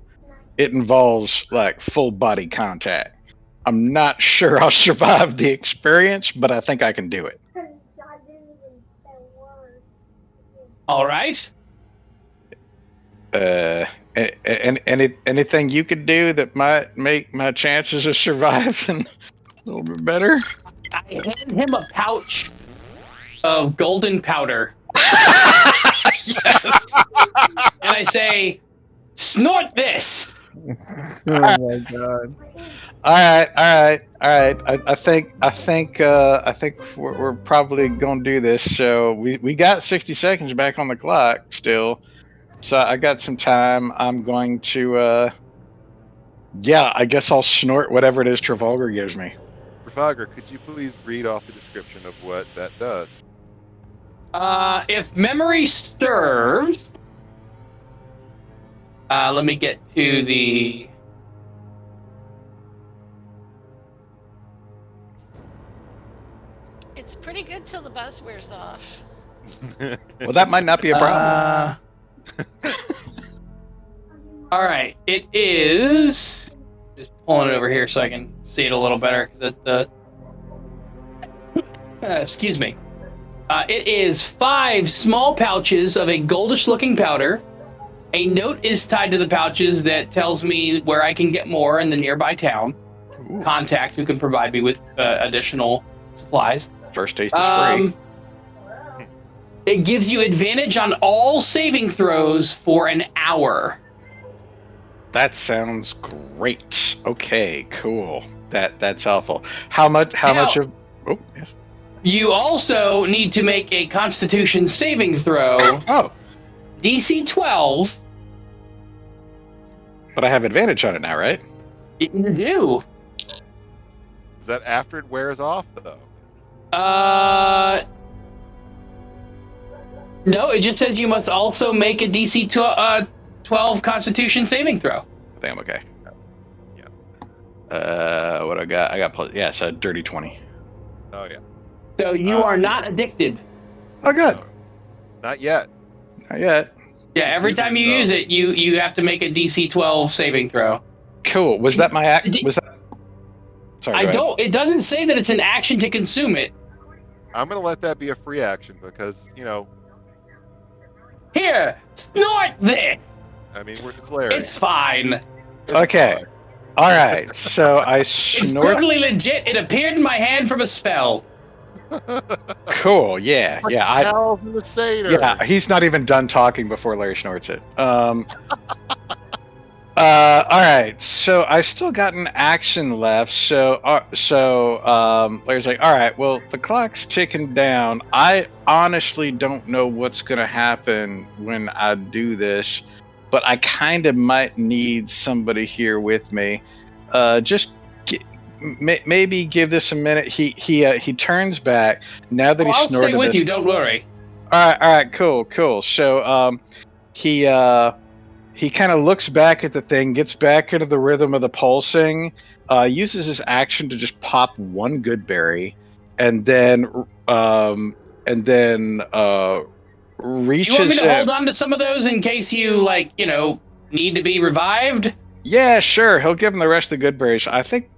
it involves like full body contact. I'm not sure I'll survive the experience, but I think I can do it. All right. Anything you could do that might make my chances of surviving a little bit better? I hand him a pouch of golden powder. Yes. And I say, snort this. Oh my god. All right. I think we're probably gonna do this. So we got 60 seconds back on the clock still. So I got some time. I'm going to I guess I'll snort whatever it is Trafalgar gives me. Trafalgar, could you please read off the description of what that does? If memory serves, let me get to the. It's pretty good till the buzz wears off. Well, that might not be a problem. All right, it is. Just pulling it over here so I can see it a little better. Excuse me. It is 5 small pouches of a goldish-looking powder. A note is tied to the pouches that tells me where I can get more in the nearby town. Ooh. Contact who can provide me with additional supplies. First taste is free. It gives you advantage on all saving throws for an hour. That sounds great. Okay, cool. That's helpful. How much of? Oh, yes. You also need to make a Constitution saving throw. Oh. DC 12. But I have advantage on it now, right? You do. Is that after it wears off, though? No, it just says you must also make a DC 12 Constitution saving throw. I think I'm okay. Yeah. What I got? I got plus. Yeah, so dirty 20. Oh, yeah. So you are not addicted. Oh, good. No. Not yet. Not yet. Yeah, every time you use it, you have to make a DC 12 saving throw. Cool. Was that my act? Was that? Sorry. It doesn't say that it's an action to consume it. I'm going to let that be a free action because, Here, snort this. I mean, we're just Larry. It's fine. Okay. Fine. All right. So I It's snort. totally legit. It appeared in my hand from a spell. Cool. Yeah. Yeah. Hell from the satyr. Yeah. He's not even done talking before Larry snorts it. All right. So I still got an action left. So Larry's like, all right. Well, the clock's ticking down. I honestly don't know what's gonna happen when I do this, but I kind of might need somebody here with me. Maybe give this a minute. He turns back now that he's I'll snorted stay with this. you. Don't worry. All right, cool. So he kind of looks back at the thing, gets back into the rhythm of the pulsing, uses his action to just pop one good berry, and then reaches. You want me to hold on to some of those in case you need to be revived? Yeah, sure. He'll give him the rest of the good berries. I think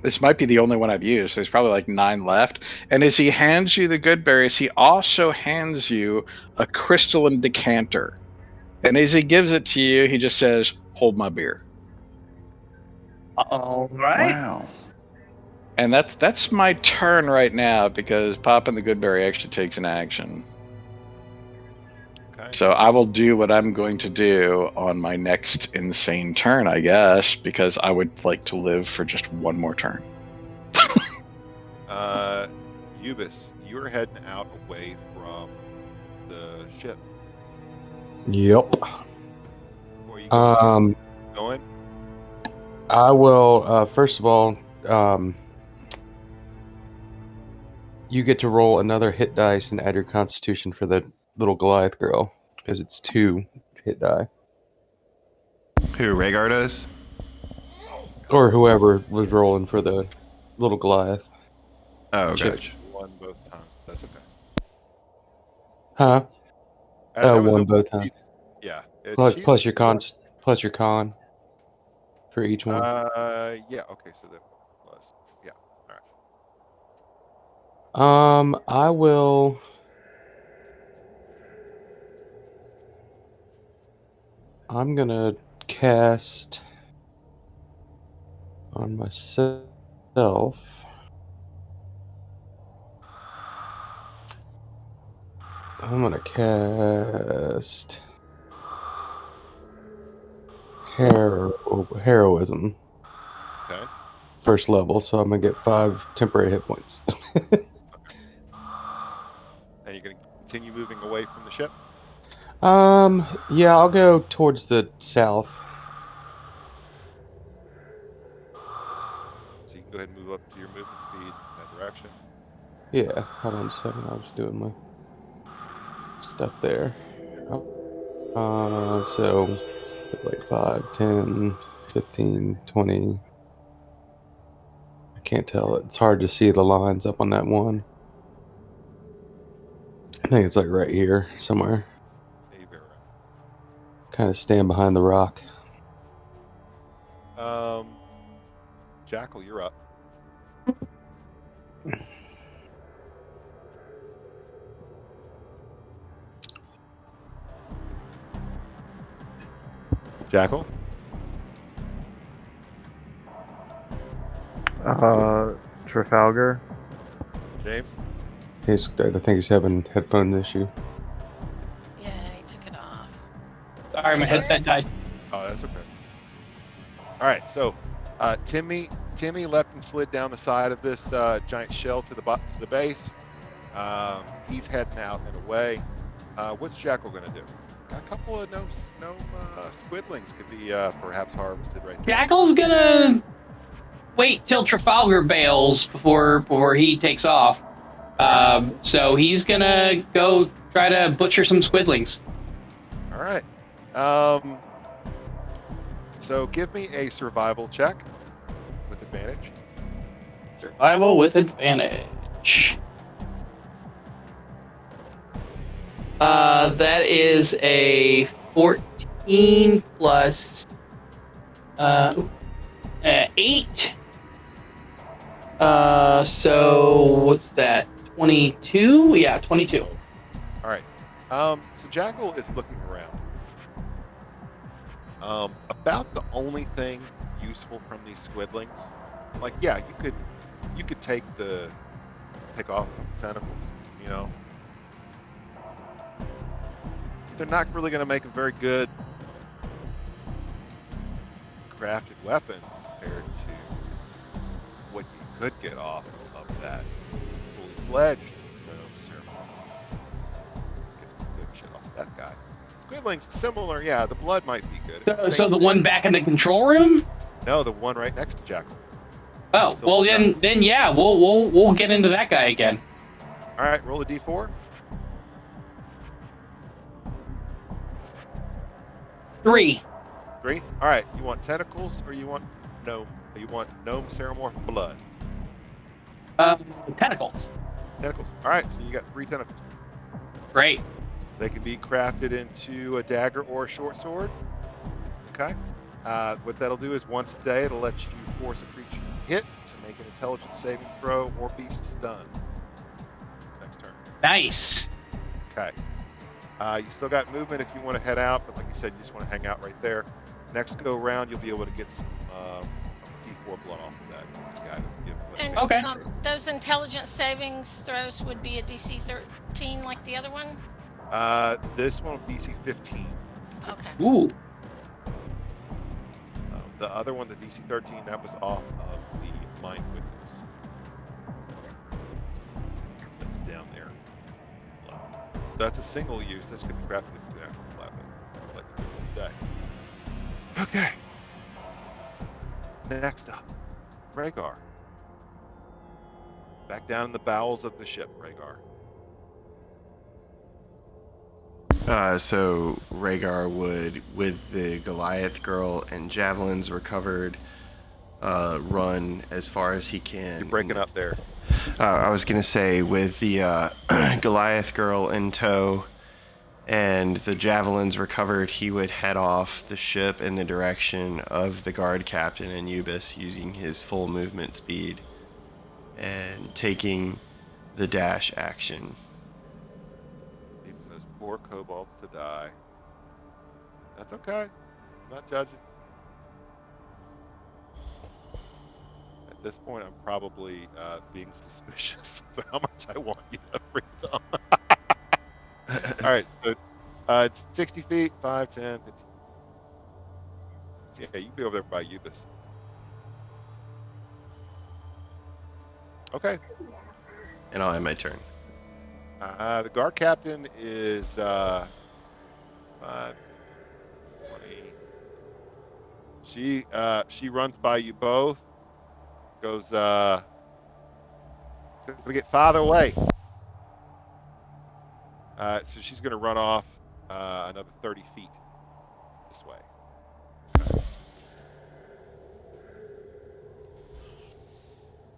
this might be the only one I've used. There's probably like 9 left. And as he hands you the good berries, he also hands you a crystalline decanter. And as he gives it to you, he just says, "Hold my beer." All right. Wow. And that's my turn right now because popping the Goodberry actually takes an action. Okay. So I will do what I'm going to do on my next insane turn, I guess, because I would like to live for just one more turn. Ubis, you're heading out away from the ship. Yep. Where are you going? Going? I will. First of all, you get to roll another hit dice and add your Constitution for the little Goliath girl because it's 2 hit die, Who, Rhaegar does? or whoever was rolling for the little Goliath. Oh, Chip. gotcha. Won both times. That's okay. Huh? That was one both times. Yeah. Plus your con for each one. Yeah. Okay. So that plus. Yeah. All right. I will. I'm gonna cast on myself. I'm gonna cast heroism. Okay. First level, so I'm gonna get 5 temporary hit points. And you're going to continue moving away from the ship? Yeah, I'll go towards the south. So you can go ahead and move up to your movement speed in that direction. Yeah, hold on a second. I was doing my stuff there. So like 5, 10, 15, 20. I can't tell. It's hard to see the lines up on that one. I think it's like right here somewhere. Maybe right. Kind of stand behind the rock. Jackal, you're up. Jackal? Trafalgar. James? I think he's having headphone issue. Yeah, he took it off. Sorry, my headset died. Oh, that's okay. All right, so Timmy leapt and slid down the side of this giant shell to the base. He's heading out and away. What's Jackal going to do? Got a couple of gnome squidlings could be perhaps harvested right there. Jackal's gonna wait till Trafalgar bails before he takes off. So he's gonna go try to butcher some squidlings. All right. So give me a survival check with advantage. Survival with advantage. That is a 14 plus 8. So what's that? 22? Yeah, 22. All right. So Jackal is looking around. About the only thing useful from these squidlings, like yeah, you could take off a couple tentacles, you know. But they're not really going to make a very good crafted weapon compared to what you could get off of that fully fledged gnome ceremony. Get some good shit off that guy. Squidlings similar, yeah. The blood might be good. So the one back in the control room? No, the one right next to Jackal. Oh, well then yeah, we'll get into that guy again. All right, roll a d4. 3. 3. All right, you want tentacles or you want gnome? You want gnome ceremorph blood? Tentacles. Tentacles. All right, so you got 3 tentacles. Great. They can be crafted into a dagger or a short sword. Okay. What that'll do is once a day, it'll let you force a creature to hit to make an intelligence saving throw or be stunned. Next turn. Nice. Okay. You still got movement if you want to head out, but like you said, you just want to hang out right there. Next go round, you'll be able to get some D4 blood off of that. You got it. And Okay. those intelligence savings throws would be a DC 13 like the other one? This one DC 15. Okay. Ooh. The other one, the DC 13, that was off of the Mind Witness. That's down there. That's a single use. This could be crafted into an actual weapon. Like today. Okay. Next up, Rhaegar. Back down in the bowels of the ship, Rhaegar. So Rhaegar would, with the Goliath girl and javelins recovered, run as far as he can. You're breaking up there. I was gonna say, with the Goliath girl in tow and the javelins recovered, he would head off the ship in the direction of the guard captain Anubis, using his full movement speed and taking the dash action. Leaving those poor kobolds to die. That's okay. I'm not judging. At this point, I'm probably being suspicious of how much I want you to free them. All right, so it's 60 feet, 5, 10, 15. So yeah, you can be over there by Ubis. Okay. And I'll end my turn. The guard captain is 5, 20. She runs by you both. Goes gonna get farther away. So she's gonna run off another 30 feet this way.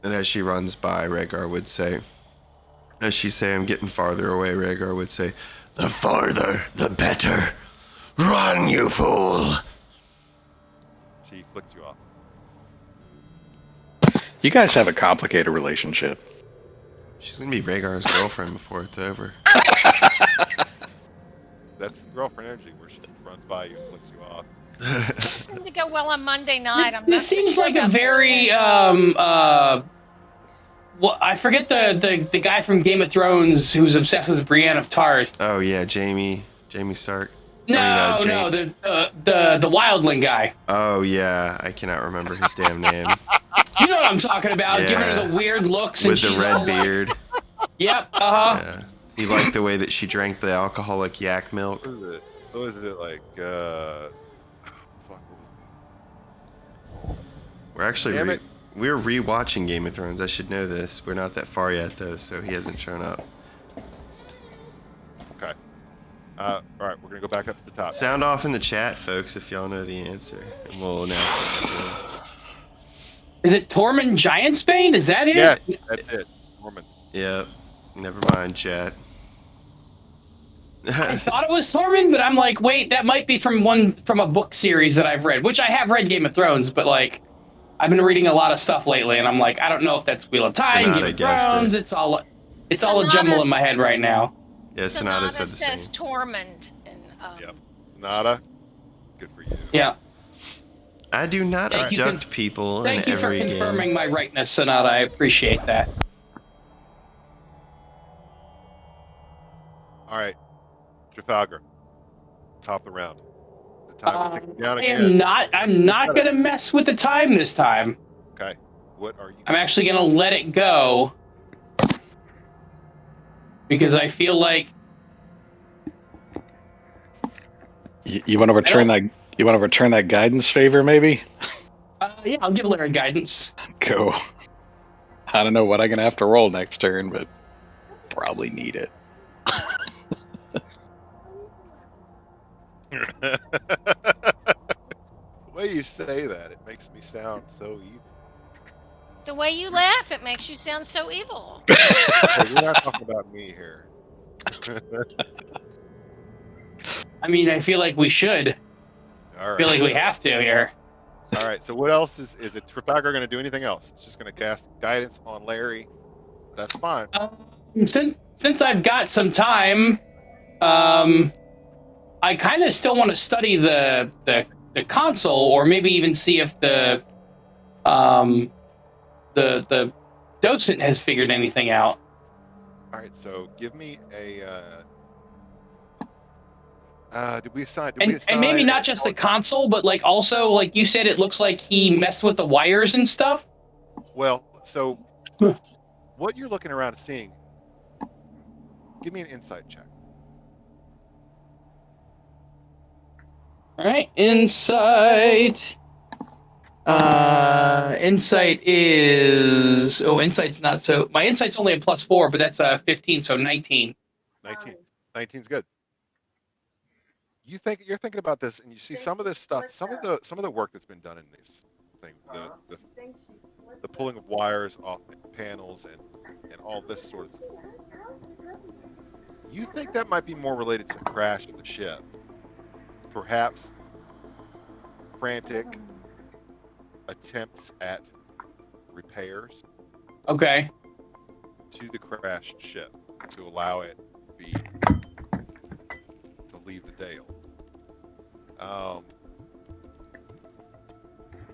And as she runs by, Rhaegar would say, as she say, I'm getting farther away, Rhaegar would say, the farther, the better. Run, you fool! She flicks you off. You guys have a complicated relationship. She's gonna be Rhaegar's girlfriend before it's over. That's girlfriend energy where she runs by you and flicks you off. To go well on Monday night. I'm not This so seems sure like a about very well, I forget the guy from Game of Thrones who's obsessed with Brienne of Tarth. Oh yeah, Jamie Stark. No, the wildling guy. Oh yeah, I cannot remember his damn name. You know what I'm talking about? Yeah. Giving her the weird looks With and the she's all red like- beard. Yep. Yeah. He liked the way that she drank the alcoholic yak milk. What was it like? Fuck, what was We're actually Damn it. we're rewatching Game of Thrones. I should know this. We're not that far yet though, so he hasn't shown up. Okay. All right, we're gonna go back up to the top. Sound off in the chat, folks, if y'all know the answer, and we'll announce it. Is it Tormund Giantsbane? Is that it? Yeah, that's it. Norman. Yep. Never mind, chat. I thought it was Tormund, but I'm like, wait, that might be from a book series that I've read, which I have read Game of Thrones, but like, I've been reading a lot of stuff lately, and I'm like, I don't know if that's Wheel of Time, Sonata Game of guessed Thrones. it. It's all a jumble in my head right now. Yeah, Sonata said the says same. Tormund. And, Yep. Nada. Good for you. Yeah. I do not Thank you abduct people in Thank you for every confirming game. my rightness, Sonata. I appreciate that. All right. Trafalgar. Top of the round. The time is ticking down I'm again. not gonna mess with the time this time. Okay. What are you? I'm actually gonna let it go because I feel like You want to return that? You want to return that guidance favor, maybe? yeah, I'll give Larry guidance. Go. I don't know what I'm gonna have to roll next turn, but probably need it. The way you say that, it makes me sound so evil. the way you laugh, it makes you sound so evil. Hey, we're not talking about me here. I mean, I feel like we should. All right. I feel like we have to here. All right. So what else is it? Trafalgar going to do anything else? It's just going to cast guidance on Larry. That's fine. Since I've got some time, I kind of still want to study the console, or maybe even see if the docent has figured anything out. All right, so give me a. Did we assign? And maybe not just the console, but like also like you said, it looks like he messed with the wires and stuff. Well, so what you're looking around and seeing. Give me an insight check. All right, insight. Insight is insight's not so. My insight's only a +4, but that's 15, so 19. 19. 19's good. You're thinking about this, and you see some of this stuff, some of the work that's been done in this thing, the pulling of wires off panels and all this sort of thing. You think that might be more related to the crash of the ship, perhaps frantic attempts at repairs. Okay. To the crashed ship to allow it to leave the Dale.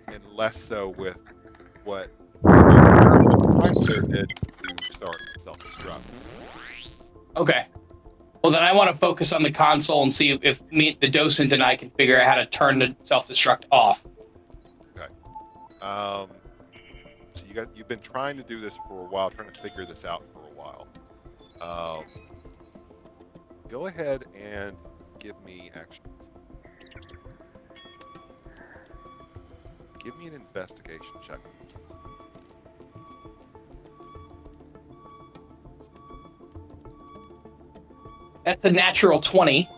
And less so with what Chrysler did to start self-destruct. Okay. Well, then I want to focus on the console and see if me, the docent, and I can figure out how to turn the self-destruct off. Okay. So you've been trying to do this for a while, trying to figure this out for a while. Go ahead and give me Give me an investigation check. That's a natural 20.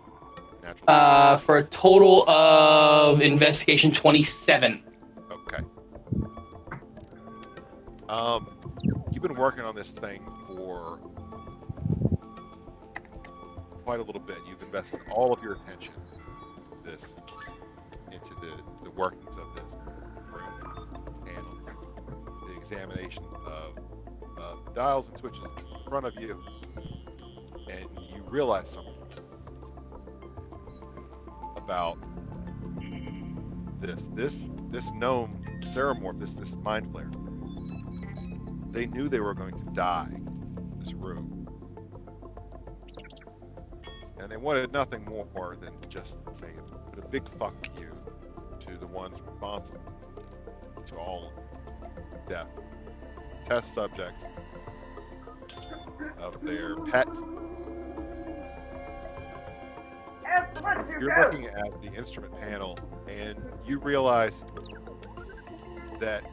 For a total of investigation 27. Okay. You've been working on this thing for quite a little bit. You've invested all of your attention into the workings of this room and the examination of the dials and switches in front of you, and you realize something about this gnome Ceramorph, this mind flare. They knew they were going to die in this room, and they wanted nothing more than just say a big fuck you to the ones responsible to all death, test subjects of their pets. You're looking at the instrument panel and you realize that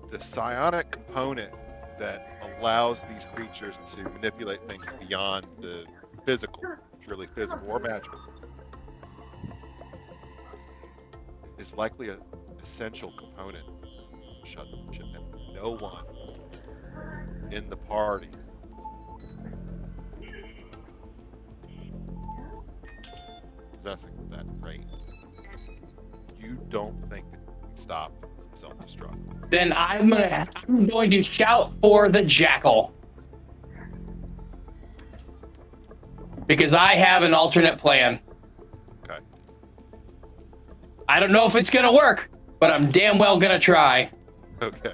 the psionic component that allows these creatures to manipulate things beyond the physical, purely physical or magical, is likely an essential component of shut ship. And no one in the party possessing that rate. You don't think that you can stop self-destruct. Then I'm going to shout for the jackal. Because I have an alternate plan. Okay. I don't know if it's gonna work, but I'm damn well gonna try. Okay.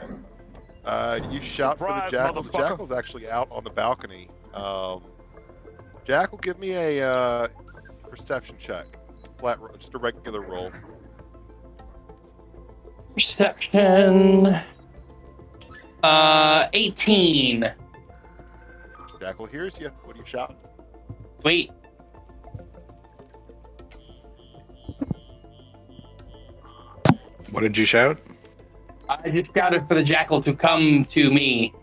You shout for the jackal. The jackal's actually out on the balcony. Jackal, give me a perception check. Flat, just a regular roll. Perception. 18. Jackal hears you. What do you shout? Wait. What did you shout? I just shouted for the jackal to come to me.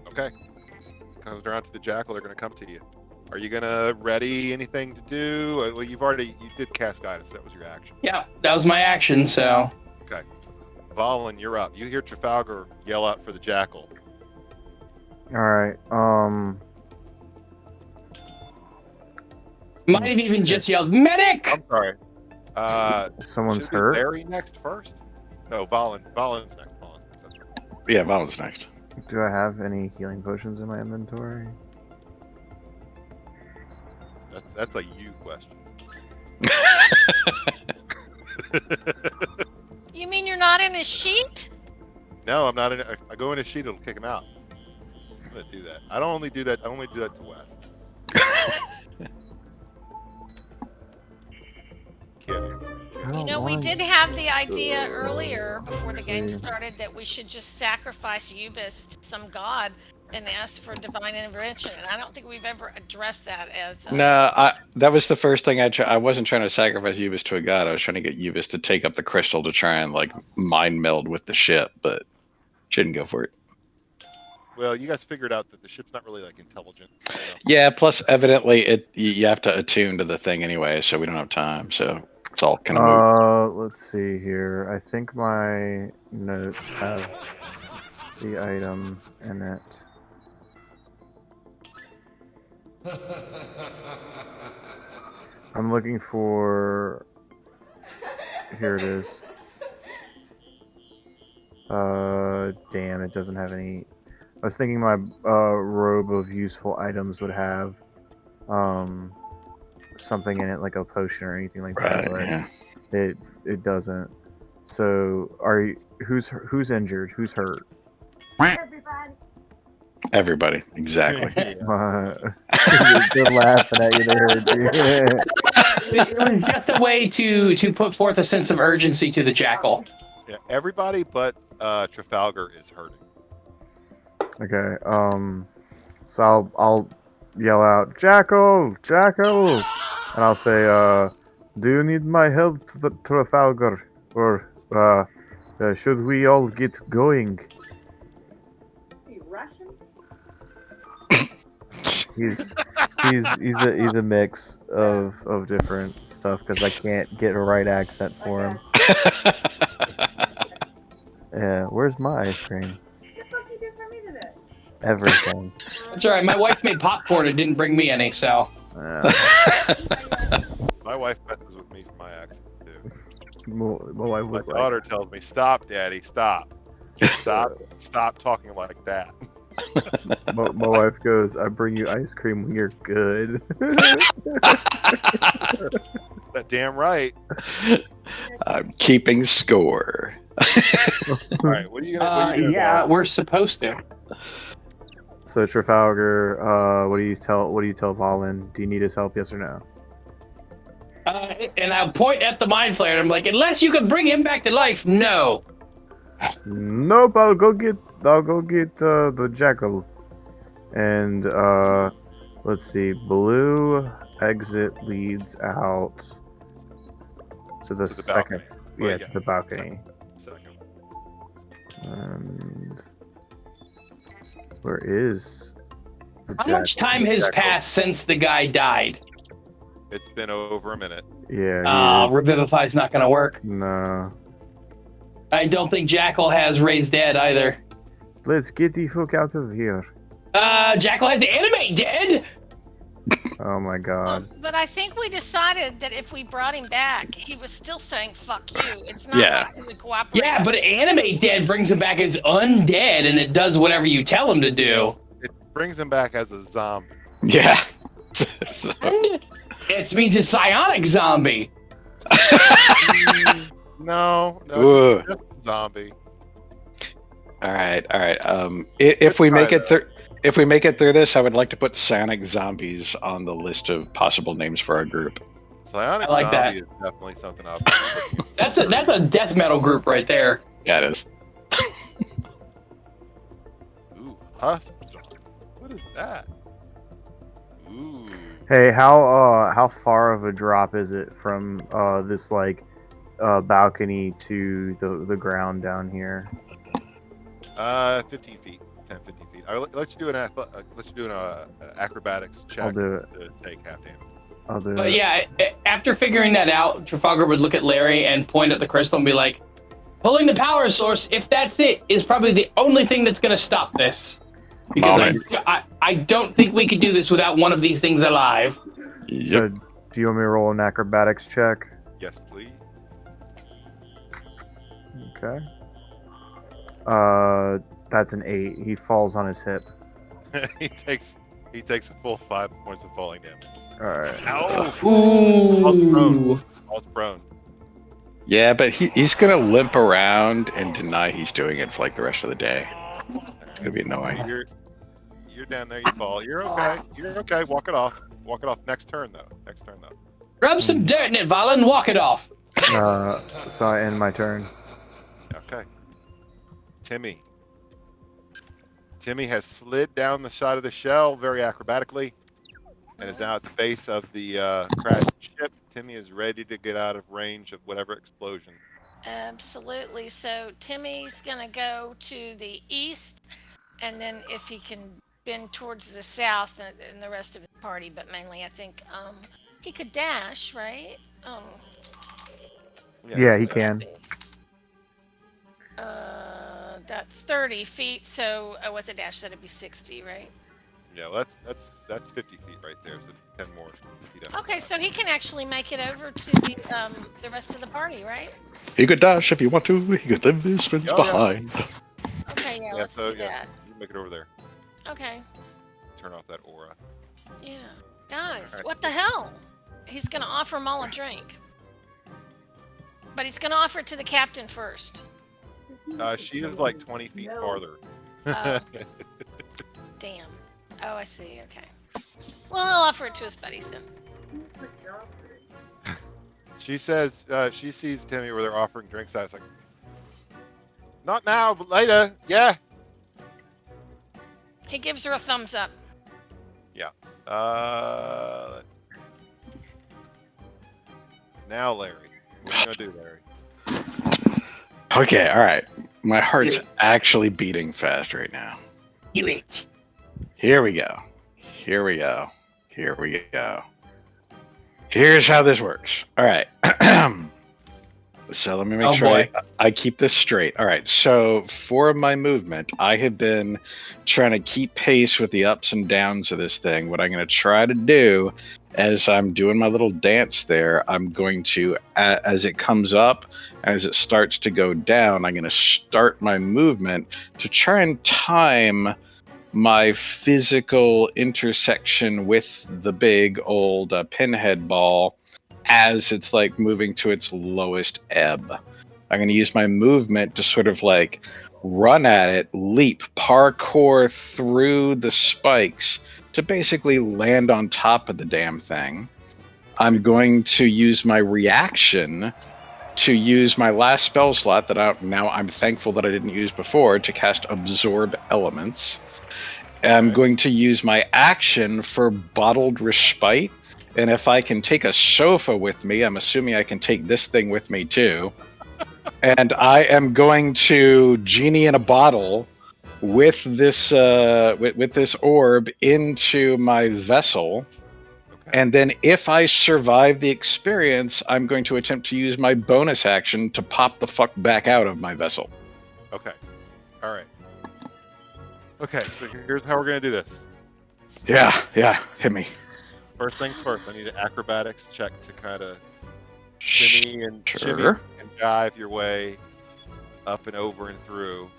Okay. Comes around to the jackal. They're going to come to you. Are you going to ready anything to do? Well, you did cast guidance. That was your action. Yeah, that was my action, so. Okay. Valen, you're up. You hear Trafalgar yell out for the jackal. All right. Might have even just yelled, medic! I'm sorry. Someone's should be hurt. Larry next first? No, Valen's next. That's right. Yeah, Valen's next. Do I have any healing potions in my inventory? That's a you question. You mean you're not in his sheet? No, I'm not. I go in a sheet, it'll kick him out. I'm gonna do that. I only do that to West. Kidding. You know, we did have the idea earlier before the game started that we should just sacrifice Ubis to some god and ask for divine intervention, and I don't think we've ever addressed that as. No, that was the first thing I wasn't trying to sacrifice Ubis to a god. I was trying to get Ubis to take up the crystal to try and like mind meld with the ship, but she didn't go for it. Well, you guys figured out that the ship's not really like intelligent. Yeah. Plus, evidently, you have to attune to the thing anyway, so we don't have time. So it's all kind of moot. Let's see here. I think my notes have the item in it. I'm looking for. Here it is. Damn, it doesn't have any. I was thinking my robe of useful items would have something in it, like a potion or anything like that. But it doesn't. So, who's injured? Who's hurt? Everybody. Exactly. They're laughing at you. They heard you. It was just a way to put forth a sense of urgency to the jackal. Yeah, everybody but Trafalgar is hurting. Okay. So I'll yell out, "Jackal, Jackal," and I'll say, "Do you need my help, Trafalgar, or should we all get going?" Are you Russian? He's a mix of different stuff because I can't get a right accent for him. Yeah, where's my ice cream? What the fuck you did for me today? Everything. That's all right. My wife made popcorn and didn't bring me any, so. My wife messes with me for my accent too. My wife was My like, daughter tells me, "Stop, Daddy, stop, stop talking like that." my wife goes, "I bring you ice cream when you're good." That damn right. I'm keeping score. All right, what are you doing? Yeah, we're supposed to. So Trafalgar, what do you tell Valen? Do you need his help? Yes or no? And I'll point at the mind flayer and I'm like, unless you can bring him back to life, no. Nope. I'll go get the jackal. And let's see. Blue exit leads out to the second. balcony. To the balcony. Second. And where is the How much time has passed since the guy died? It's been over a minute. Yeah. Revivify's not going to work. No. I don't think Jackal has raised dead either. Let's get the fuck out of here. Jackal had to animate dead! Oh my god. But I think we decided that if we brought him back, he was still saying "fuck you." It's not Yeah. like he would cooperate. Yeah, but animate dead brings him back as undead and it does whatever you tell him to do. It brings him back as a zombie. Yeah. It means a psionic zombie. No, Whoa. just a zombie. All right. If we make it through, if we make it through this, I would like to put psionic zombies on the list of possible names for our group. Psionic I like that. zombie is definitely something I'll. That's a death metal group right there. Yeah, it is. Ooh, husk zombie. What is that? Ooh. Hey, how far of a drop is it from this like balcony to the ground down here? 15 feet. 10, 15 feet. I'll let you do an acrobatics check I'll do it. to take half damage. I'll do But it. yeah, after figuring that out, Trafalgar would look at Larry and point at the crystal and be like, pulling the power source, if that's it, is probably the only thing that's going to stop this. Because I don't think we could do this without one of these things alive. Yep. So, do you want me to roll an acrobatics check? Yes, please. Okay. That's an 8. He falls on his hip. he takes a full 5 points of falling damage. All right. Ow! Ooh. Falls prone. Yeah, but he's gonna limp around and deny he's doing it for like the rest of the day. It's gonna be annoying. You're down there. You fall. You're okay. You're okay. Walk it off. Walk it off. Next turn though. Rub some dirt in it, Valen. Walk it off. So I end my turn. Okay. Timmy has slid down the side of the shell very acrobatically and is now at the base of the crashed ship. Timmy is ready to get out of range of whatever explosion. Absolutely. So Timmy's gonna go to the east, and then if he can bend towards the south, and the rest of his party, but mainly I think he could dash, right? Yeah, he can. That's 30 feet. So with a dash, that'd be 60, right? Yeah, well, that's 50 feet right there. So 10 more feet up. Okay, so he can actually make it over to the rest of the party, right? He could dash if you want to. He could leave his friends behind. Okay, yeah, let's do that. You can make it over there. Okay. Turn off that aura. Yeah. Guys, what the hell? He's gonna offer them all a drink. But he's gonna offer it to the captain first. She is like 20 feet farther. Damn. Oh, I see. Okay. Well, I'll offer it to his buddies then. She says she sees Timmy where they're offering drinks. I was like, not now, but later. Yeah. He gives her a thumbs up. Yeah. Now, Larry. What are you gonna do, Larry? Okay, all right. My heart's actually beating fast right now. You it. Here we go. Here's how this works. All right. So let me make sure I keep this straight. All right. So for my movement, I have been trying to keep pace with the ups and downs of this thing. What I'm going to try to do as I'm doing my little dance there, I'm going to, as it comes up, as it starts to go down, I'm going to start my movement to try and time my physical intersection with the big old pinhead ball as it's like moving to its lowest ebb. I'm going to use my movement to sort of like run at it, leap, parkour through the spikes to basically land on top of the damn thing. I'm going to use my reaction to use my last spell slot that I'm thankful that I didn't use before to cast Absorb Elements. I'm going to use my action for Bottled Respite. And if I can take a sofa with me, I'm assuming I can take this thing with me too. And I am going to Genie in a Bottle with this with this orb into my vessel. Okay. And then if I survive the experience, I'm going to attempt to use my bonus action to pop the fuck back out of my vessel. Okay. All right. Okay, so here's how we're going to do this. Yeah, hit me. First things first, I need an acrobatics check to kind of shimmy and dive your way up and over and through.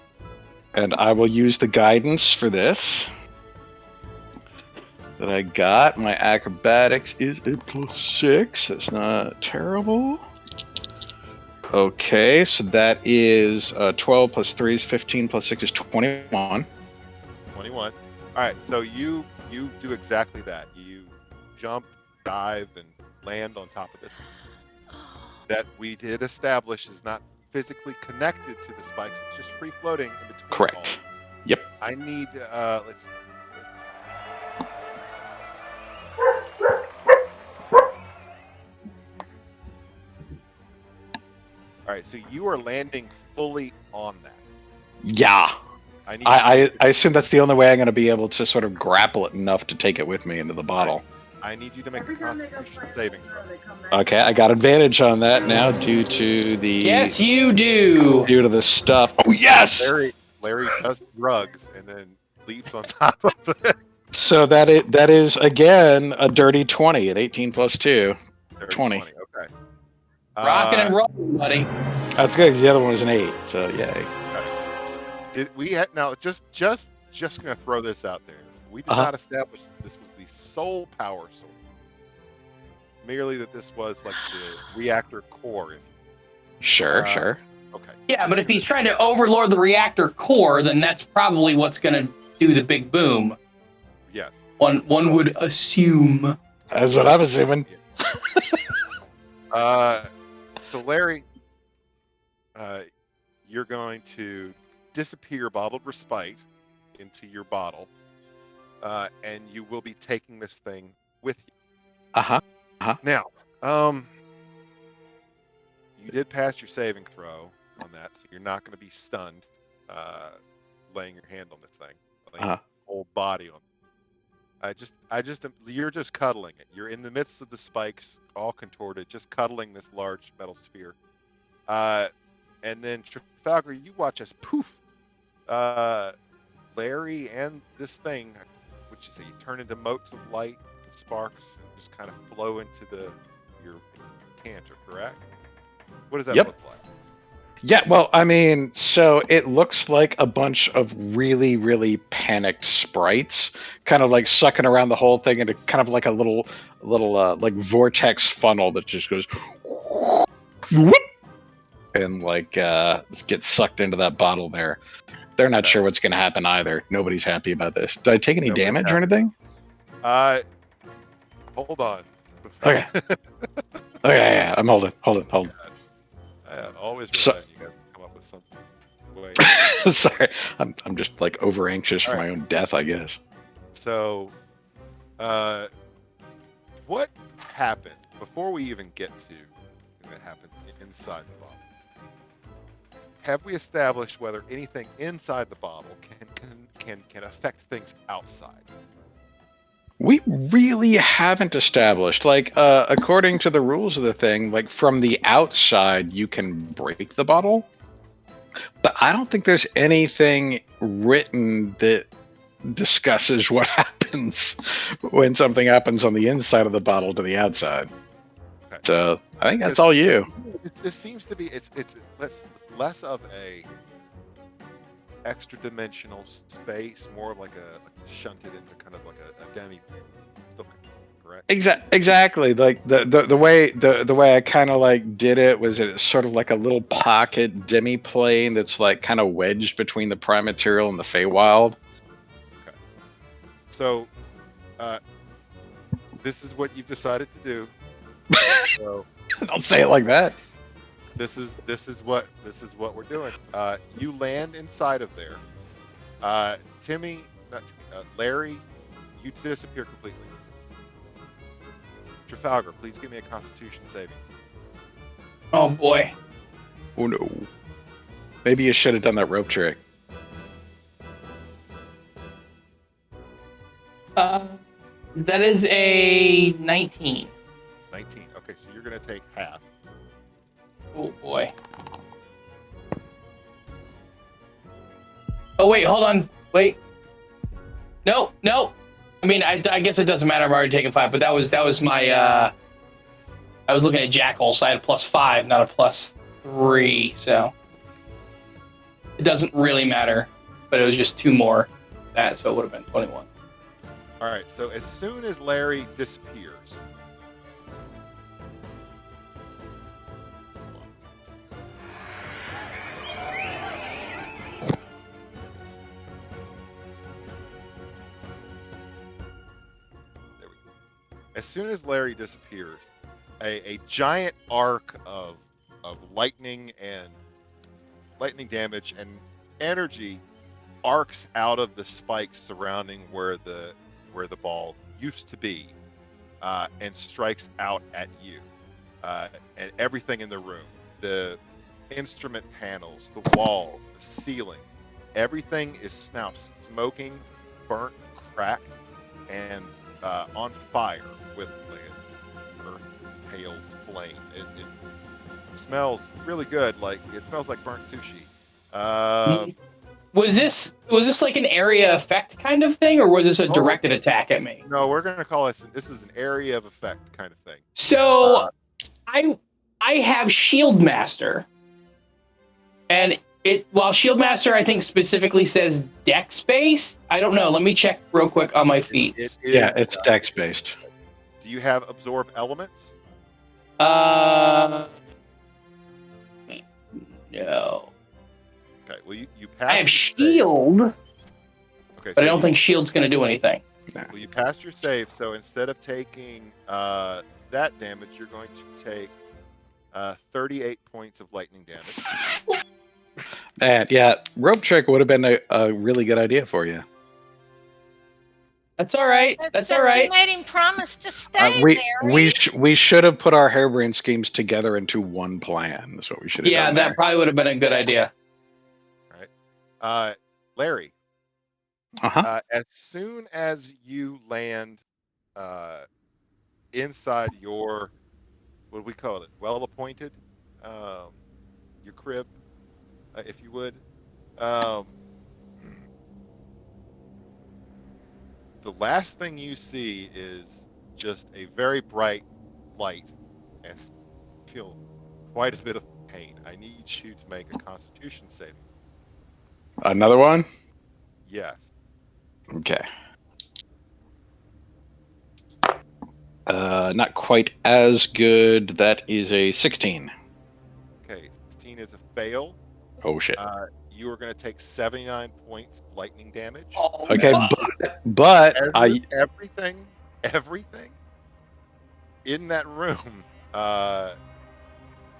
And I will use the guidance for this that I got. My acrobatics is a +6. That's not terrible. Okay, so that is 12 plus 3 is 15 plus 6 is 21. 21. All right, so you do exactly that. You jump, dive, and land on top of this thing. That we did establish is not physically connected to the spikes. It's just free floating in between. Correct. Yep. I need, let's see. All right, so you are landing fully on that. Yeah. I assume that's the only way I'm going to be able to sort of grapple it enough to take it with me into the bottle. I need you to make a Constitution saving throw. Okay, I got advantage on that now due to the... Yes, you do! Due to the stuff. Oh, yes! Larry does drugs and then leaps on top of it. So that is, again, a dirty 20 at 18 plus 2. 20. Okay. Rocking and rolling, buddy. That's good, because the other one was an 8, so yay. Did we had now just gonna throw this out there. We did not establish that this was the sole power source. Merely that this was like the reactor core. Sure. Okay. Yeah, but if he's trying to overlord the reactor core, then that's probably what's going to do the big boom. Yes. One would assume. That's what I'm assuming. So Larry, you're going to disappear bottled respite into your bottle, and you will be taking this thing with you. Now, you did pass your saving throw on that, so you're not going to be stunned laying your hand on this thing, laying your whole body on it. You're just cuddling it. You're in the midst of the spikes, all contorted, just cuddling this large metal sphere. And then Trafalgar, you watch as poof, Larry and this thing, which you say, you turn into motes of light and sparks, and just kind of flow into your canter. Correct? What does that look like? Yeah, well, I mean, so it looks like a bunch of really, really panicked sprites, kind of like sucking around the whole thing into kind of like a little like vortex funnel that just goes whoop, and like gets sucked into that bottle there. They're not sure what's going to happen either. Nobody's happy about this. Did I take any damage or anything? Hold on. Okay. Okay, yeah, I'm holding. Always you guys come up with something. Sorry, I'm just like over anxious for my own death, I guess. So, what happened before we even get to what happened inside the bottle? Have we established whether anything inside the bottle can affect things outside? We really haven't established, like, according to the rules of the thing, like, from the outside, you can break the bottle. But I don't think there's anything written that discusses what happens when something happens on the inside of the bottle to the outside. Okay. So I think that's all you. It seems to be, it's less of a extra dimensional space, more of like a shunted into kind of like a demi. Still correct? Exactly. Like the way I kind of like did it was it's sort of like a little pocket demi plane that's like kind of wedged between the prime material and the Feywild. Okay. So, this is what you've decided to do. So, don't say it like that. This is what we're doing. You land inside of there. Larry, you disappear completely. Trafalgar, please give me a Constitution saving. Oh boy. Oh no. Maybe you should have done that rope trick. That is a 19. 19. Okay, so you're gonna take half. Oh boy. Oh wait, hold on. Wait. No. I mean, I guess it doesn't matter. I'm already taking 5, but that was my. I was looking at Jackal, so I had a +5, not a +3. So it doesn't really matter. But it was just 2 more. So it would have been 21. All right. So as soon as Larry disappears. As soon as Larry disappears, a giant arc of lightning damage and energy arcs out of the spikes surrounding where the ball used to be, and strikes out at you, and everything in the room, the instrument panels, the wall, the ceiling, everything is now smoking, burnt, cracked, and on fire with like an earth pale flame. It smells really good. Like it smells like burnt sushi. Was this like an area effect kind of thing, or was this a directed attack at me? No, we're gonna call this is an area of effect kind of thing. So I have Shield Master, and While Shieldmaster, I think, specifically says dex based. I don't know. Let me check real quick on my feats. Yeah, it's dex based. Do you have absorb elements? No. Okay. Well, you passed. I have your save. shield, Okay, but I don't think shield's going to do anything. Well, you passed your save, so instead of taking that damage, you're going to take 38 points of lightning damage. And yeah, rope trick would have been a really good idea for you. That's all right. That's all right. You made him promise to stay there. We should have put our harebrained schemes together into one plan. That's what we should have done. Yeah, that probably would have been a good idea. All right. Larry. As soon as you land inside your, what do we call it? Well-appointed, your crib, if you would. The last thing you see is just a very bright light and feel quite a bit of pain. I need you to make a Constitution saving. Another one? Yes. Okay. Not quite as good. That is a 16. Okay, 16 is a fail. Oh shit. You are going to take 79 points of lightning damage. Okay, but everything in that room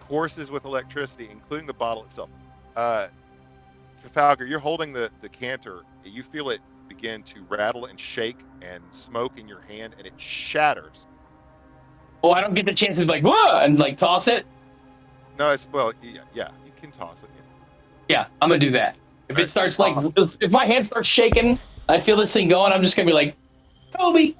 courses with electricity, including the bottle itself. Trafalgar, you're holding the decanter. You feel it begin to rattle and shake and smoke in your hand, and it shatters. Oh, I don't get the chance to be like, whoa, and like toss it? No, yeah, you can toss it. Yeah, I'm going to do that. If it starts like, if my hand starts shaking, I feel this thing going, I'm just going to be like, Toby.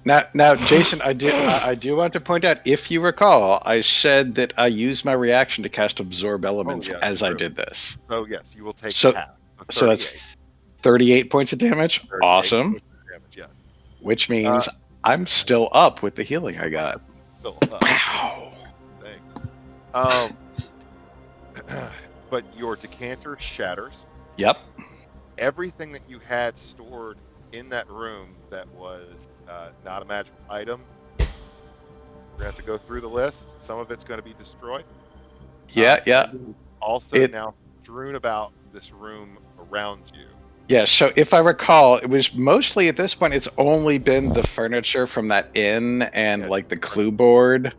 Now, Jason, I do want to point out, if you recall, I said that I used my reaction to cast Absorb Elements as I did this. So yes, you will take half. So that's 38 points of damage. Awesome. Points of damage, yes. Which means I'm still up with the healing I got. Still up. Wow. But your decanter shatters. Yep. Everything that you had stored in that room that was not a magical item, we're going to have to go through the list. Some of it's going to be destroyed. Yeah. Also now strewn about this room around you. Yeah, so if I recall, it was mostly at this point, it's only been the furniture from that inn and like the clue board.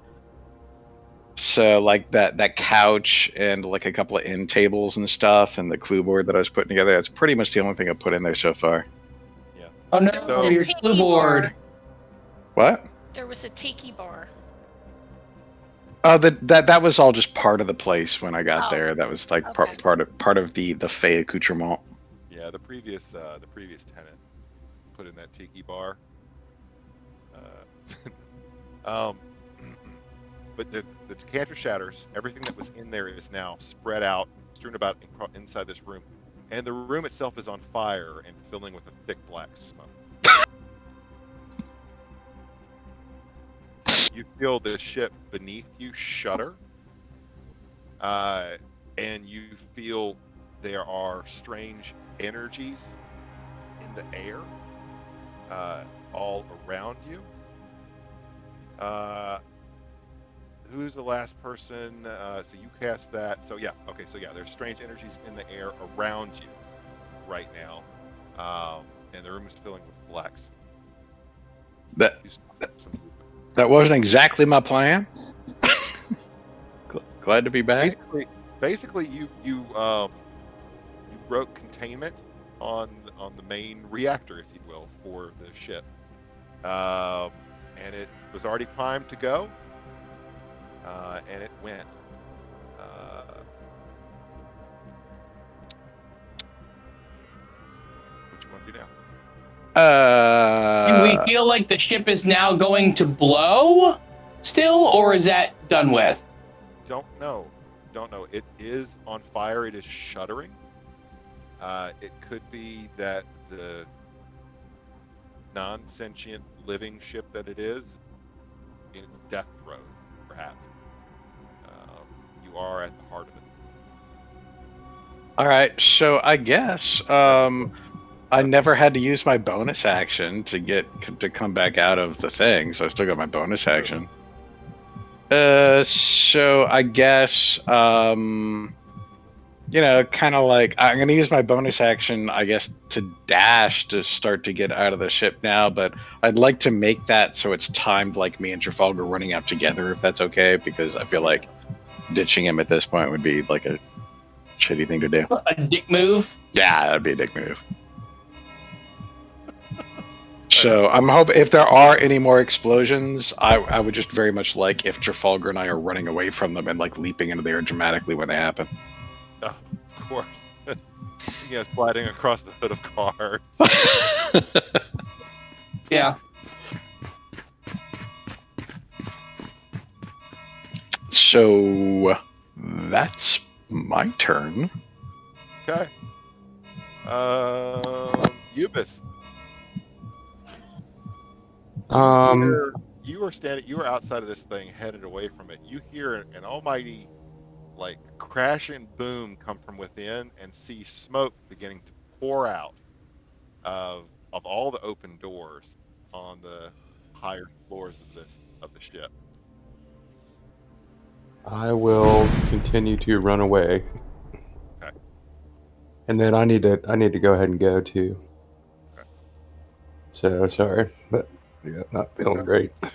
So like that couch and like a couple of end tables and stuff and the clue board that I was putting together, that's pretty much the only thing I've put in there so far. Yeah. Oh no, so your clue board. What? There was a tiki bar. Oh, that was all just part of the place when I got there. That was like part of the fey accoutrement. Yeah, the previous tenant put in that tiki bar. But the decanter shatters. Everything that was in there is now spread out, strewn about inside this room, and the room itself is on fire and filling with a thick black smoke. You feel the ship beneath you shudder, and you feel there are strange energies in the air all around you. Who's the last person? So you cast that. So yeah, okay. So yeah, there's strange energies in the air around you right now, and the room is filling with black smoke. That wasn't exactly my plan. Glad to be back. Basically, you broke containment on the main reactor, if you will, for the ship, and it was already primed to go, and it went. What you want to do now? Do we feel like the ship is now going to blow still, or is that done with? Don't know. It is on fire. It is shuddering. It could be that the non-sentient living ship that it is in its death throes, perhaps. You are at the heart of it. All right, so I guess I never had to use my bonus action to come back out of the thing, so I still got my bonus action. So I guess kind of like I'm gonna use my bonus action, I guess, to dash to start to get out of the ship now. But I'd like to make that so it's timed like me and Trafalgar running out together, if that's okay, because I feel like ditching him at this point would be like a shitty thing to do. A dick move? Yeah, that'd be a dick move. So I'm hoping if there are any more explosions, I would just very much like if Trafalgar and I are running away from them and like leaping into the air dramatically when they happen. Oh, of course. Sliding across the hood of cars. Yeah. So that's my turn. Okay. Ubis. You were outside of this thing, headed away from it. You hear an almighty, like, crash and boom come from within, and see smoke beginning to pour out of all the open doors on the higher floors of the ship. I will continue to run away. Okay. And then I need to go ahead and go too. Okay. So sorry, but yeah, not feeling great. I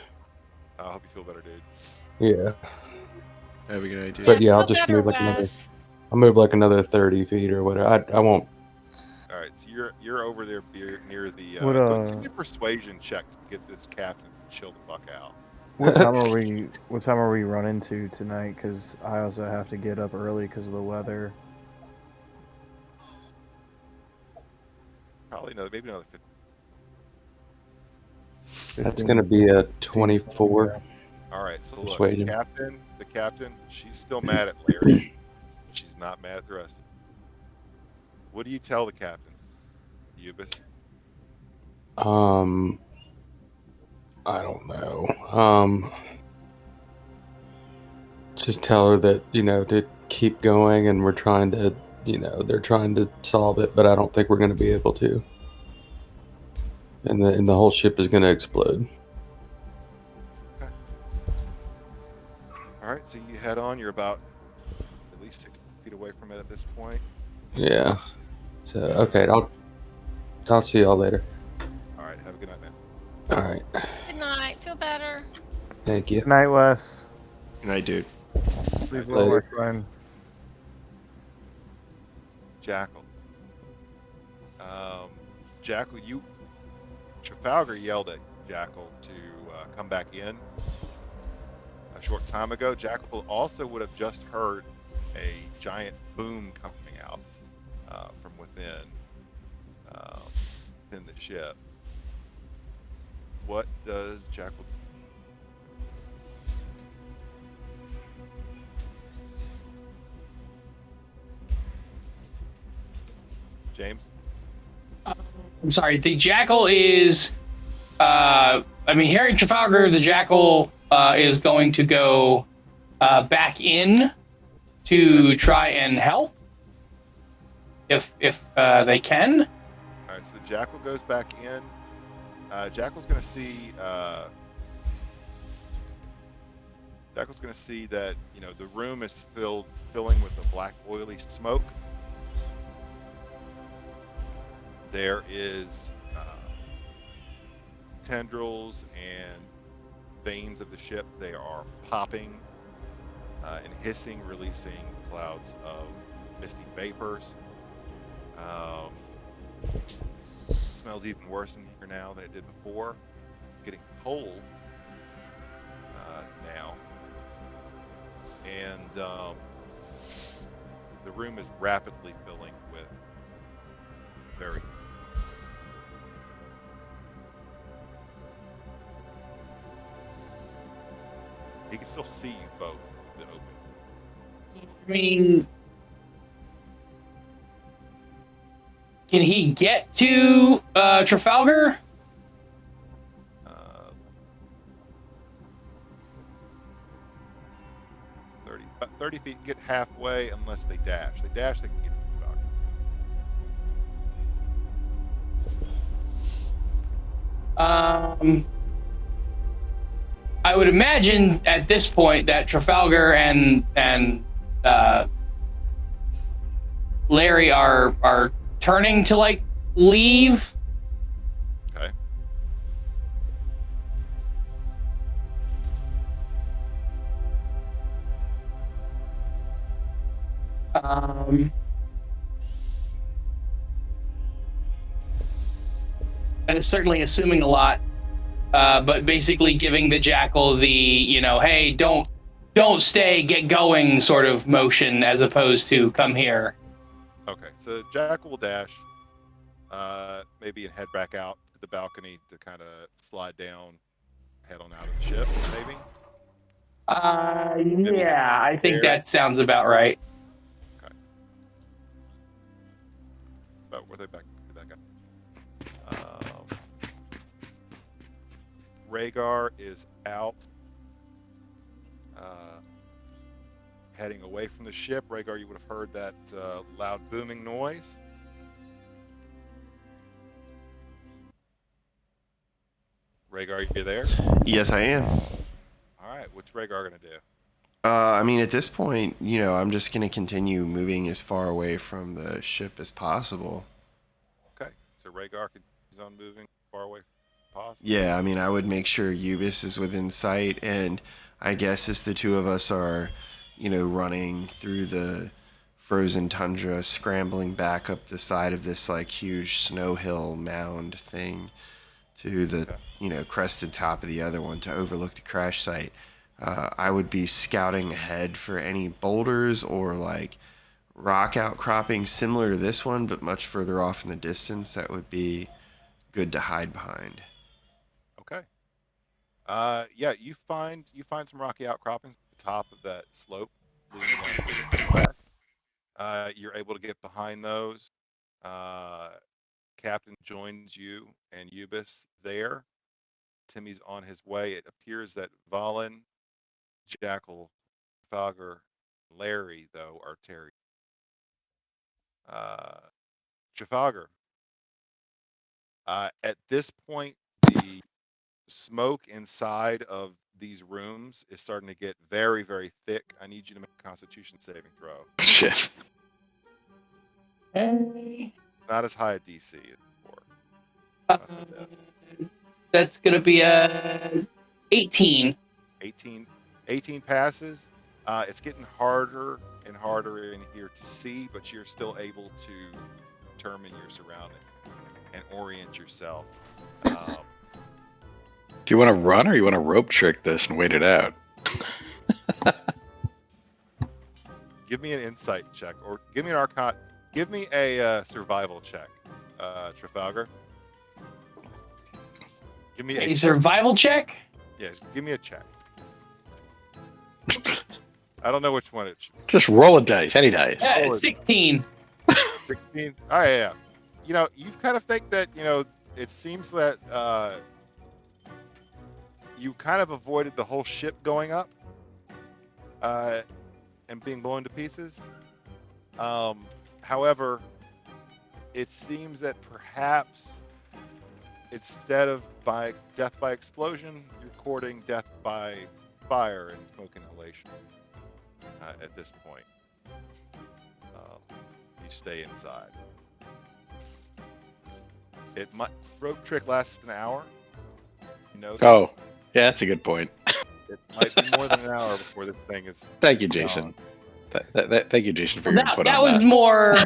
hope you feel better, dude. Yeah. Have a good idea. But yeah, I'll feel just better, move like Wes. I'll move like another 30 feet or whatever. I won't. All right, so you're over there near the. What, Go ahead and give me a persuasion check to get this captain to chill the fuck out. What time are we running to tonight? Because I also have to get up early because of the weather. Probably maybe another 50. That's gonna be a 24. All right, so look, Persuasion. the captain, she's still mad at Larry. She's not mad at the rest of them. What do you tell the captain, Ubis? I don't know. Just tell her that, to keep going and we're trying to, they're trying to solve it, but I don't think we're going to be able to. And the whole ship is going to explode. Okay. All right, so you head on. You're about at least 60 feet away from it at this point. Yeah. So, okay, I'll see y'all later. All right, have a good night, man. All right. Good night. Feel better. Thank you. Good night, Wes. Good night, dude. Sleep well, my friend. Jackal. Jackal, Trafalgar yelled at Jackal to come back in a short time ago. Jackal also would have just heard a giant boom coming out from within the ship. What does Jackal do? James? I'm sorry. The jackal is. Hearing Trafalgar, the jackal is going to go back in to try and help if they can. All right, so the jackal goes back in. Jackal's going to see. Jackal's going to see that the room is filling with a black oily smoke. There is tendrils and veins of the ship. They are popping and hissing, releasing clouds of misty vapors. It smells even worse in here now than it did before. Getting cold now. And the room is rapidly filling with very he can still see you both in the open. I mean, can he get to Trafalgar? 30 feet, get halfway unless they dash. They dash, they can get to Trafalgar. I would imagine at this point that Trafalgar and Larry are turning to like leave. Okay. That is certainly assuming a lot, but basically giving the jackal the, hey, don't stay, get going sort of motion as opposed to come here. Okay. So Jackal will dash, maybe and head back out to the balcony to kind of slide down, head on out of the ship, maybe. Yeah, I think that sounds about right. Okay. But were they back up? Rhaegar is out, heading away from the ship. Rhaegar, you would have heard that loud booming noise. Rhaegar, you there? Yes, I am. All right, what's Rhaegar going to do? I mean, at this point, I'm just going to continue moving as far away from the ship as possible. Okay, so Rhaegar continues on moving far away from possible. Yeah, I mean, I would make sure Ubis is within sight, and I guess as the two of us are, running through the frozen tundra, scrambling back up the side of this, like, huge snow hill mound thing to the, crested top of the other one to overlook the crash site, I would be scouting ahead for any boulders or, like, rock outcroppings similar to this one, but much further off in the distance that would be good to hide behind. Okay. Yeah, you find some rocky outcroppings at the top of that slope leading down to the crash. You're able to get behind those. Captain joins you and Ubis there. Timmy's on his way. It appears that Valen, Jackal, Trafalgar, Larry, though, are Terry. Trafalgar. At this point, the smoke inside of these rooms is starting to get very, very thick. I need you to make a Constitution saving throw. Shit. Hey. Not as high a DC as before. That's going to be a 18. 18 passes. It's getting harder and harder in here to see, but you're still able to determine your surroundings and orient yourself. Do you want to run or you want to rope trick this and wait it out? Give me an insight check, or give me an arcana. Give me a survival check, Trafalgar. Give me a survival check? Yes, give me a check. I don't know which one it should be. Just roll a dice, any dice. Yeah, it's 16. 16? All right, yeah. You kind of think that, it seems that you kind of avoided the whole ship going up and being blown to pieces. However, it seems that perhaps instead of by death by explosion, you're courting death by fire and smoke inhalation at this point. You stay inside. Rope trick lasts an hour. Oh, yeah, that's a good point. It might be more than an hour before this thing is. Thank you, Jason. Thank you, Jason, for your input on that. That was more.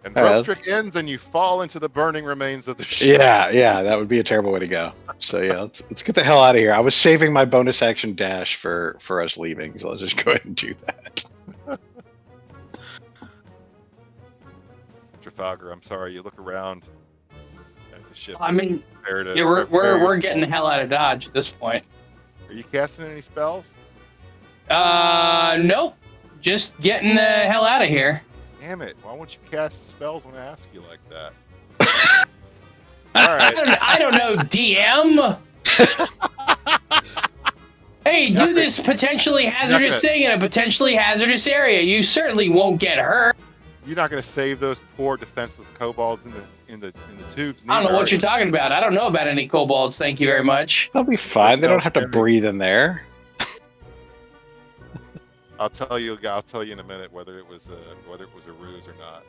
And rope trick ends, and you fall into the burning remains of the ship. Yeah, that would be a terrible way to go. So yeah, let's get the hell out of here. I was saving my bonus action dash for us leaving, so let's just go ahead and do that. Trafalgar, I'm sorry. You look around at the ship. I mean, we're getting the hell out of Dodge at this point. Are you casting any spells? Nope. Just getting the hell out of here. Damn it! Why won't you cast spells when I ask you like that? All right. I don't know, DM. Hey, do this potentially hazardous thing in a potentially hazardous area. You certainly won't get hurt. you're not going to save those poor defenseless kobolds in the tubes. I don't know neither, what are you're you? talking about. I don't know about any kobolds. Thank you very much. They'll be fine. They No, don't have to I mean- breathe in there. I'll tell you in a minute whether it was a ruse or not.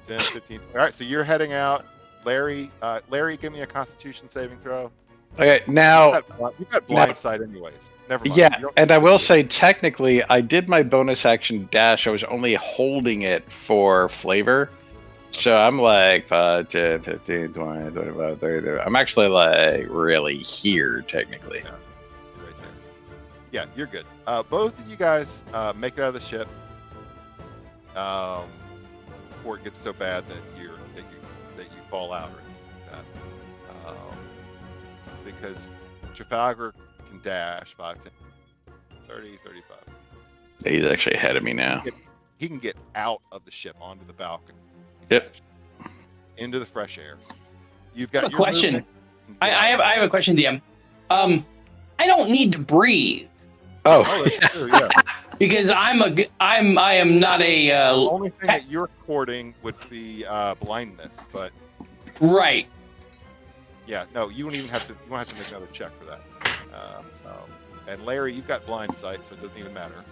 10, 15. All right, so you're heading out. Larry, give me a Constitution saving throw. Okay, now, You've got blind sight anyways. Never mind. yeah, You don't- and I will say, technically, I did my bonus action dash. I was only holding it for flavor. So I'm like 5, 10, 15, 20, 25, 30. I'm actually like really here, technically. Yeah, you're right there. Yeah, you're good. Both of you guys make it out of the ship before it gets so bad that you fall out or anything like that. Because Trafalgar can dash 5, 10, 30, 35. He's actually ahead of me now. He can get out of the ship onto the balcony. Yep. Into the fresh air. You've got A your question. movement. I have a question, DM. I don't need to breathe Oh, Oh, that's true, yeah. because I am not a The only thing that you're recording would be blindness, but right. yeah, no, you won't have to make another check for that. And Larry, you've got blind sight, so it doesn't even matter.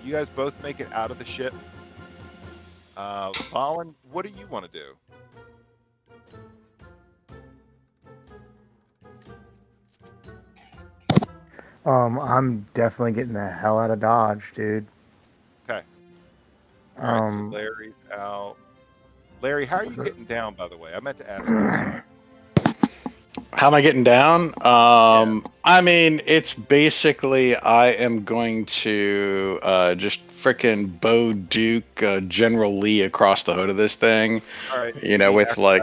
You guys both make it out of the ship. Colin, what do you want to do? I'm definitely getting the hell out of Dodge, dude. Okay. All right, so Larry's out. Larry, how are you getting down, by the way? I meant to ask you. how am I getting down? I mean, it's basically I am going to just frickin' Bo Duke General Lee across the hood of this thing. All right. You know, with like,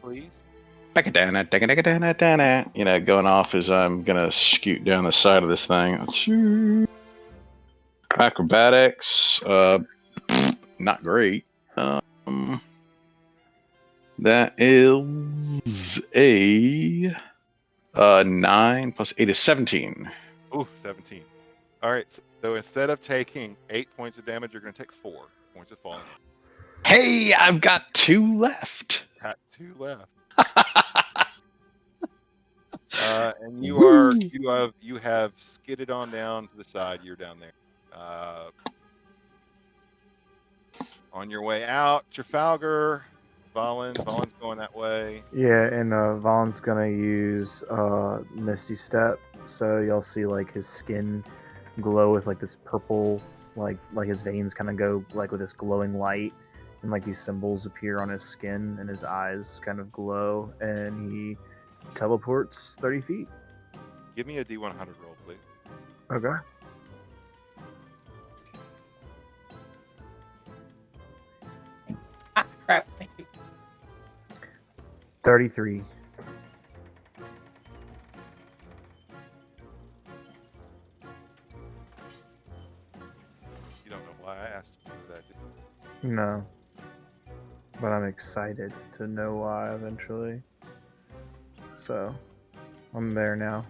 please. you know, going off as I'm gonna scoot down the side of this thing. Let's see. Acrobatics, not great. That is a 9 plus 8 is 17. Ooh, 17. All right. So instead of taking 8 points of damage, you're going to take 4 points of falling. Hey, I've got 2 left. Got 2 left. And you have skidded on down to the side. You're down there. On your way out, Trafalgar, Valen's going that way. Yeah, and Valen's gonna use Misty Step, so you'll see like his skin glow with like this purple, like his veins kind of go like with this glowing light, and like these symbols appear on his skin, and his eyes kind of glow, and he teleports 30 feet. Give me a D100 roll, please. Okay. Crap. Thank you. 33. You don't know why I asked you for that, did you? No. But I'm excited to know why eventually. So, I'm there now.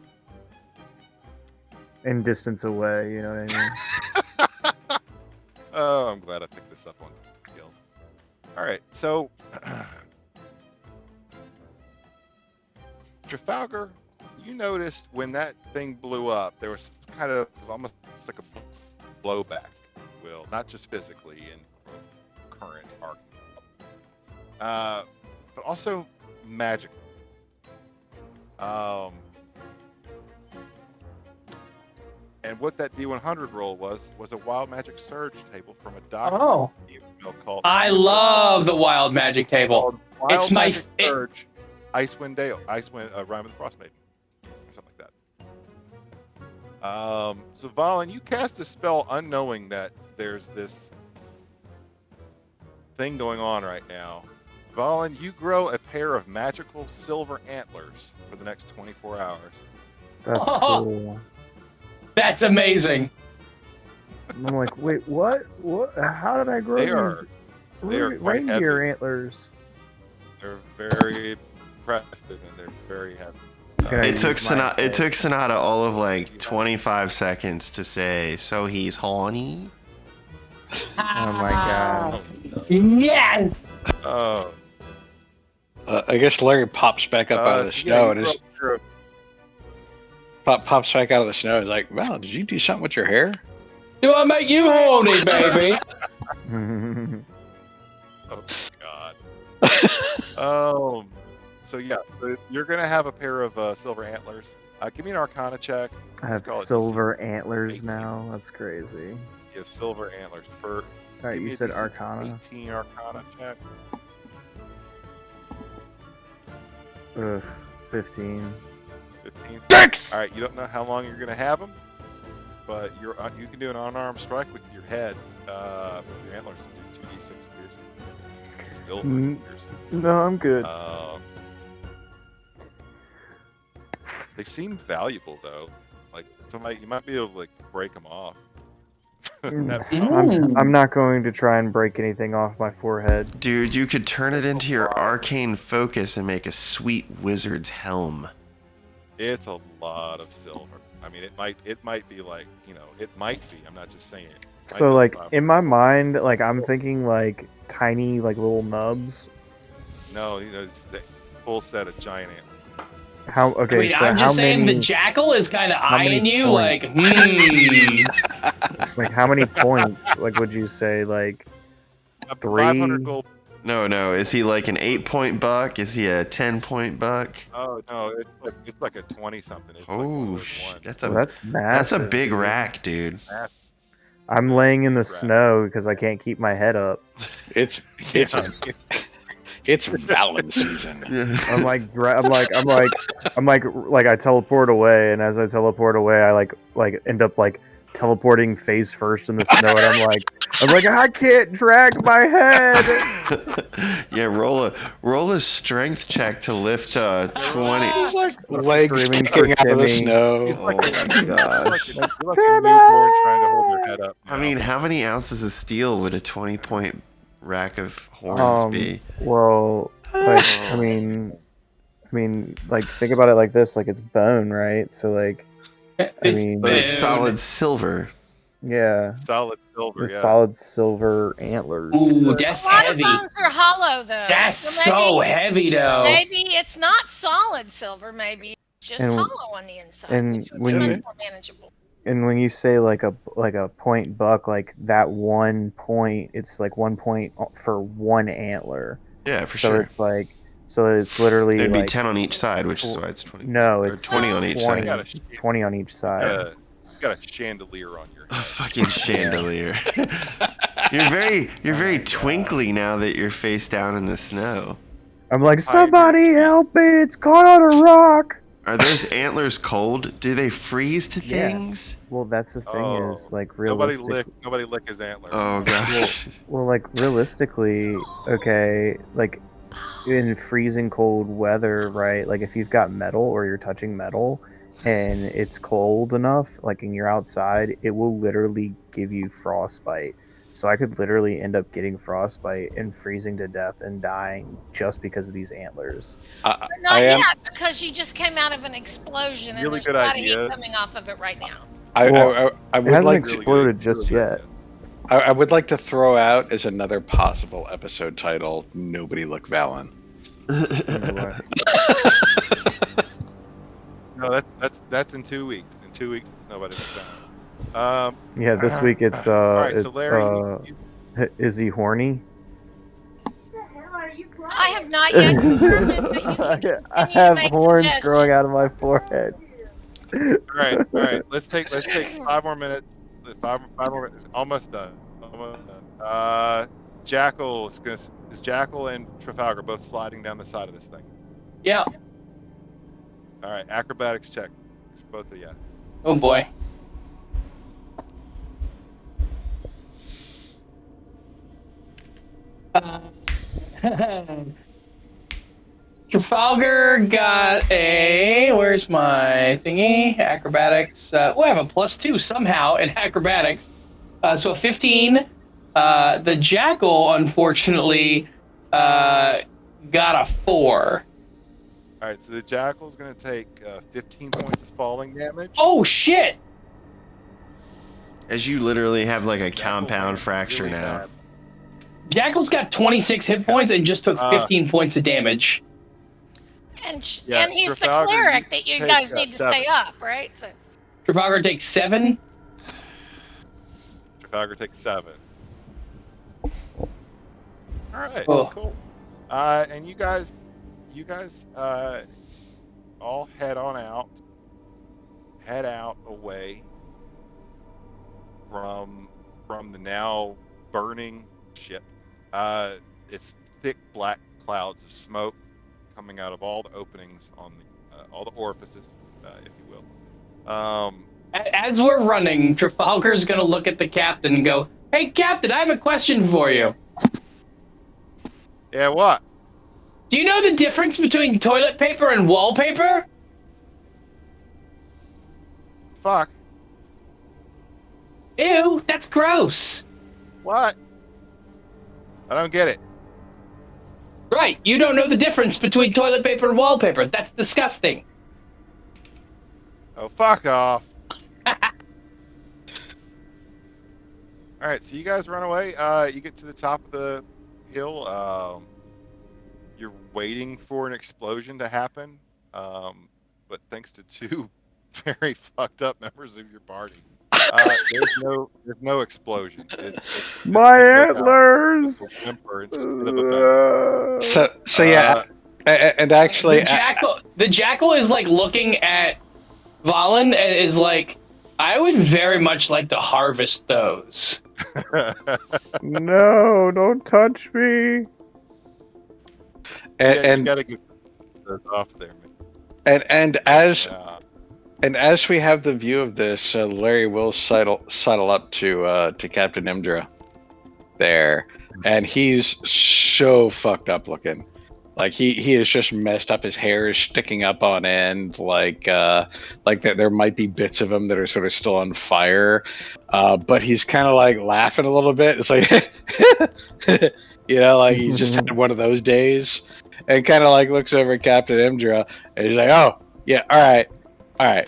In distance away, you know what I mean? Oh, I'm glad I picked this up on skill. All right, so Trafalgar, you noticed when that thing blew up, there was kind of almost like a blowback, if you will, not just physically in current arc, but also magic. And what that D100 roll was a wild magic surge table from a doctor. Oh. Called I love the wild magic table. called Wild It's my Magic Surge, Icewind Dale, Rime of the Frostmaiden, or something like that. So Valen, you cast a spell unknowing that there's this thing going on right now. Valen, you grow a pair of magical silver antlers for the next 24 hours. That's Oh. cool. That's amazing. I'm like, wait, what? What? How did I grow They these are quite reindeer heavy. antlers? They're very impressive and they're very heavy. Can I It took use my- Sonata. It took Sonata all of like 25 seconds to say. So he's horny. Oh my god. Yes! Oh. I guess Larry pops back up out of the snow and is pops back out of the snow. He's like, "Wow, did you do something with your hair?" Do I make you horny, baby? Oh god. So yeah, you're gonna have a pair of silver antlers. Give me an Arcana check. I have Call it silver DC. antlers 18. now. That's crazy. You have silver antlers per. Alright, give me you a said DC Arcana. 18 Arcana check. Ugh, 15. 15. Thanks! All right, you don't know how long you're gonna have them, but you can do an unarmed strike with your head. Your antlers do 2d6 piercing. Still piercing. No, I'm good. They seem valuable though. Like somebody, you might be able to like break them off. I'm not going to try and break anything off my forehead. Dude, you could turn it into your arcane focus and make a sweet wizard's helm. It's a lot of silver. I mean, it might be like, it might be. I'm not just saying it. So like in my mind, like I'm thinking like tiny like little nubs. No, it's a full set of giant antlers. How okay? I mean, so I'm how just saying many, the jackal is kind of how many eyeing you points? like, like how many points? Like would you say like 3? 500 gold. No. Is he like an 8-point buck? Is he a 10-point buck? Oh no, it's like a 20 something. Oh, that's a That's massive. that's a big rack, dude. I'm laying in the snow because I can't keep my head up. It's Valen season. I'm like I teleport away, and as I teleport away, I like end up like teleporting face first in the snow, and I'm like I can't drag my head. Yeah, roll a strength check to lift 20. Legs Screaming kicking for out of the Timmy. snow. Oh my gosh. You're like a newborn trying to hold your head up. I mean, how many ounces of steel would a 20-point rack of horns be? Well, like I mean, like think about it like this: like it's bone, right? So like, I mean, But it's solid silver. yeah, solid silver. with Yeah. solid silver antlers. ooh, that's A lot heavy. of bones are hollow, though. That's so so heavy, though. maybe it's not solid silver. Maybe it's just And- hollow on the inside, and which would when be you- much more manageable. And when you say like a point buck, like that 1 point, it's like 1 point for one antler. Yeah, for So sure. it's like, so it's literally There'd be like 10 on each side, which is why it's 20. no, Or it's 20 on each 20, side. 20 on each side. You got a chandelier on your A head. fucking chandelier. You're very twinkly now that you're face down in the snow. I'm like, somebody help me! It's caught on a rock. Are those antlers cold? Do they freeze to Yeah. things? Well, that's the thing is like Nobody realistic. lick his antlers. Oh gosh. Well, like realistically, okay, like in freezing cold weather, right? Like if you've got metal or you're touching metal and it's cold enough, like and you're outside, it will literally give you frostbite. So I could literally end up getting frostbite and freezing to death and dying just because of these antlers. But not yet, because you just came out of an explosion, and Really there's good a lot of idea. heat coming off of it right now. I It would hasn't like to, exploded just yet. I would like to throw out as another possible episode title: "Nobody Look Valen." No, that's in 2 weeks. In 2 weeks, it's nobody but that. Yeah, this week it's right, so it's Larry, is he horny? What the hell are you playing? I have not yet determined, but you can I continue to have make horns suggestions. growing out of my forehead. all right. Let's take 5 more minutes. 5 more minutes. Almost done. Jackal is Jackal and Trafalgar both sliding down the side of this thing. Yeah. All right, acrobatics check. Both of you. Oh boy. Trafalgar got a. Where's my thingy? Acrobatics. We have a +2 somehow in acrobatics. So a 15. The Jackal, unfortunately, got a 4. All right, so the Jackal's going to take 15 points of falling damage. Oh shit! As you literally have like a Jackal compound ran fracture really now. bad. Jackal's got 26 hit points and just took 15 points of damage. And Yeah, he's the Trafalgar, you cleric that you take, guys need to 7. stay up, right? So Trafalgar takes 7. Trafalgar takes 7. All right, Oh. cool. And you guys, all head out away from the now burning ship. It's thick black clouds of smoke coming out of all the openings on all the orifices, if you will. As we're running, Trafalgar's going to look at the captain and go, "Hey, Captain, I have a question for you. Yeah, what? Do you know the difference between toilet paper and wallpaper?" Fuck. Ew, that's gross. What? I don't get it. Right, you don't know the difference between toilet paper and wallpaper. That's disgusting. Oh, fuck off. All right, so you guys run away. You get to the top of the hill. You're waiting for an explosion to happen, but thanks to 2 very fucked up members of your party, there's no explosion. My antlers. A whimper instead of a bang. So yeah, and actually, the jackal is like looking at Valen and is like, "I would very much like to harvest those." No, don't touch me. You gotta get those off there, man. And as we have the view of this, Larry will sidle up to Captain Imdra there, and he's so fucked up looking. Like he is just messed up. His hair is sticking up on end. Like that there might be bits of him that are sort of still on fire. But he's kind of like laughing a little bit. It's like, like he just had one of those days, and kind of like looks over at Captain Imdra, and he's like, "Oh yeah, all right. I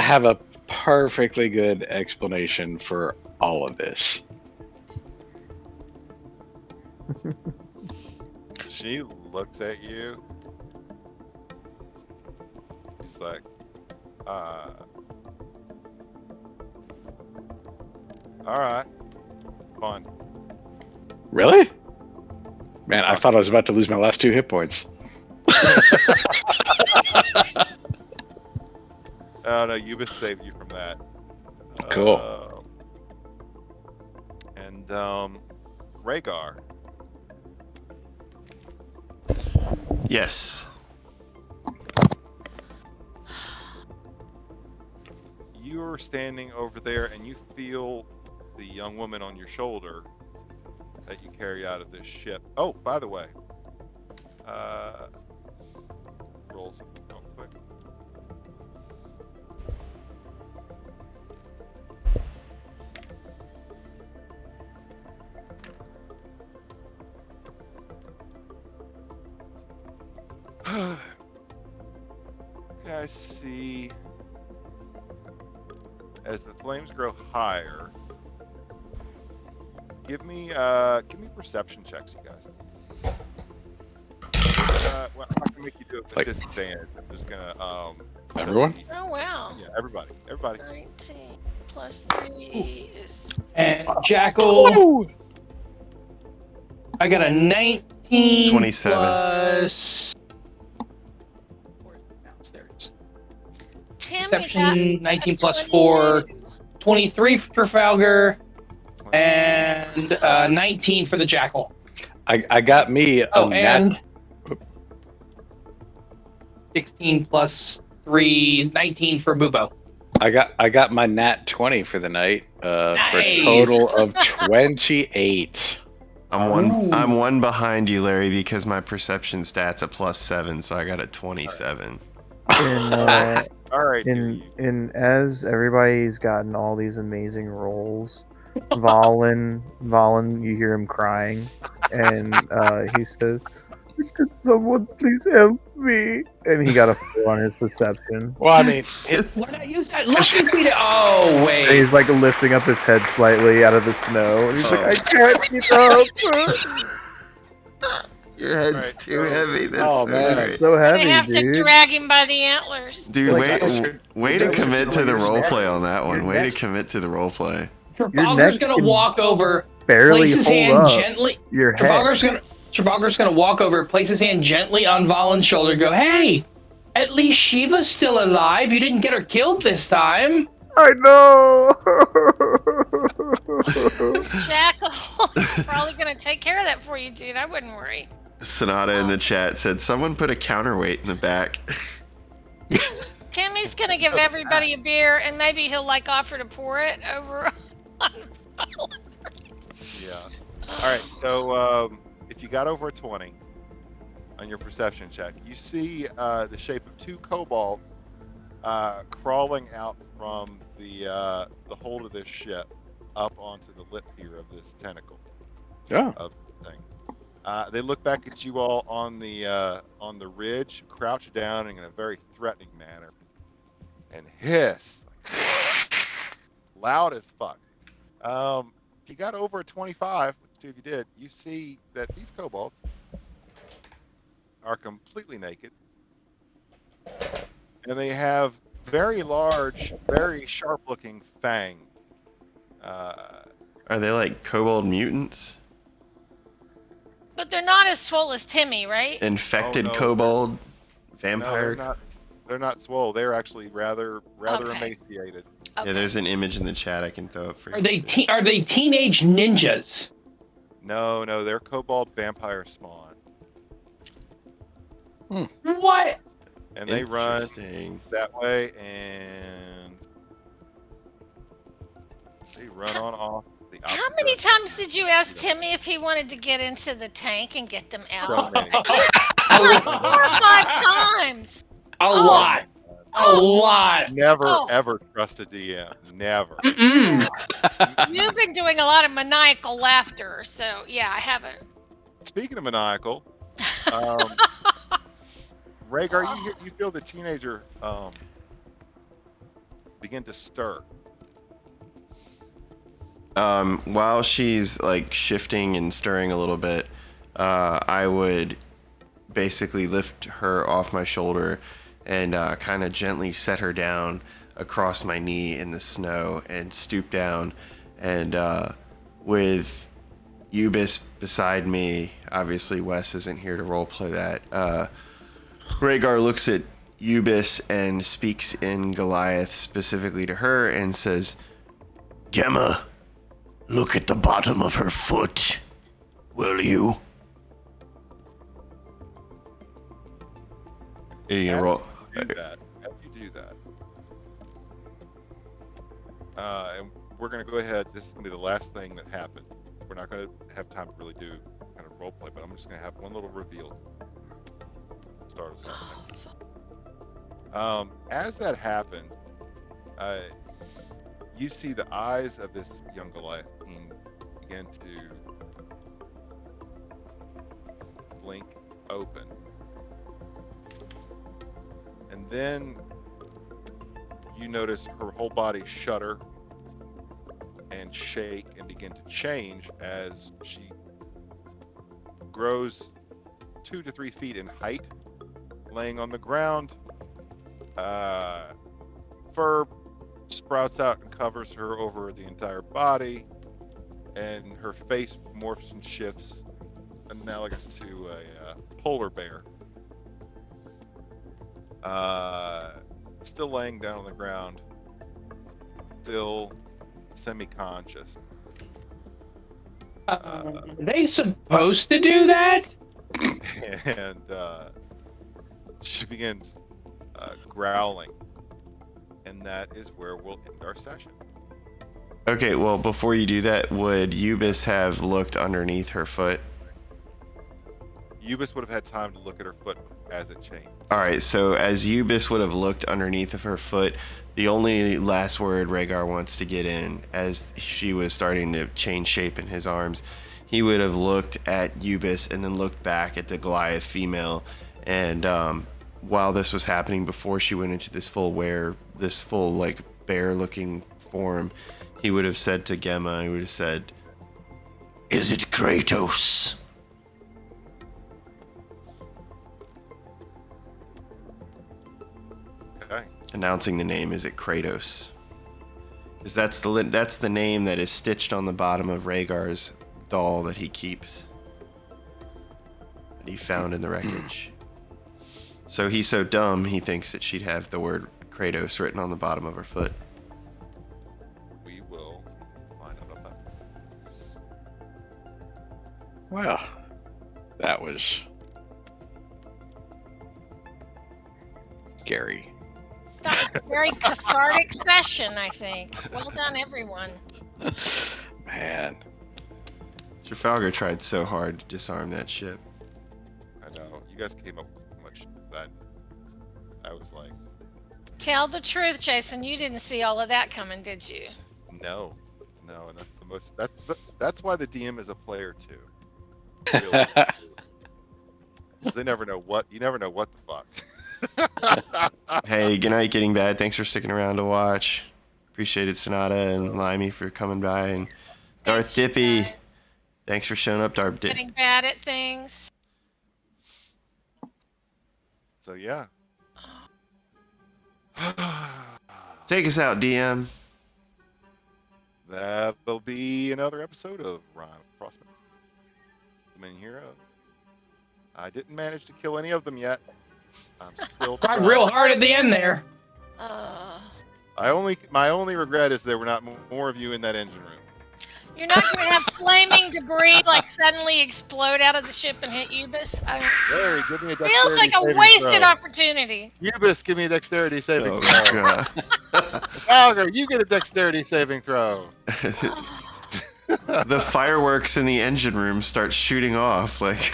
have a perfectly good explanation for all of this." She looks at you. She's like, all right, fun. Really? Man, I thought I was about to lose my last 2 hit points. Oh no, Yubis saved you from that. Cool. And Rhaegar. Yes. You're standing over there and you feel the young woman on your shoulder that you carry out of this ship. Oh, by the way, roll something real quick. Okay, I see. As the flames grow higher, give me perception checks, you guys. Well, I'm not gonna make you do it with disadvantage. I'm just gonna Everyone? Oh wow. Yeah, everybody. 19 plus 3 is. And Jackal, I got a 19 27 plus. Tim, Perception, 19 plus 4, 23 for Trafalgar, and 19 for the Jackal. I got me. And 16 plus 3, 19 for Bubo. I got my nat 20 for the night. Nice. For a total of 28. I'm one behind you, Larry, because my perception stat's a +7, so I got a 27. All right. And as everybody's gotten all these amazing rolls, Valen, you hear him crying, and he says, Someone please help me. And he got a 4 on his perception. Well, I mean, Why not use that lucky feat? Oh, And wait. he's like lifting up his head slightly out of the snow. And he's like, I can't keep up. Your head's Alright, too so- heavy. That's Oh, so man. great. So They heavy, have to dude. drag him by the antlers. Dude, Like, way to commit to the your neck- roleplay on that one. your Way to neck- commit to the roleplay. Trafalgar's neck gonna can walk over, Barely place his hold hand up gently. your head. Trafalgar's gonna walk over, place his hand gently on Valen's shoulder, and go, "Hey, at least Shiva's still alive. You didn't get her killed this time." I know. Jackal is probably going to take care of that for you, dude. I wouldn't worry. Sonata in the chat said, "Someone put a counterweight in the back." Timmy's going to give everybody a beer, and maybe he'll like offer to pour it over on Yeah. All right. So if you got over a 20 on your perception check, you see the shape of 2 kobolds crawling out from the hold of this ship up onto the lip here of this tentacle yeah. of the thing. They look back at you all on the ridge, crouch down in a very threatening manner, and hiss loud as fuck. If you got over a 25, which 2 of you did, you see that these kobolds are completely naked, and they have very large, very sharp-looking fangs. Are they like kobold mutants? But they're not as swole as Timmy, right? Infected Oh, no. kobold? No, Vampire? they're not swole. They're actually rather Okay. emaciated. Okay. Yeah, there's an image in the chat I can throw up for you. Are they teenage ninjas? No, they're kobold vampire spawn, What? and they run Interesting. that way, and they run on off the opposite How many direction. times did you ask Timmy if he wanted to get into the tank and get them out? So many. Like 4 or 5 times. A lot. A lot. Never Oh. ever trust a DM. Never. Mm-mm. You've been doing a lot of maniacal laughter, so yeah, I haven't. Speaking of maniacal, Rhaegar, you feel the teenager begin to stir. While she's like shifting and stirring a little bit, I would basically lift her off my shoulder and kind of gently set her down across my knee in the snow and stoop down. And with Eubis beside me, obviously Wes isn't here to roleplay that. Rhaegar looks at Eubis and speaks in Goliath specifically to her and says, "Gemma, look at the bottom of her foot, will you?" Are you gonna roll? As you do that, and we're going to go ahead. This is going to be the last thing that happened. We're not going to have time to really do kind of role play, but I'm just going to have one little reveal. Start us off. As that happens, you see the eyes of this young Goliath begin to blink open. And then you notice her whole body shudder and shake and begin to change as she grows 2 to 3 feet in height, laying on the ground. Fur sprouts out and covers her over the entire body, and her face morphs and shifts, analogous to a polar bear. Still laying down on the ground, still semi-conscious. Are they supposed to do that? And she begins growling, and that is where we'll end our session. Okay, well, before you do that, would Eubis have looked underneath her foot? Eubis would have had time to look at her foot as it changed. All right, so as Eubis would have looked underneath of her foot, the only last word Rhaegar wants to get in as she was starting to change shape in his arms he would have looked at Ubis and then looked back at the Goliath female. And while this was happening, before she went into this full like bear-looking form, he would have said to Gemma, he would have said, "Is it Kratos?" Okay. Announcing the name, "Is it Kratos?" Because that's the name that is stitched on the bottom of Rhaegar's doll that he keeps, that he found in the wreckage. So he's so dumb, he thinks that she'd have the word Kratos written on the bottom of her foot. We will find out about that. Well, that was scary. That was a very cathartic session, I think. Well done, everyone. Man. Trafalgar tried so hard to disarm that ship. I know. You guys came up with much that I was like, Tell the truth, Jason. You didn't see all of that coming, did you? no, and that's the most. That's why the DM is a player too. Really. 'Cause you never know what the fuck. Hey, good night, Getting Bad. Thanks for sticking around to watch. Appreciate it, Sonata and Limey, for coming by. And Darth Thanks, you Dippy, guys. thanks for showing up, Darth Dippy. Getting bad at things. So yeah. Take us out, DM. That'll be another episode of Rime Frostmaiden, the main hero. I didn't manage to kill any of them yet. I'm still Tried trying. real hard at the end there. My only regret is there were not more of you in that engine room. You're not going to have flaming debris like suddenly explode out of the ship and hit Ubis. Larry, give me a dexterity Feels like a saving wasted throw. opportunity. Ubis, give me a dexterity saving Oh, throw. God. Falgar, you get a dexterity saving throw. The fireworks in the engine room start shooting off. Like,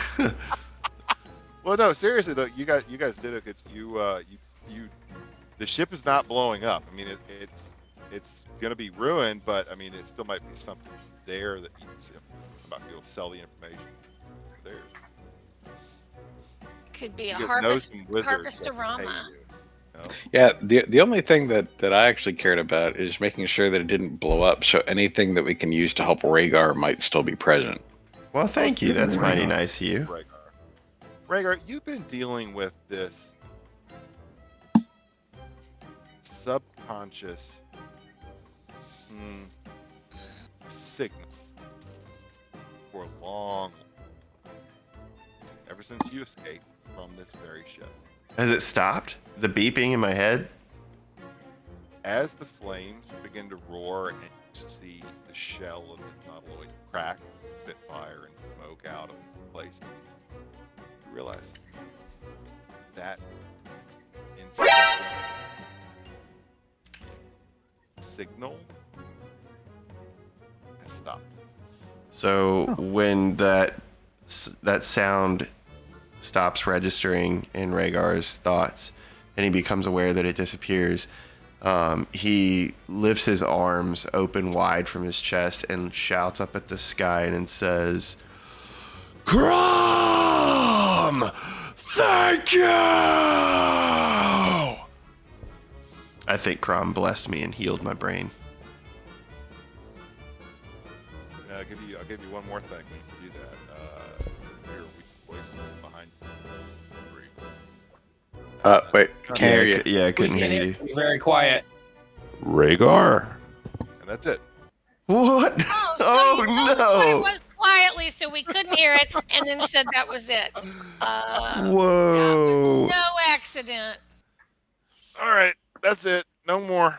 Well, no, seriously though, you guys did a good. The ship is not blowing up. I mean, it's gonna be ruined, but I mean, it still might be something there that you might be able to sell the information there. Could be a You guys know some wizards that can pay harvestorama. you, you know? Yeah, the only thing that I actually cared about is making sure that it didn't blow up, so anything that we can use to help Rhaegar might still be present. well, thank you. That's mighty nice of you. Rhaegar, you've been dealing with this subconscious signal for a long, ever since you escaped from this very ship. Has it stopped? The beeping in my head? As the flames begin to roar and you see the shell of the nautiloid crack, spit fire and smoke out of place, you realize that incessant signal has stopped. So when that sound stops registering in Rhaegar's thoughts, and he becomes aware that it disappears, he lifts his arms open wide from his chest and shouts up at the sky and says, "Crom! Thank you!" I think Crom blessed me and healed my brain. And I'll give you one more thing when you do that. Your weak voice behind you. Wait, can't hear you. Yeah, I couldn't hear you. Be very quiet. Rhaegar. And that's it. What? Oh, so Oh, you told us what it no. was quietly so we couldn't hear it and then said that was it. Whoa. No accident. All right, that's it. No more